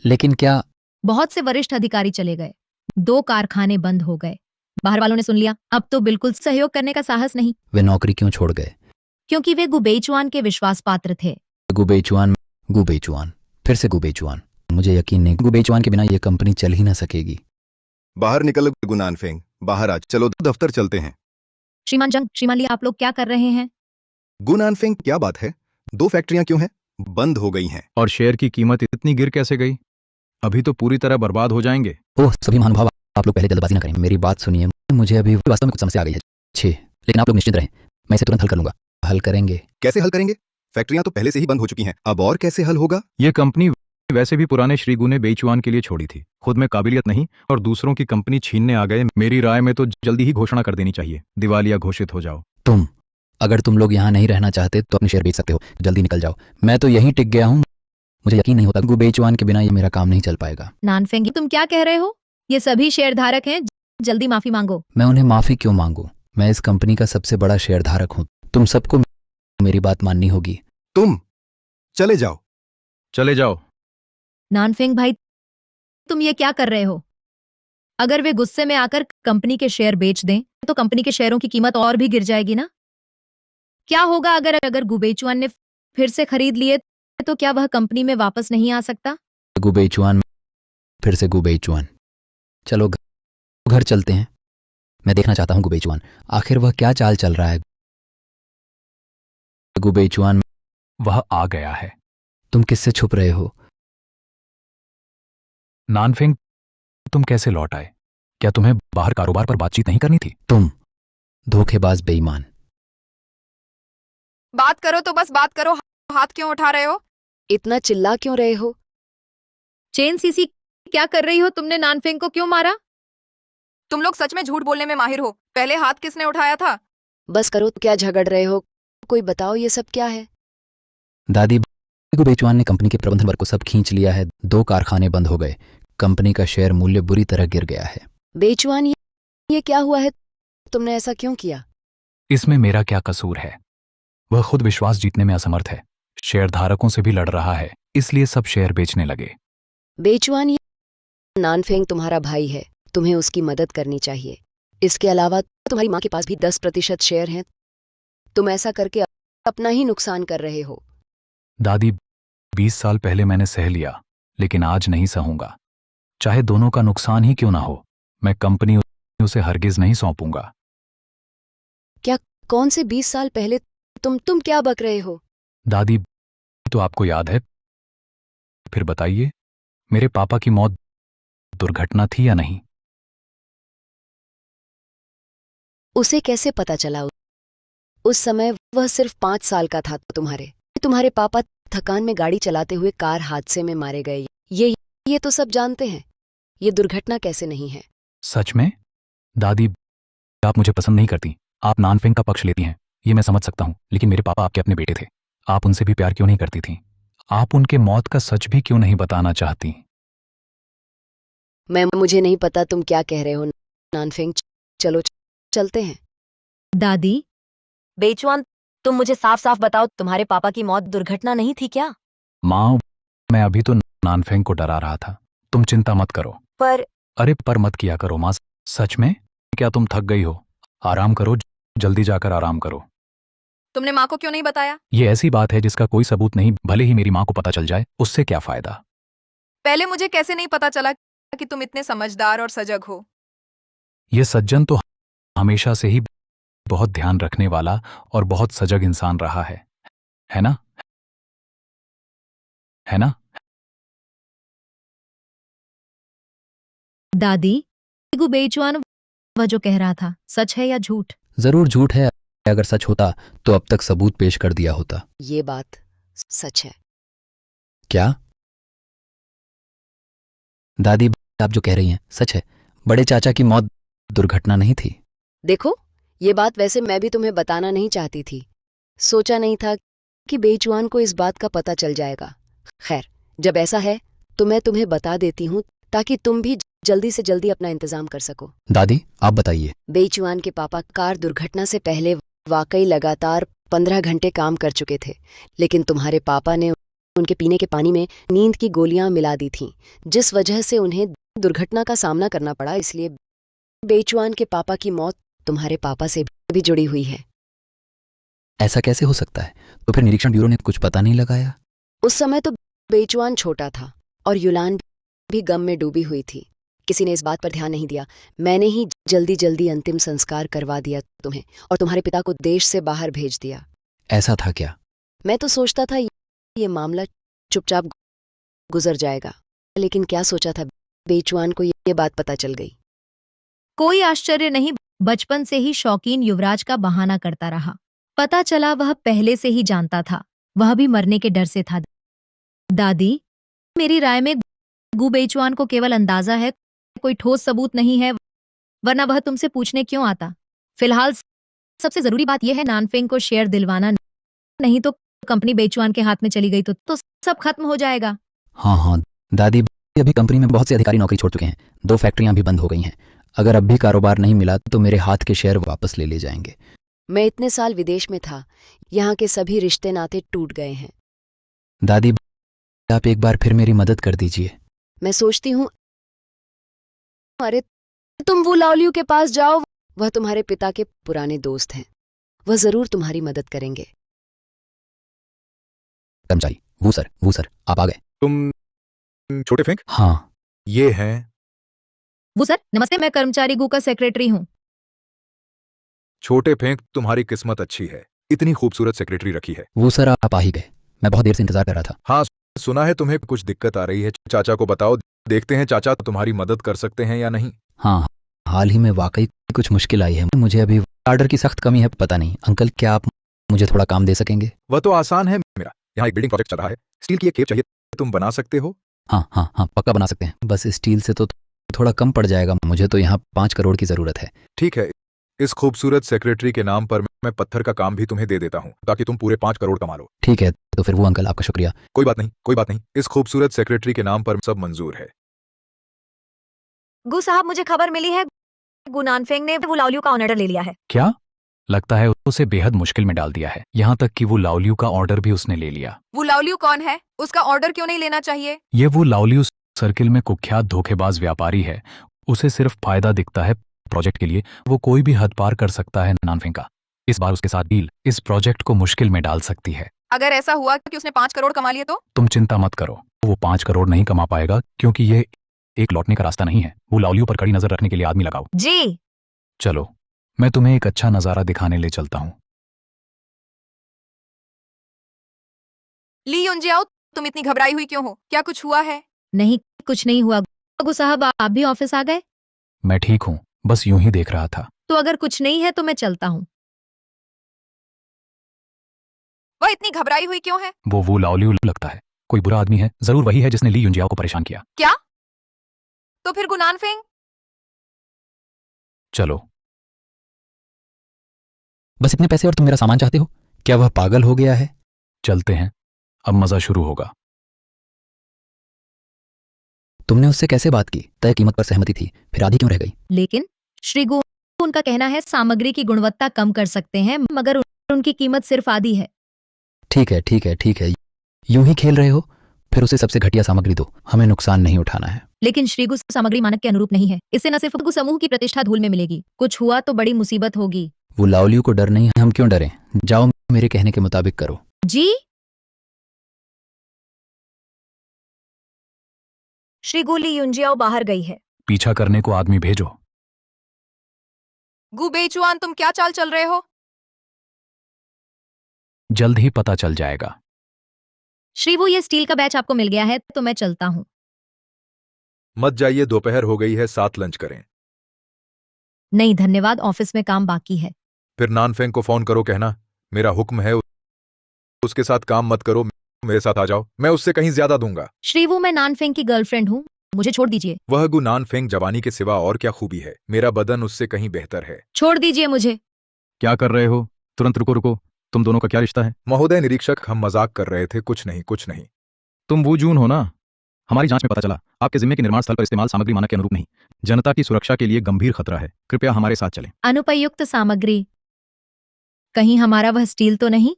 लेकिन क्या? बहुत से वरिष्ठ अधिकारी चले गए, 2 कारखाने बंद हो गए, बाहर वालों ने सुन लिया। अब तो बिल्कुल सहयोग करने का साहस नहीं, वे नौकरी क्यों छोड़ गए? क्योंकि वे गुबेचुआन के विश्वास पात्र थे। गुबेचुआन, फिर से गुबेचुआन। मुझे यकीन नहीं, गुबेचुआन के बिना यह कंपनी चल ही ना सकेगी। बाहर निकल गुनानफेंग, बाहर आज चलो दफ्तर चलते हैं। श्रीमान जंग, श्रीमान ली, आप लोग क्या कर रहे हैं? गुनानफेंग, क्या बात है? 2 फैक्ट्रियां क्यों हैं? बंद हो गई हैं। और शेयर की कीमत इतनी गिर कैसे गई? अभी तो पूरी तरह बर्बाद हो जाएंगे। ओह सभी महानुभाव, आप लोग पहले जल्दबाजी ना करें, मेरी बात सुनिए। मुझे अभी वास्तव में कुछ समस्या आ गई है। लेकिन आप लोग निश्चिंत रहें, मैं इसे तुरंत हल कर लूंगा। हल करेंगे? कैसे हल करेंगे? फैक्ट्रियां तो पहले से ही बंद हो चुकी हैं, अब और कैसे हल होगा? ये कंपनी वैसे भी पुराने श्रीगु ने बेचुआन के लिए छोड़ी थी। खुद में काबिलियत नहीं और दूसरों की कंपनी छीनने आ गए। मेरी राय में तो जल्दी ही घोषणा कर देनी चाहिए, दिवालिया घोषित हो जाओ। अगर तुम लोग यहाँ नहीं रहना चाहते तो अपने शेयर बेच सकते हो, जल्दी निकल जाओ। मैं तो यहीं टिक गया हूँ, मुझे यकीन नहीं होता गुबेचुआन के बिना ये मेरा काम नहीं चल पाएगा। नानफेंगी, तुम क्या कह रहे हो? ये सभी शेयरधारक हैं, जल्दी माफी मांगो। मैं उन्हें माफी क्यों मांगू? मैं इस कंपनी का सबसे बड़ा शेयरधारक हूँ। तुम सबको मेरी बात माननी होगी। तुम चले जाओ। चले जाओ। नानफेंग भाई, तुम ये क्या कर रहे हो? अगर वे गुस्से में आकर कंपनी के शेयर बेच दें तो कंपनी के शेयरों की कीमत और भी गिर जाएगी ना? क्या होगा अगर गुबेचुआन ने फिर से खरीद लिए, तो क्या वह कंपनी में वापस नहीं आ सकता? गुबेचुआन, फिर से गुबेचुआन। चलो घर चलते हैं। मैं देखना चाहता हूँ गुबेचुआन, आखिर वह क्या चाल चल रहा है। गुबेचुआन, वह आ गया है। तुम किससे छुप रहे हो? नानफेंग, तुम कैसे लौट आए? क्या तुम्हें बाहर कारोबार पर बातचीत नहीं करनी थी? तुम धोखेबाज, बेईमान। बात करो तो बस बात करो, हाथ क्यों उठा रहे हो? इतना चिल्ला क्यों रहे हो? चेन सीसी, क्या कर रही हो? तुमने नानफेंग को क्यों मारा? तुम लोग सच में झूठ बोलने में माहिर हो। पहले हाथ किसने उठाया था? बस करो, क्या झगड़ रहे हो? कोई बताओ ये सब क्या है? दादी, गुबेचुआन ने कंपनी के प्रबंधन वर्ग को सब खींच लिया है। 2 कारखाने बंद हो गए, कंपनी का शेयर मूल्य बुरी तरह गिर गया है। बेचुआन, ये क्या हुआ है? तुमने ऐसा क्यों किया? इसमें मेरा क्या कसूर है? वह खुद विश्वास जीतने में असमर्थ है, शेयरधारकों से भी लड़ रहा है, इसलिए सब शेयर बेचने लगे। बेचुआन, ये नानफेंग तुम्हारा भाई है, तुम्हें उसकी मदद करनी चाहिए। इसके अलावा तुम्हारी माँ के पास भी 10% शेयर हैं। तुम ऐसा करके अपना ही नुकसान कर रहे हो। दादी, 20 साल पहले मैंने सह लिया, लेकिन आज नहीं सहूंगा। चाहे दोनों का नुकसान ही क्यों ना हो, मैं कंपनी उसे हरगिज नहीं सौंपूंगा। कौन से 20 साल पहले? तुम क्या बक रहे हो? दादी, तो आपको याद है? फिर बताइए, मेरे पापा की मौत दुर्घटना थी या नहीं? उसे कैसे पता चला? उस समय वह सिर्फ 5 साल का था। तुम्हारे पापा थकान में गाड़ी चलाते हुए कार हादसे में मारे गए। ये तो सब जानते हैं। ये दुर्घटना कैसे नहीं है? सच में? दादी, आप मुझे पसंद नहीं करती। आप नानफेंग का पक्ष लेती हैं, ये मैं समझ सकता हूं, लेकिन मेरे पापा आपके अपने बेटे थे। आप उनसे भी प्यार क्यों नहीं करती थीं? आप उनके मौत का सच भी क्यों नहीं बताना चाहती? मुझे नहीं पता तुम क्या कह रहे हो नानफेंग। चलो चलते हैं। दादी, बेचुआन, तुम मुझे साफ साफ बताओ, तुम्हारे पापा की मौत दुर्घटना नहीं थी क्या? माँ, मैं अभी तो नानफेंग को डरा रहा था। तुम चिंता मत करो। पर अरे पर मत किया करो माँ। सच में? क्या तुम थक गई हो? आराम करो, जल्दी जाकर आराम करो। तुमने माँ को क्यों नहीं बताया? ये ऐसी बात है जिसका कोई सबूत नहीं, भले ही मेरी माँ को पता चल जाए, उससे क्या फायदा? पहले मुझे कैसे नहीं पता चला कि तुम इतने समझदार और सजग हो? ये सज्जन तो हमेशा से ही बहुत ध्यान रखने वाला और बहुत सजग इंसान रहा है ना? है ना? दादी, गु बेईचुआन वह जो कह रहा था सच है या झूठ? जरूर झूठ है। अगर सच होता तो अब तक सबूत पेश कर दिया होता। ये बात सच है। क्या दादी, आप जो कह रही हैं सच है? बड़े चाचा की मौत दुर्घटना नहीं थी? देखो, ये बात वैसे मैं भी तुम्हें बताना नहीं चाहती थी। सोचा नहीं था कि बेचुआन को इस बात का पता चल जाएगा। खैर, जब ऐसा है तो मैं तुम्हें बता देती हूँ ताकि तुम भी जल्दी से जल्दी अपना इंतजाम कर सको। दादी, आप बताइए। बेचुआन के पापा कार दुर्घटना से पहले वाकई लगातार 15 घंटे काम कर चुके थे, लेकिन तुम्हारे पापा ने उनके पीने के पानी में नींद की गोलियां मिला दी थीं, जिस वजह से उन्हें दुर्घटना का सामना करना पड़ा। इसलिए बेचुआन के पापा की मौत तुम्हारे पापा से भी जुड़ी हुई है। ऐसा कैसे हो सकता है? तो फिर निरीक्षण ब्यूरो ने कुछ पता नहीं लगाया? उस समय तो बेचुआन छोटा था और युलान भी गम में डूबी हुई थी। किसी ने इस बात पर ध्यान नहीं दिया। मैंने ही जल्दी जल्दी अंतिम संस्कार करवा दिया तुम्हें और तुम्हारे पिता को देश से बाहर भेज दिया। ऐसा था क्या? मैं तो सोचता था ये मामला चुपचाप गुजर जाएगा, लेकिन क्या सोचा था, बेचुआन को ये बात पता चल गई। कोई आश्चर्य नहीं, बचपन से ही शौकीन युवराज का बहाना करता रहा। पता चला वह पहले से ही जानता था, वह भी मरने के डर से था। दादी, मेरी राय में गु बेचुआन को केवल अंदाजा है, कोई ठोस सबूत नहीं है, वरना वह तुमसे पूछने क्यों आता। फिलहाल सबसे जरूरी बात यह है नानफेंग को शेयर दिलवाना, नहीं तो कंपनी बेचुआन के हाथ में चली गई तो सब खत्म हो जाएगा। हाँ दादी, अभी कंपनी में बहुत से अधिकारी नौकरी छोड़ चुके हैं। 2 फैक्ट्रियां भी बंद हो गई हैं। अगर अब भी कारोबार नहीं मिला तो मेरे हाथ के शेयर वापस ले जाएंगे। मैं इतने साल विदेश में था, यहाँ के सभी रिश्ते नाते टूट गए हैं। दादी, आप एक बार फिर मेरी मदद कर दीजिए। मैं सोचती हूँ, अरे तुम वो लावलियू के पास जाओ, वह तुम्हारे पिता के पुराने दोस्त हैं, वह जरूर तुम्हारी मदद करेंगे। कर्मचारी, वो सर, आप आ गए। तुम छोटे फेंक? हाँ। ये हैं। वो सर, नमस्ते, मैं कर्मचारी गु का सेक्रेटरी हूँ। छोटे फेंक, तुम्हारी किस्मत अच्छी है, इतनी खूबसूरत सेक्रेटरी रखी है। वो सर, आप आ ही गए। मैं बहुत देर से इंतजार कर रहा था। हाँ, सुना है तुम्हें कुछ दिक्कत आ रही है। चाचा को बताओ, देखते हैं चाचा तुम्हारी मदद कर सकते हैं या नहीं। हाँ, हाल ही में वाकई कुछ मुश्किल आई है। मुझे अभी ऑर्डर की सख्त कमी है। पता नहीं अंकल, क्या आप मुझे थोड़ा काम दे सकेंगे? वह तो आसान है मेरा। यहाँ एक बिल्डिंग प्रोजेक्ट चल रहा है, स्टील की एक केप चाहिए, तुम बना सकते हो? हाँ, पक्का बना सकते हैं। बस स्टील से तो थोड़ा कम पड़ जाएगा। मुझे तो यहाँ 5 करोड़ की जरूरत है। ठीक है, इस खूबसूरत सेक्रेटरी के नाम पर मैं पत्थर का काम भी तुम्हें दे देता हूँ, ताकि तुम पूरे 5 करोड़ कमा लो। ठीक है, तो फिर वो अंकल, आपका शुक्रिया। कोई बात नहीं, इस खूबसूरत सेक्रेटरी के नाम पर सब मंजूर है। गु साहब, मुझे खबर मिली है गु नानफेंग ने वो लावलियू का ऑर्डर ले लिया है। क्या? लगता है उसे बेहद मुश्किल में डाल दिया है, यहाँ तक कि वो लावलियू का ऑर्डर भी उसने ले लिया। वो लावलियू कौन है? उसका ऑर्डर क्यों नहीं लेना चाहिए? ये वो लावलियू सर्किल में कुख्यात धोखेबाज व्यापारी है। उसे सिर्फ फायदा दिखता है प्रोजेक्ट के लिए। वो कोई भी हद पार कर सकता है नानफेंग का। इस बार उसके साथ डील इस प्रोजेक्ट को मुश्किल में डाल सकती है। अगर ऐसा हुआ कि उसने 5 करोड़ कमा लिए तो? तुम चिंता मत करो, वो 5 करोड़ नहीं कमा पाएगा, क्योंकि ये एक लौटने का रास्ता नहीं है। वो लावलियों पर कड़ी नजर रखने के लिए आदमी लगाओ। जी। चलो, मैं तुम्हें एक अच्छा नजारा दिखाने ले चलता हूँ। ली युंजियाओ, तुम इतनी घबराई हुई क्यों हो? क्या कुछ हुआ है? नहीं, कुछ नहीं हुआ। गु साहब, आप भी ऑफिस आ गए? मैं ठीक हूँ, बस यूं ही देख रहा था। तो अगर कुछ नहीं है तो मैं चलता हूँ। वह इतनी घबराई हुई क्यों है? वो लावलियो लगता है। कोई बुरा आदमी है, जरूर वही है जिसने ली युंजियाओ को परेशान किया। क्या? तो फिर गुनानफेंग? चलो। बस इतने पैसे और तुम मेरा सामान चाहते हो? क्या वह पागल हो गया है? चलते हैं, अब मजा शुरू होगा। तुमने उससे कैसे बात की? तय कीमत पर सहमति थी, फिर आधी क्यों रह गई? लेकिन श्री गु, उनका कहना है सामग्री की गुणवत्ता कम कर सकते हैं, मगर उनकी कीमत सिर्फ आधी है। ठीक है, ठीक है, ठीक है। यूं ही खेल रहे हो? फिर उसे सबसे घटिया सामग्री दो, हमें नुकसान नहीं उठाना है। लेकिन श्रीगु सामग्री मानक के अनुरूप नहीं है। इससे न सिर्फ गु समूह की प्रतिष्ठा धूल में मिलेगी, कुछ हुआ तो बड़ी मुसीबत होगी। वो लावलियों को डर नहीं है, हम क्यों डरें? जाओ, मेरे कहने के मुताबिक करो। जी। श्रीगु ली युंजियाओ बाहर गई है। पीछा करने को आदमी भेजो। गु बेचुआन, तुम क्या चाल चल रहे हो? जल्द ही पता चल जाएगा। श्रीवु, ये स्टील का बैच आपको मिल गया है तो मैं चलता हूँ। मत जाइए, दोपहर हो गई है, साथ लंच करें। नहीं धन्यवाद, ऑफिस में काम बाकी है। फिर नानफेंग को फोन करो, कहना मेरा हुक्म है, उसके साथ काम मत करो, मेरे साथ आ जाओ, मैं उससे कहीं ज्यादा दूंगा। श्रीवु, मैं नानफेंग की गर्लफ्रेंड हूँ, मुझे छोड़ दीजिए। वह गु नानफेंग जवानी के सिवा और क्या खूबी है? मेरा बदन उससे कहीं बेहतर है। छोड़ दीजिए मुझे। क्या कर रहे हो? तुरंत रुको रुको, तुम दोनों का क्या रिश्ता है? महोदय निरीक्षक, हम मजाक कर रहे थे, कुछ नहीं कुछ नहीं। तुम वो जून हो ना? हमारी जांच में पता चला आपके जिम्मे के निर्माण स्थल पर इस्तेमाल सामग्री मानक के अनुरूप नहीं, जनता की सुरक्षा के लिए गंभीर खतरा है। कृपया हमारे साथ चलें। अनुपयुक्त सामग्री? कहीं हमारा वह स्टील तो नहीं?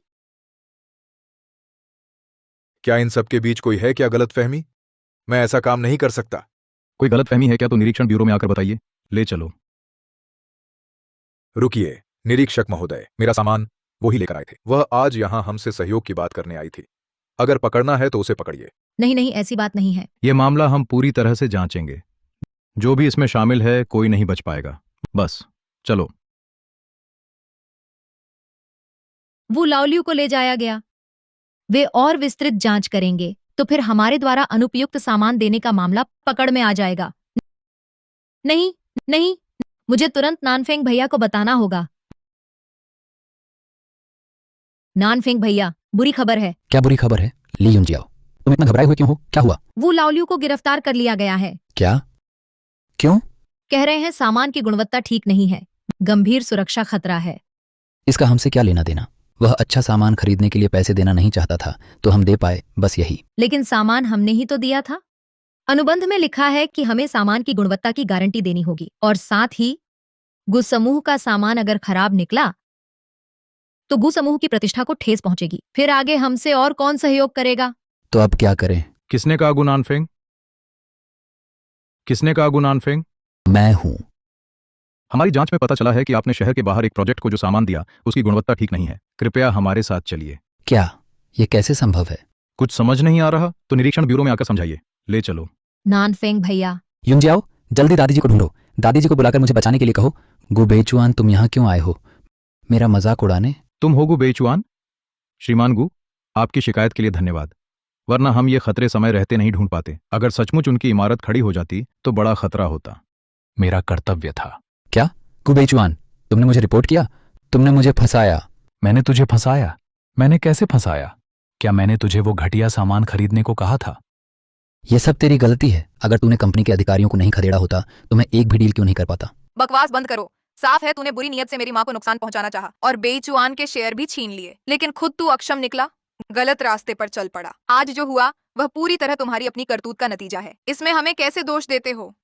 क्या इन सबके बीच कोई है क्या गलतफहमी? मैं ऐसा काम नहीं कर सकता। कोई गलतफहमी है क्या तो निरीक्षण ब्यूरो में आकर बताइए, ले चलो। रुकिए निरीक्षक महोदय, मेरा सामान वो ही लेकर आए थे। वह आज यहाँ हमसे सहयोग की बात करने आई थी। अगर पकड़ना है तो उसे पकड़िए। नहीं नहीं, ऐसी बात नहीं है। ये मामला हम पूरी तरह से जांचेंगे, जो भी इसमें शामिल है कोई नहीं बच पाएगा। बस चलो। वो लावलियू को ले जाया गया। वे और विस्तृत जांच करेंगे तो फिर हमारे द्वारा अनुपयुक्त सामान देने का मामला पकड़ में आ जाएगा। नहीं नहीं, मुझे तुरंत नानफेंग भैया को बताना होगा। नानफेंग भैया, बुरी खबर है। क्या बुरी खबर है? ली युंजियाओ, तुम इतना घबराए हुए क्यों हो? क्या हुआ? वो लावलियू को गिरफ्तार कर लिया गया है। क्या? क्यों? कह रहे हैं सामान की गुणवत्ता ठीक नहीं है, गंभीर सुरक्षा खतरा है। इसका हमसे क्या लेना देना? वह अच्छा सामान खरीदने के लिए पैसे देना नहीं चाहता था तो हम दे पाए, बस यही। लेकिन सामान हमने ही तो दिया था। अनुबंध में लिखा है कि हमें सामान की गुणवत्ता की गारंटी देनी होगी और साथ ही गु समूह का सामान अगर खराब निकला तो गु समूह की प्रतिष्ठा को ठेस पहुंचेगी। फिर आगे हमसे और कौन सहयोग करेगा? तो अब क्या करें? किसने कहा गु नानफेंग? किसने कहा गु नानफेंग? मैं हूं। हमारी जांच में पता चला है कि आपने शहर के बाहर एक प्रोजेक्ट को जो सामान दिया उसकी गुणवत्ता ठीक नहीं है। कृपया हमारे साथ चलिए। क्या? ये कैसे संभव है? कुछ समझ नहीं आ रहा तो निरीक्षण ब्यूरो में आकर समझाइए, ले चलो। नानफेंग भैया, युंजियाओ, जल्दी दादी जी को ढूंढो, दादी जी को बुलाकर मुझे बचाने के लिए कहो। गु बेचुआन, तुम यहाँ क्यों आए हो? मेरा मजाक उड़ाने? तुम हो गु बेचुआन? श्रीमान गु, आपकी शिकायत के लिए धन्यवाद, वरना हम ये खतरे समय रहते नहीं ढूंढ पाते। अगर सचमुच उनकी इमारत खड़ी हो जाती तो बड़ा खतरा होता। मेरा कर्तव्य था। क्या? गु बेचुआन, तुमने मुझे रिपोर्ट किया? तुमने मुझे फंसाया। मैंने तुझे फंसाया? मैंने कैसे फंसाया? क्या मैंने तुझे वो घटिया सामान खरीदने को कहा था? ये सब तेरी गलती है। अगर तूने कंपनी के अधिकारियों को नहीं खदेड़ा होता तो मैं एक भी डील क्यों नहीं कर पाता? बकवास बंद करो। साफ है तूने बुरी नियत से मेरी माँ को नुकसान पहुंचाना चाहा और बेचुआन के शेयर भी छीन लिए, लेकिन खुद तू अक्षम निकला, गलत रास्ते पर चल पड़ा। आज जो हुआ वह पूरी तरह तुम्हारी अपनी करतूत का नतीजा है। इसमें हमें कैसे दोष देते हो?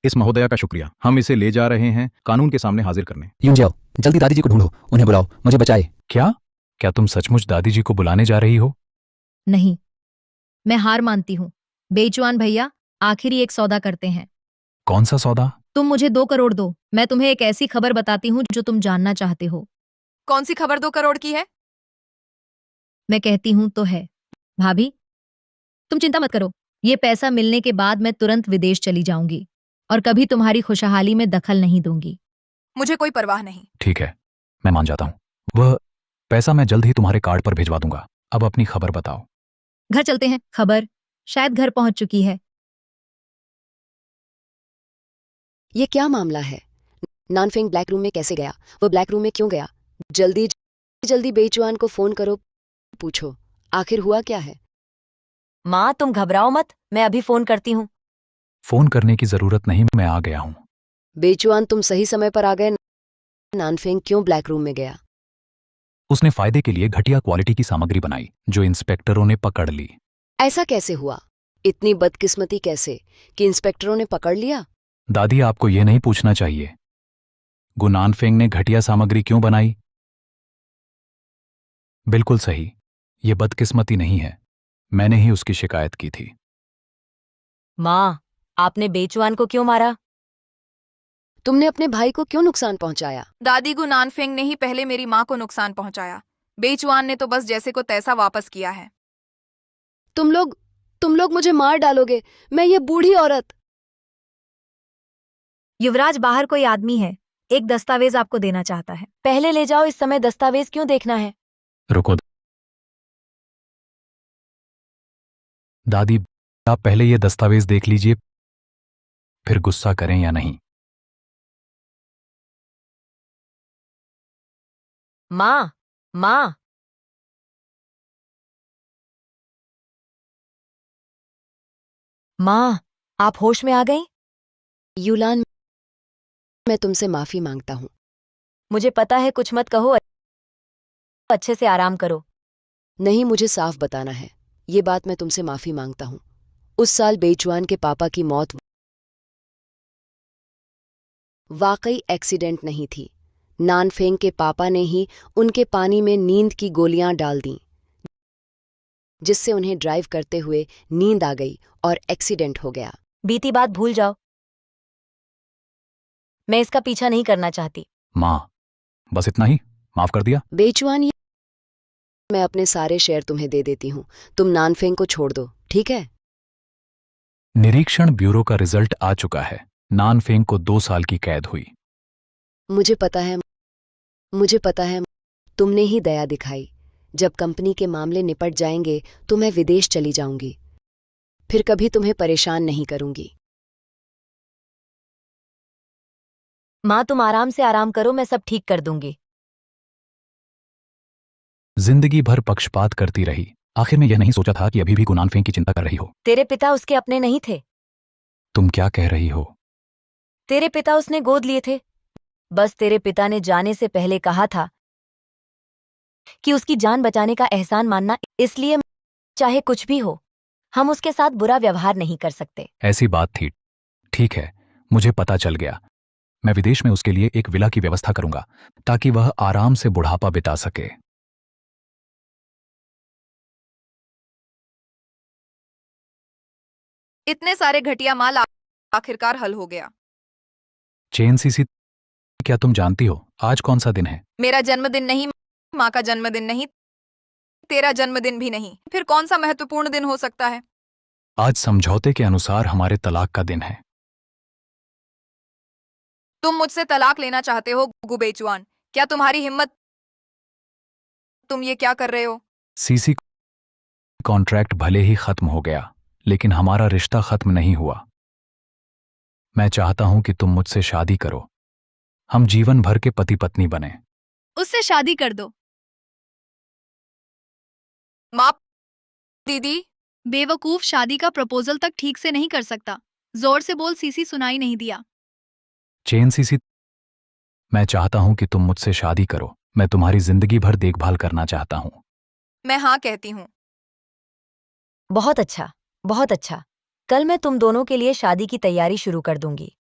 इस महोदया का शुक्रिया, हम इसे ले जा रहे हैं कानून के सामने हाजिर करने। युंजियाओ, जल्दी दादी जी को ढूंढो, उन्हें बुलाओ, मुझे बचाए। क्या? क्या तुम सचमुच दादी जी को बुलाने जा रही हो? नहीं, मैं हार मानती हूँ। बेचुआन भैया, आखिर ही एक सौदा करते हैं। कौन सा सौदा? तुम मुझे 2 करोड़ दो, मैं तुम्हें एक ऐसी खबर बताती हूँ जो तुम जानना चाहते हो। कौन सी खबर 2 करोड़ की है? मैं कहती हूँ तो है। भाभी, तुम चिंता मत करो, ये पैसा मिलने के बाद मैं तुरंत विदेश चली जाऊंगी और कभी तुम्हारी खुशहाली में दखल नहीं दूंगी। मुझे कोई परवाह नहीं। ठीक है, मैं मान जाता हूँ। वह पैसा मैं जल्द ही तुम्हारे कार्ड पर भिजवा दूंगा। अब अपनी खबर बताओ। घर चलते हैं। खबर शायद घर पहुंच चुकी है। ये क्या मामला है? नानफेंग ब्लैक रूम में कैसे गया? वो ब्लैक रूम में क्यों गया? जल्दी जल्दी बेचुआन को फोन करो, पूछो आखिर हुआ क्या है। माँ तुम घबराओ मत, मैं अभी फोन करती हूँ। फोन करने की जरूरत नहीं, मैं आ गया हूँ। बेचुआन तुम सही समय पर आ गए। नानफेंग क्यों ब्लैक रूम में गया? उसने फायदे के लिए घटिया क्वालिटी की सामग्री बनाई जो इंस्पेक्टरों ने पकड़ ली। ऐसा कैसे हुआ? इतनी बदकिस्मती कैसे कि इंस्पेक्टरों ने पकड़ लिया? दादी, आपको यह नहीं पूछना चाहिए। गुनानफेंग ने घटिया सामग्री क्यों बनाई? बिल्कुल सही, यह बदकिस्मती नहीं है, मैंने ही उसकी शिकायत की थी। माँ, आपने बेचुआन को क्यों मारा? तुमने अपने भाई को क्यों नुकसान पहुंचाया? दादी गु नानफेंग ने ही पहले मेरी माँ को नुकसान पहुंचाया। बेचुआन ने तो बस जैसे को तैसा वापस किया है। तुम लोग मुझे मार डालोगे। मैं ये बूढ़ी औरत। युवराज, बाहर कोई आदमी है, एक दस्तावेज आपको देना चाहता है। पहले ले जाओ, इस समय दस्तावेज क्यों देखना है? रुको दादी, आप पहले ये दस्तावेज देख लीजिए, फिर गुस्सा करें या नहीं। माँ, माँ, माँ, आप होश में आ गई? यूलान, मैं तुमसे माफी मांगता हूँ। मुझे पता है, कुछ मत कहो, अच्छे से आराम करो। नहीं, मुझे साफ बताना है। ये बात मैं तुमसे माफी मांगता हूँ। उस साल बेचुआन के पापा की मौत वाकई एक्सीडेंट नहीं थी। नानफेंग के पापा ने ही उनके पानी में नींद की गोलियां डाल दीं, जिससे उन्हें ड्राइव करते हुए नींद आ गई और एक्सीडेंट हो गया। बीती बात भूल जाओ, मैं इसका पीछा नहीं करना चाहती। माँ, बस इतना ही, माफ कर दिया। बेचुआन, मैं अपने सारे शेयर तुम्हें दे देती हूँ। तुम नानफेंग को छोड़ दो, ठीक है? निरीक्षण ब्यूरो का रिजल्ट आ चुका है। नानफेंग को 2 साल की कैद हुई। मुझे पता है, तुमने ही दया दिखाई। जब कंपनी के मामले निपट जाएंगे तो मैं विदेश चली जाऊंगी, फिर कभी तुम्हें परेशान नहीं करूंगी। माँ, तुम आराम से आराम करो, मैं सब ठीक कर दूंगी। जिंदगी भर पक्षपात करती रही, आखिर में यह नहीं सोचा था कि अभी भी गुनानफेंग की चिंता कर रही हो। तेरे पिता उसके अपने नहीं थे। तुम क्या कह रही हो? तेरे पिता उसने गोद लिए थे। बस तेरे पिता ने जाने से पहले कहा था कि उसकी जान बचाने का एहसान मानना, इसलिए चाहे कुछ भी हो, हम उसके साथ बुरा व्यवहार नहीं कर सकते। ऐसी बात थी। ठीक है, मुझे पता चल गया। मैं विदेश में उसके लिए एक विला की व्यवस्था करूंगा ताकि वह आराम से बुढ़ापा बिता सके। इतने सारे घटिया माल आखिरकार हल हो गया। चेन सीसी, क्या तुम जानती हो आज कौन सा दिन है? मेरा जन्मदिन नहीं, माँ का जन्मदिन नहीं, तेरा जन्मदिन भी नहीं, फिर कौन सा महत्वपूर्ण दिन हो सकता है? आज समझौते के अनुसार हमारे तलाक का दिन है। तुम मुझसे तलाक लेना चाहते हो गु बेचुआन? क्या तुम्हारी हिम्मत? तुम ये क्या कर रहे हो? सीसी, कॉन्ट्रैक्ट भले ही खत्म हो गया, लेकिन हमारा रिश्ता खत्म नहीं हुआ। मैं चाहता हूं कि तुम मुझसे शादी करो, हम जीवन भर के पति पत्नी बने। उससे शादी कर दो। माँ, दीदी, बेवकूफ, शादी का प्रपोजल तक ठीक से नहीं कर सकता। जोर से बोल, सीसी सुनाई नहीं दिया। चेन सीसी, मैं चाहता हूं कि तुम मुझसे शादी करो, मैं तुम्हारी जिंदगी भर देखभाल करना चाहता हूं। मैं हाँ कहती हूँ। बहुत अच्छा, बहुत अच्छा। कल मैं तुम दोनों के लिए शादी की तैयारी शुरू कर दूंगी।